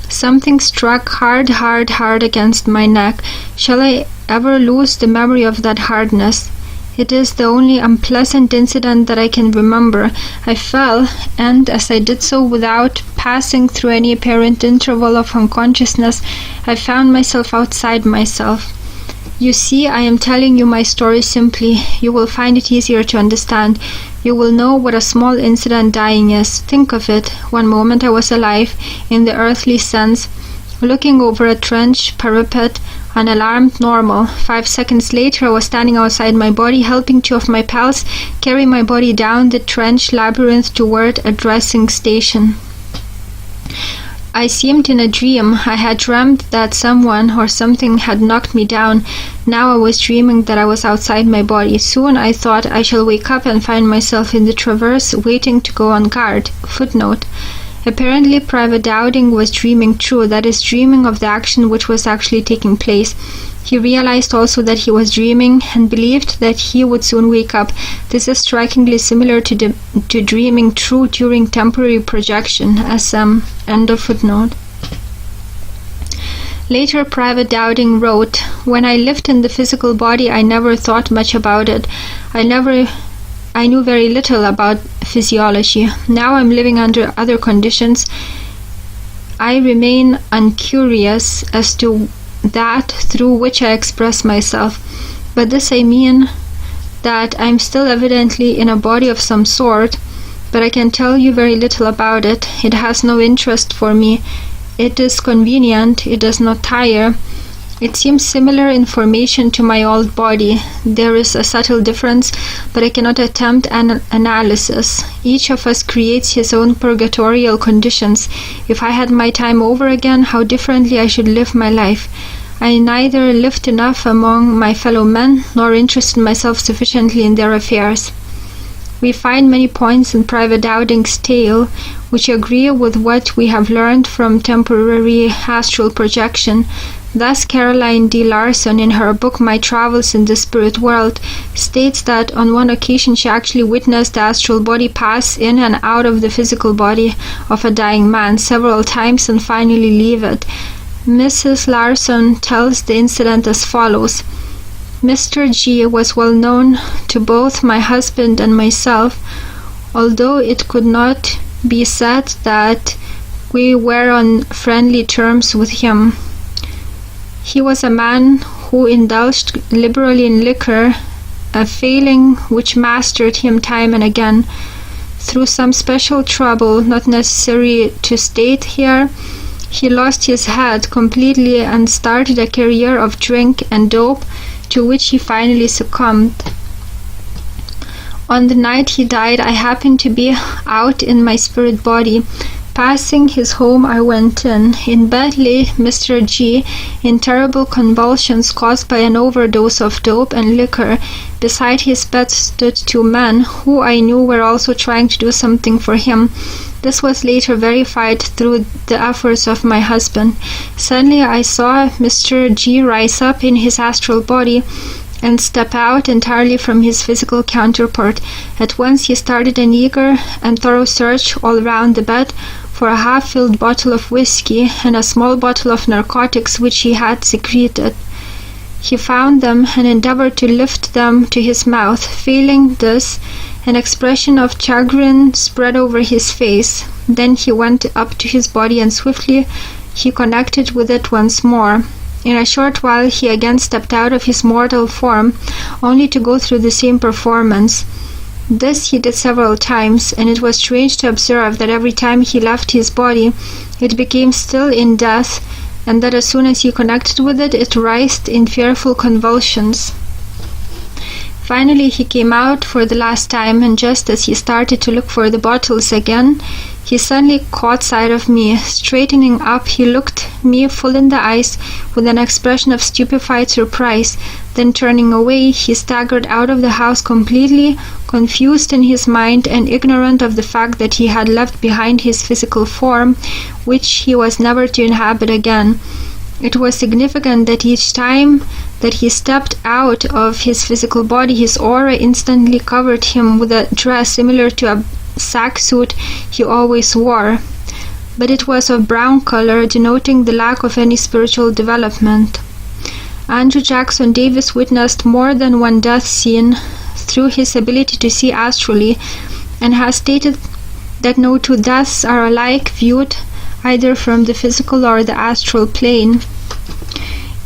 Something struck hard against my neck. Shall I ever lose the memory of that hardness? It is the only unpleasant incident that I can remember. I fell, and as I did so without passing through any apparent interval of unconsciousness, I found myself outside myself. You see, I am telling you my story simply. You will find it easier to understand. You will know what a small incident dying is. Think of it. One moment I was alive, in the earthly sense, looking over a trench parapet, unalarmed, normal. 5 seconds later, I was standing outside my body, helping two of my pals carry my body down the trench labyrinth toward a dressing station. I seemed in a dream. I had dreamt that someone or something had knocked me down. Now I was dreaming that I was outside my body. Soon I thought I shall wake up and find myself in the traverse, waiting to go on guard. Footnote. Apparently Private Dowding was dreaming true, that is, dreaming of the action which was actually taking place. He realized also that he was dreaming and believed that he would soon wake up. This is strikingly similar to dreaming true during temporary projection, SM. End of footnote. Later, Private Dowding wrote, "When I lived in the physical body, I never thought much about it. I knew very little about physiology. Now I'm living under other conditions. I remain uncurious as to that through which I express myself. But this I mean that I'm still evidently in a body of some sort, but I can tell you very little about it. It has no interest for me. It is convenient. It does not tire. It seems similar information to my old body. There is a subtle difference, but I cannot attempt an analysis. Each of us creates his own purgatorial conditions. If I had my time over again, how differently I should live my life. I neither lived enough among my fellow men, nor interested myself sufficiently in their affairs." We find many points in Private Dowding's tale which agree with what we have learned from temporary astral projection. Thus, Caroline D. Larson, in her book My Travels in the Spirit World, states that on one occasion she actually witnessed the astral body pass in and out of the physical body of a dying man several times and finally leave it. Mrs. Larson tells the incident as follows. Mr. G was well known to both my husband and myself, although it could not be said that we were on friendly terms with him. He was a man who indulged liberally in liquor, a failing which mastered him time and again. Through some special trouble, not necessary to state here, he lost his head completely and started a career of drink and dope, to which he finally succumbed. On the night he died, I happened to be out in my spirit body. Passing his home, I went in. In bed lay Mr. G, in terrible convulsions caused by an overdose of dope and liquor. Beside his bed stood two men, who I knew were also trying to do something for him. This was later verified through the efforts of my husband. Suddenly I saw Mr. G rise up in his astral body and step out entirely from his physical counterpart. At once he started an eager and thorough search all round the bed for a half-filled bottle of whiskey and a small bottle of narcotics which he had secreted. He found them and endeavored to lift them to his mouth. Failing this, an expression of chagrin spread over his face. Then he went up to his body and swiftly he connected with it once more. In a short while he again stepped out of his mortal form, only to go through the same performance. This he did several times, and it was strange to observe that every time he left his body, it became still in death, and that as soon as he connected with it, it writhed in fearful convulsions. Finally he came out for the last time, and just as he started to look for the bottles again, he suddenly caught sight of me. Straightening up, he looked me full in the eyes with an expression of stupefied surprise. Then turning away, he staggered out of the house completely confused in his mind and ignorant of the fact that he had left behind his physical form, which he was never to inhabit again. It was significant that each time that he stepped out of his physical body, his aura instantly covered him with a dress similar to a sack suit he always wore, but it was of brown color, denoting the lack of any spiritual development. Andrew Jackson Davis witnessed more than one death scene through his ability to see astrally, and has stated that no two deaths are alike viewed either from the physical or the astral plane.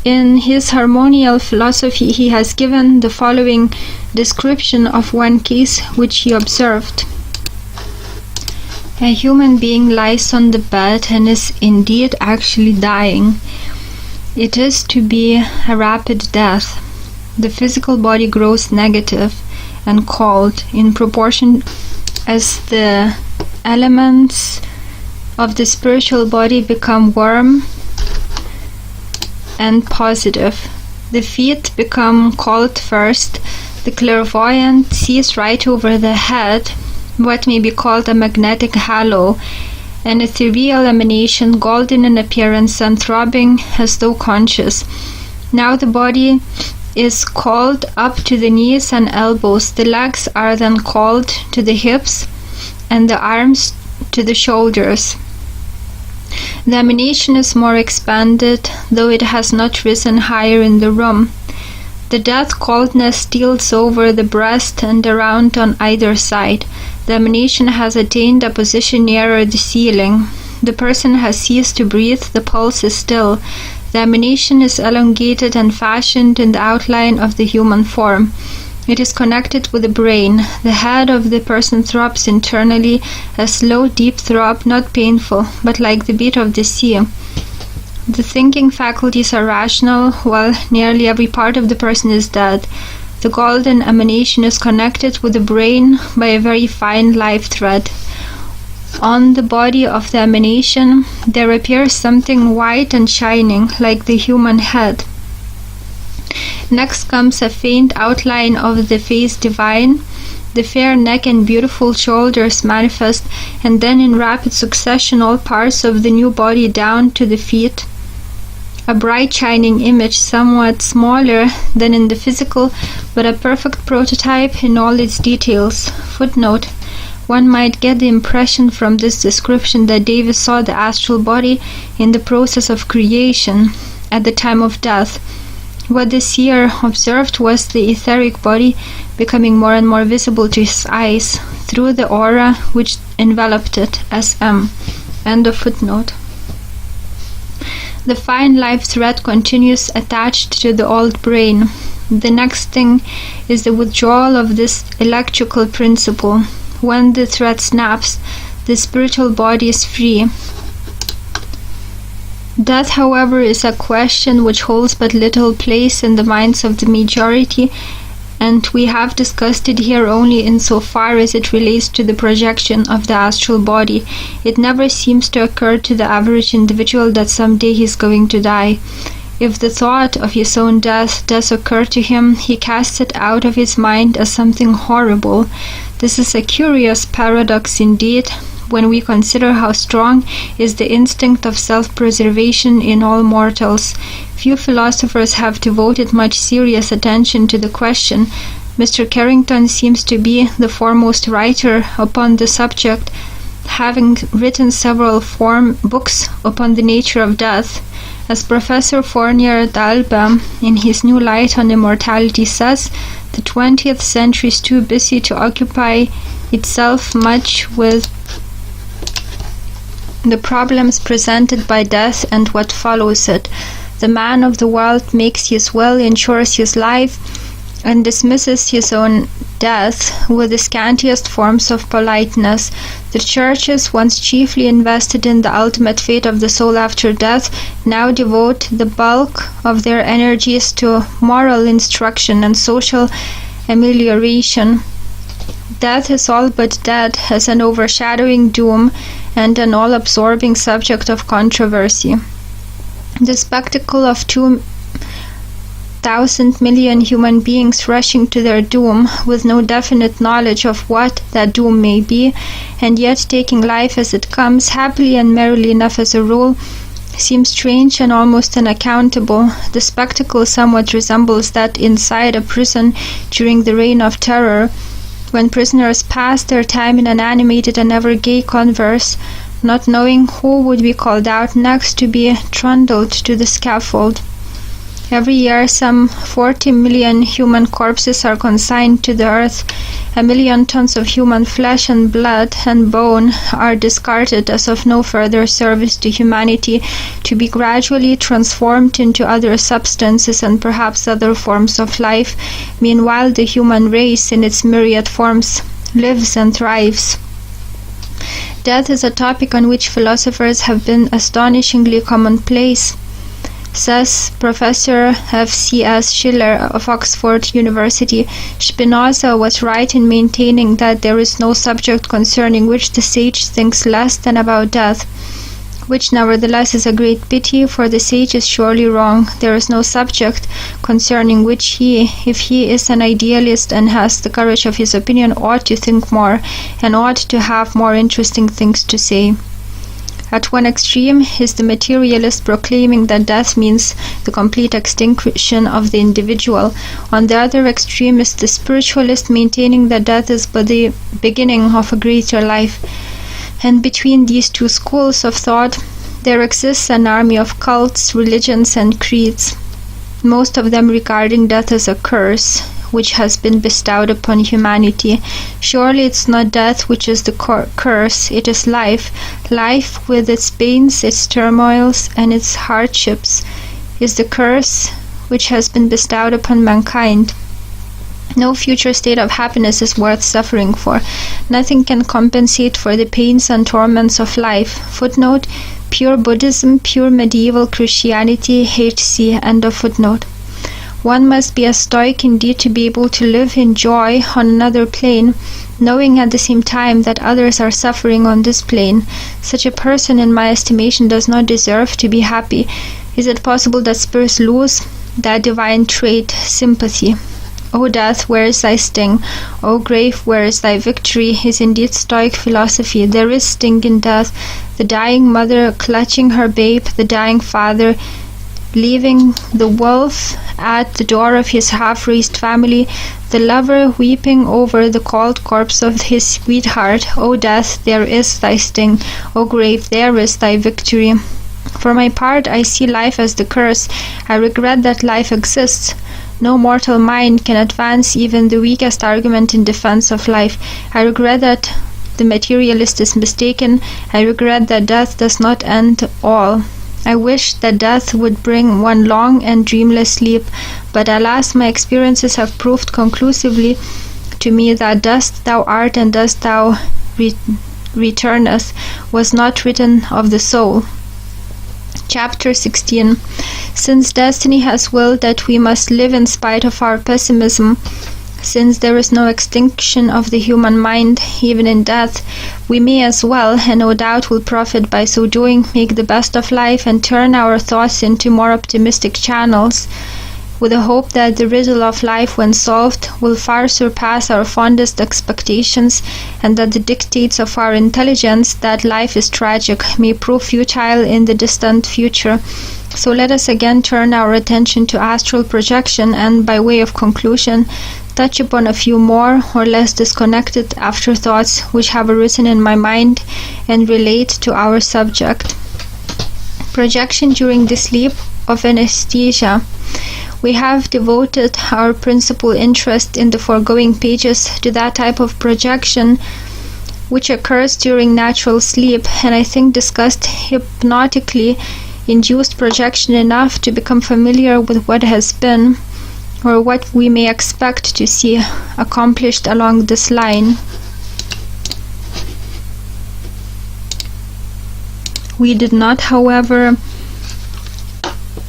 In his harmonial philosophy, he has given the following description of one case which he observed. A human being lies on the bed and is indeed actually dying. It is to be a rapid death. The physical body grows negative and cold in proportion as the elements of the spiritual body become warm and positive. The feet become cold first. The clairvoyant sees right over the head what may be called a magnetic halo, an ethereal emanation, golden in appearance and throbbing as though conscious. Now the body is called up to the knees and elbows. The legs are then called to the hips and the arms to the shoulders. The emanation is more expanded, though it has not risen higher in the room. The death coldness steals over the breast and around on either side. The emanation has attained a position nearer the ceiling. The person has ceased to breathe, the pulse is still. The emanation is elongated and fashioned in the outline of the human form. It is connected with the brain. The head of the person throbs internally, a slow, deep throb, not painful, but like the beat of the sea. The thinking faculties are rational, while nearly every part of the person is dead. The golden emanation is connected with the brain by a very fine live thread. On the body of the emanation there appears something white and shining, like the human head. Next comes a faint outline of the face divine. The fair neck and beautiful shoulders manifest, and then in rapid succession all parts of the new body down to the feet. a bright shining image somewhat smaller than in the physical, but a perfect prototype in all its details. Footnote: one might get the impression from this description that Davis saw the astral body in the process of creation at the time of death. What the seer observed was the etheric body becoming more and more visible to his eyes through the aura which enveloped it, SM. End of footnote. The fine life thread continues attached to the old brain. The next thing is the withdrawal of this electrical principle. When the thread snaps, the spiritual body is free. Death, however, is a question which holds but little place in the minds of the majority, and we have discussed it here only insofar as it relates to the projection of the astral body. It never seems to occur to the average individual that someday he is going to die. If the thought of his own death does occur to him, he casts it out of his mind as something horrible. This is a curious paradox indeed, when we consider how strong is the instinct of self-preservation in all mortals. Few philosophers have devoted much serious attention to the question. Mr. Carrington seems to be the foremost writer upon the subject, having written several books upon the nature of death. As Professor Fournier d'Alba, in his New Light on Immortality, says, the 20th century is too busy to occupy itself much with the problems presented by death and what follows it. The man of the world makes his will, ensures his life, and dismisses his own death with the scantiest forms of politeness. The churches, once chiefly invested in the ultimate fate of the soul after death, now devote the bulk of their energies to moral instruction and social amelioration. Death is all but dead as an overshadowing doom and an all-absorbing subject of controversy. The spectacle of 2,000 million human beings rushing to their doom with no definite knowledge of what that doom may be, and yet taking life as it comes, happily and merrily enough as a rule, seems strange and almost unaccountable. The spectacle somewhat resembles that inside a prison during the Reign of Terror, when prisoners passed their time in an animated and ever gay converse, not knowing who would be called out next to be trundled to the scaffold. Every year, some 40 million human corpses are consigned to the earth. 1 million tons of human flesh and blood and bone are discarded as of no further service to humanity, to be gradually transformed into other substances and perhaps other forms of life. Meanwhile, the human race, in its myriad forms, lives and thrives. Death is a topic on which philosophers have been astonishingly commonplace. Says Professor F.C.S. Schiller of Oxford University, Spinoza was right in maintaining that there is no subject concerning which the sage thinks less than about death, which nevertheless is a great pity, for the sage is surely wrong. There is no subject concerning which he, if he is an idealist and has the courage of his opinion, ought to think more, and ought to have more interesting things to say. At one extreme is the materialist proclaiming that death means the complete extinction of the individual. On the other extreme is the spiritualist maintaining that death is but the beginning of a greater life. And between these two schools of thought, there exists an army of cults, religions, and creeds, most of them regarding death as a curse which has been bestowed upon humanity. Surely it's not death which is the curse, it is life. Life, with its pains, its turmoils, and its hardships, is the curse which has been bestowed upon mankind. No future state of happiness is worth suffering for. Nothing can compensate for the pains and torments of life. Footnote: Pure Buddhism, Pure Medieval Christianity, H.C. End of footnote. One must be a stoic indeed to be able to live in joy on another plane, knowing at the same time that others are suffering on this plane. Such a person, in my estimation, does not deserve to be happy. Is it possible that spirits lose that divine trait, sympathy? O death, where is thy sting? O grave, where is thy victory? Is indeed stoic philosophy. There is sting in death. The dying mother clutching her babe, the dying father leaving the wolf at the door of his half-raised family, the lover weeping over the cold corpse of his sweetheart. O death, there is thy sting. O grave, there is thy victory. For my part, I see life as the curse. I regret that life exists. No mortal mind can advance even the weakest argument in defense of life. I regret that the materialist is mistaken. I regret that death does not end all. I wish that death would bring one long and dreamless sleep, but alas, my experiences have proved conclusively to me that dust thou art and dust thou returnest was not written of the soul. Chapter 16. Since destiny has willed that we must live in spite of our pessimism, since there is no extinction of the human mind, even in death, we may as well, and no doubt will profit by so doing, make the best of life and turn our thoughts into more optimistic channels, with the hope that the riddle of life, when solved, will far surpass our fondest expectations, and that the dictates of our intelligence, that life is tragic, may prove futile in the distant future. So let us again turn our attention to astral projection and, by way of conclusion, touch upon a few more or less disconnected afterthoughts which have arisen in my mind and relate to our subject. Projection during the sleep of anesthesia. We have devoted our principal interest in the foregoing pages to that type of projection which occurs during natural sleep, and I think discussed hypnotically induced projection enough to become familiar with what has been, or what we may expect to see accomplished along this line. We did not, however,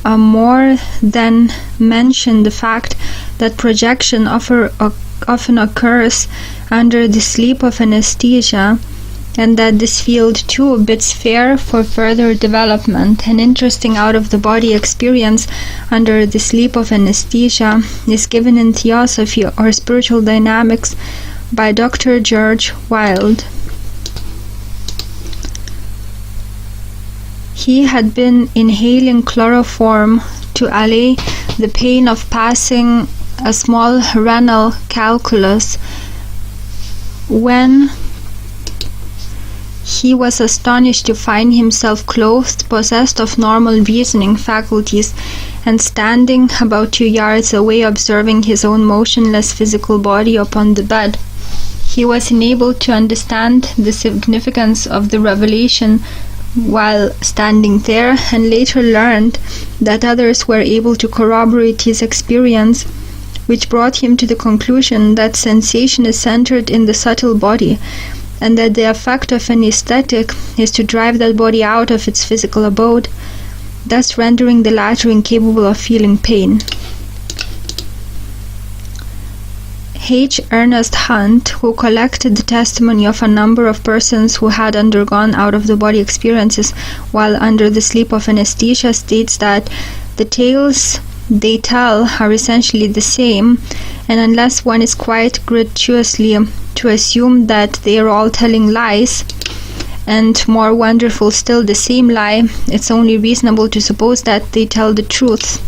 more than mention the fact that projection often occurs under the sleep of anesthesia, and that this field too bids fair for further development. An interesting out-of-the-body experience under the sleep of anesthesia is given in Theosophy or Spiritual Dynamics by Dr. George Wilde. He had been inhaling chloroform to allay the pain of passing a small renal calculus when he was astonished to find himself clothed, possessed of normal reasoning faculties, and standing about 2 yards away observing his own motionless physical body upon the bed. He was enabled to understand the significance of the revelation while standing there, and later learned that others were able to corroborate his experience, which brought him to the conclusion that sensation is centered in the subtle body, and that the effect of an aesthetic is to drive that body out of its physical abode, thus rendering the latter incapable of feeling pain. H. Ernest Hunt, who collected the testimony of a number of persons who had undergone out-of-the-body experiences while under the sleep of anesthesia, states that the tales they tell are essentially the same, and unless one is quite gratuitously to assume that they are all telling lies, and more wonderful still, the same lie, it's only reasonable to suppose that they tell the truth.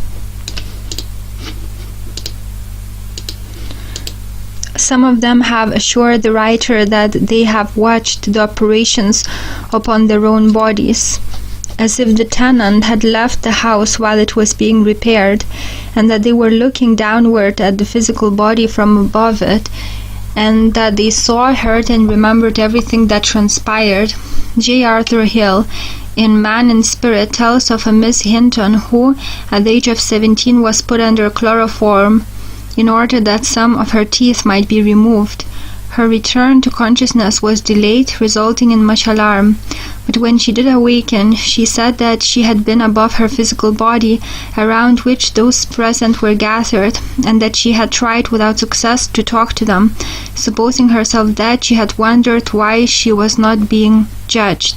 Some of them have assured the writer that they have watched the operations upon their own bodies, as if the tenant had left the house while it was being repaired, and that they were looking downward at the physical body from above it, and that they saw, heard, and remembered everything that transpired. J. Arthur Hill, in Man in Spirit, tells of a Miss Hinton who, at the age of 17, was put under chloroform in order that some of her teeth might be removed. Her return to consciousness was delayed, resulting in much alarm. But when she did awaken, she said that she had been above her physical body, around which those present were gathered, and that she had tried without success to talk to them. Supposing herself dead, she had wondered why she was not being judged.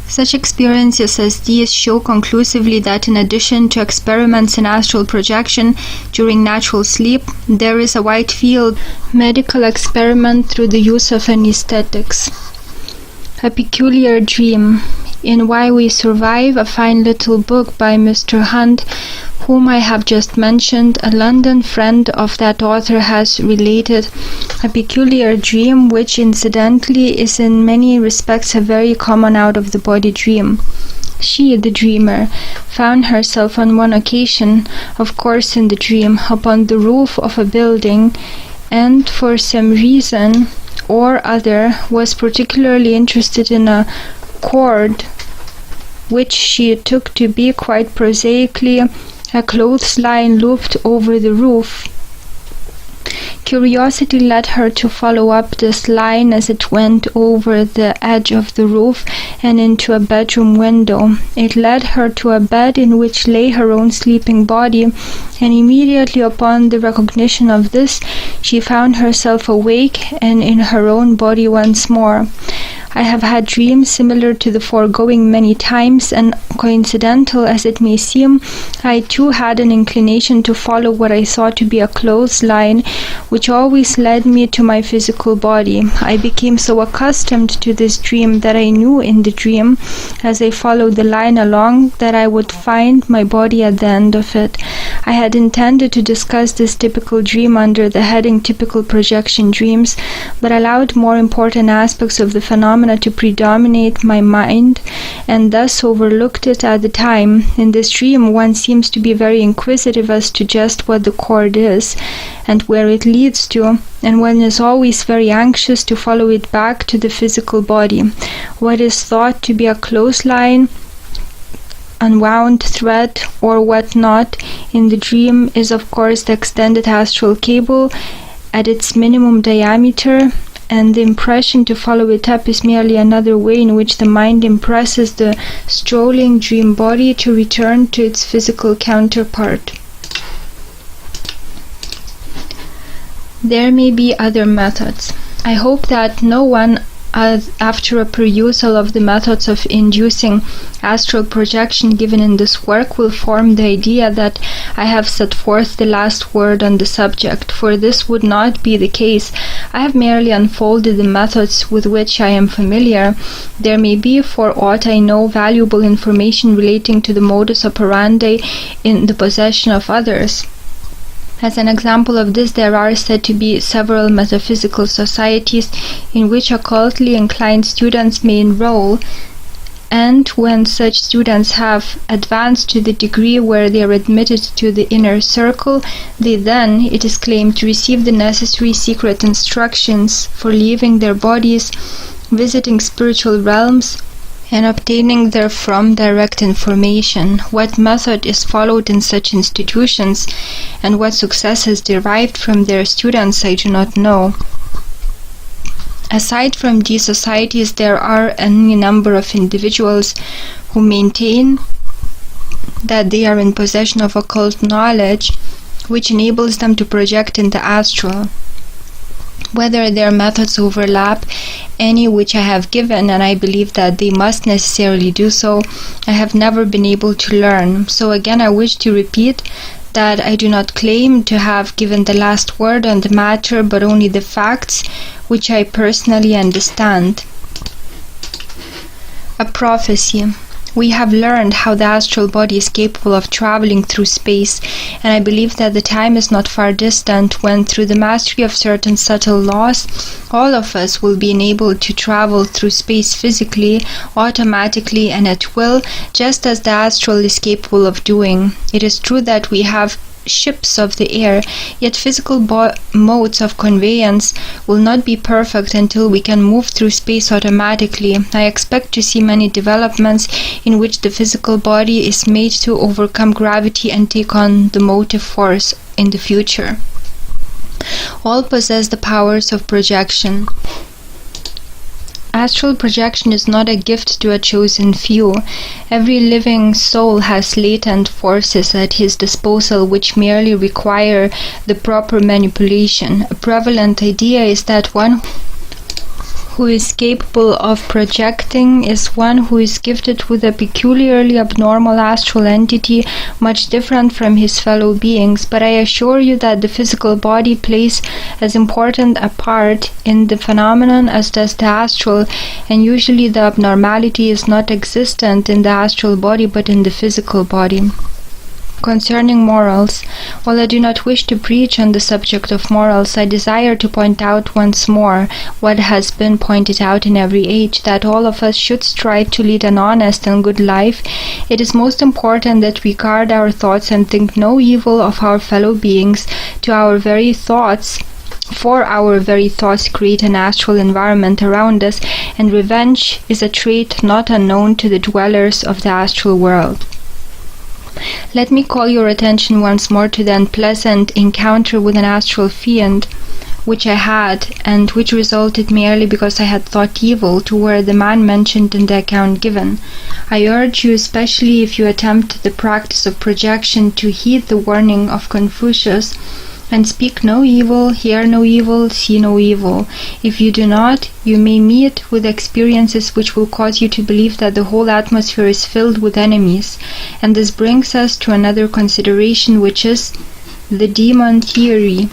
Such experiences as these show conclusively that in addition to experiments in astral projection during natural sleep, there is a wide field medical experiment through the use of anesthetics. A peculiar dream. In Why We Survive, a fine little book by Mr. Hunt, whom I have just mentioned, a London friend of that author has related a peculiar dream, which incidentally is in many respects a very common out-of-the-body dream. She, the dreamer, found herself on one occasion, of course in the dream, upon the roof of a building, and for some reason or other was particularly interested in a cord, which she took to be quite prosaically a clothesline looped over the roof. Curiosity led her to follow up this line as it went over the edge of the roof and into a bedroom window. It led her to a bed in which lay her own sleeping body, and immediately upon the recognition of this, she found herself awake and in her own body once more. I have had dreams similar to the foregoing many times, and coincidental as it may seem, I too had an inclination to follow what I thought to be a clothesline, which always led me to my physical body. I became so accustomed to this dream that I knew in the dream, as I followed the line along, that I would find my body at the end of it. I had intended to discuss this typical dream under the heading Typical Projection Dreams, but allowed more important aspects of the phenomena to predominate my mind, and thus overlooked it at the time. In this dream, one seems to be very inquisitive as to just what the cord is, and where it leads to, and one is always very anxious to follow it back to the physical body. What is thought to be a clothesline, unwound thread, or what not, in the dream is of course the extended astral cable at its minimum diameter, and the impression to follow it up is merely another way in which the mind impresses the strolling dream body to return to its physical counterpart. There may be other methods. I hope that no one, after a perusal of the methods of inducing astral projection given in this work, will form the idea that I have set forth the last word on the subject, for this would not be the case. I have merely unfolded the methods with which I am familiar. There may be, for aught I know, valuable information relating to the modus operandi in the possession of others. As an example of this, there are said to be several metaphysical societies in which occultly inclined students may enroll, and when such students have advanced to the degree where they are admitted to the inner circle, they then, it is claimed, receive the necessary secret instructions for leaving their bodies, visiting spiritual realms, and obtaining therefrom direct information. What method is followed in such institutions, and what success is derived from their students, I do not know. Aside from these societies, there are any number of individuals who maintain that they are in possession of occult knowledge, which enables them to project in the astral. Whether their methods overlap any which I have given, and I believe that they must necessarily do so, I have never been able to learn. So again, I wish to repeat that I do not claim to have given the last word on the matter, but only the facts which I personally understand. A prophecy. We have learned how the astral body is capable of traveling through space, and I believe that the time is not far distant when, through the mastery of certain subtle laws, all of us will be enabled to travel through space physically, automatically, and at will, just as the astral is capable of doing. It is true that we have ships of the air, yet physical modes of conveyance will not be perfect until we can move through space automatically. I expect to see many developments in which the physical body is made to overcome gravity and take on the motive force in the future. All possess the powers of projection. Astral projection is not a gift to a chosen few. Every living soul has latent forces at his disposal which merely require the proper manipulation. A prevalent idea is that one who is capable of projecting is one who is gifted with a peculiarly abnormal astral entity, much different from his fellow beings, but I assure you that the physical body plays as important a part in the phenomenon as does the astral, and usually the abnormality is not existent in the astral body but in the physical body. Concerning morals, while I do not wish to preach on the subject of morals, I desire to point out once more what has been pointed out in every age, that all of us should strive to lead an honest and good life. It is most important that we guard our thoughts and think no evil of our fellow beings. For our very thoughts create an astral environment around us, and revenge is a trait not unknown to the dwellers of the astral world. Let me call your attention once more to the unpleasant encounter with an astral fiend which I had, and which resulted merely because I had thought evil toward the man mentioned in the account given. I urge you, especially if you attempt the practice of projection, to heed the warning of Confucius, and speak no evil, hear no evil, see no evil. If you do not, you may meet with experiences which will cause you to believe that the whole atmosphere is filled with enemies. And this brings us to another consideration, which is the demon theory.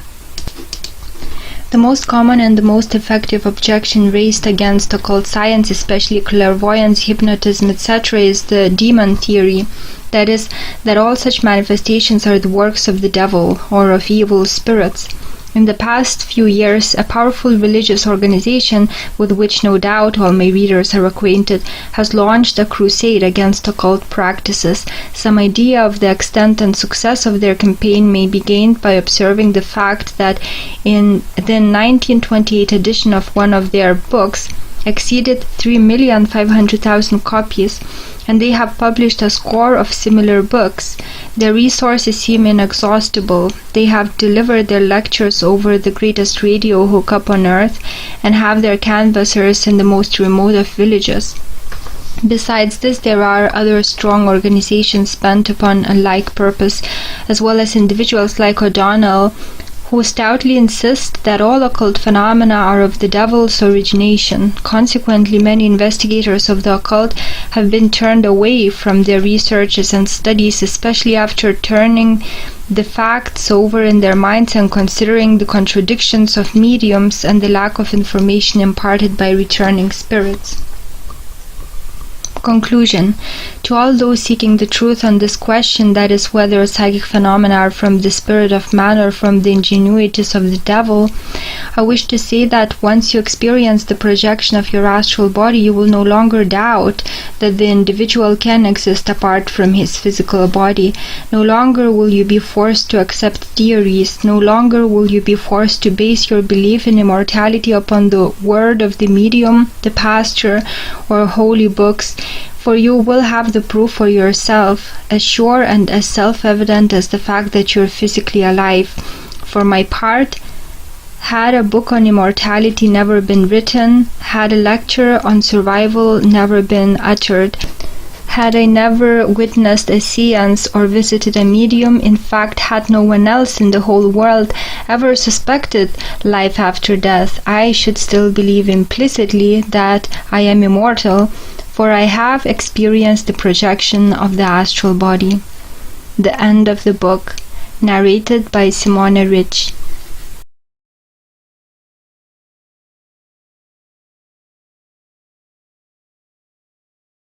The most common and the most effective objection raised against occult science, especially clairvoyance, hypnotism, etc., is the demon theory. That is, that all such manifestations are the works of the devil or of evil spirits. In the past few years, a powerful religious organization, with which no doubt all my readers are acquainted, has launched a crusade against occult practices. Some idea of the extent and success of their campaign may be gained by observing the fact that in the 1928 edition of one of their books exceeded 3,500,000 copies, and they have published a score of similar books. Their resources seem inexhaustible. They have delivered their lectures over the greatest radio hookup on earth, and have their canvassers in the most remote of villages. Besides this, there are other strong organizations bent upon a like purpose, as well as individuals like O'Donnell, who stoutly insist that all occult phenomena are of the devil's origination. Consequently, many investigators of the occult have been turned away from their researches and studies, especially after turning the facts over in their minds and considering the contradictions of mediums and the lack of information imparted by returning spirits. Conclusion. To all those seeking the truth on this question, that is, whether psychic phenomena are from the spirit of man or from the ingenuities of the devil, I wish to say that once you experience the projection of your astral body, you will no longer doubt that the individual can exist apart from his physical body. No longer will you be forced to accept theories. No longer will you be forced to base your belief in immortality upon the word of the medium, the pastor, or holy books, for you will have the proof for yourself, as sure and as self-evident as the fact that you're physically alive. For my part, had a book on immortality never been written, had a lecture on survival never been uttered, had I never witnessed a seance or visited a medium, in fact, had no one else in the whole world ever suspected life after death, I should still believe implicitly that I am immortal, for I have experienced the projection of the astral body. The end of the book, narrated by Simone Rich.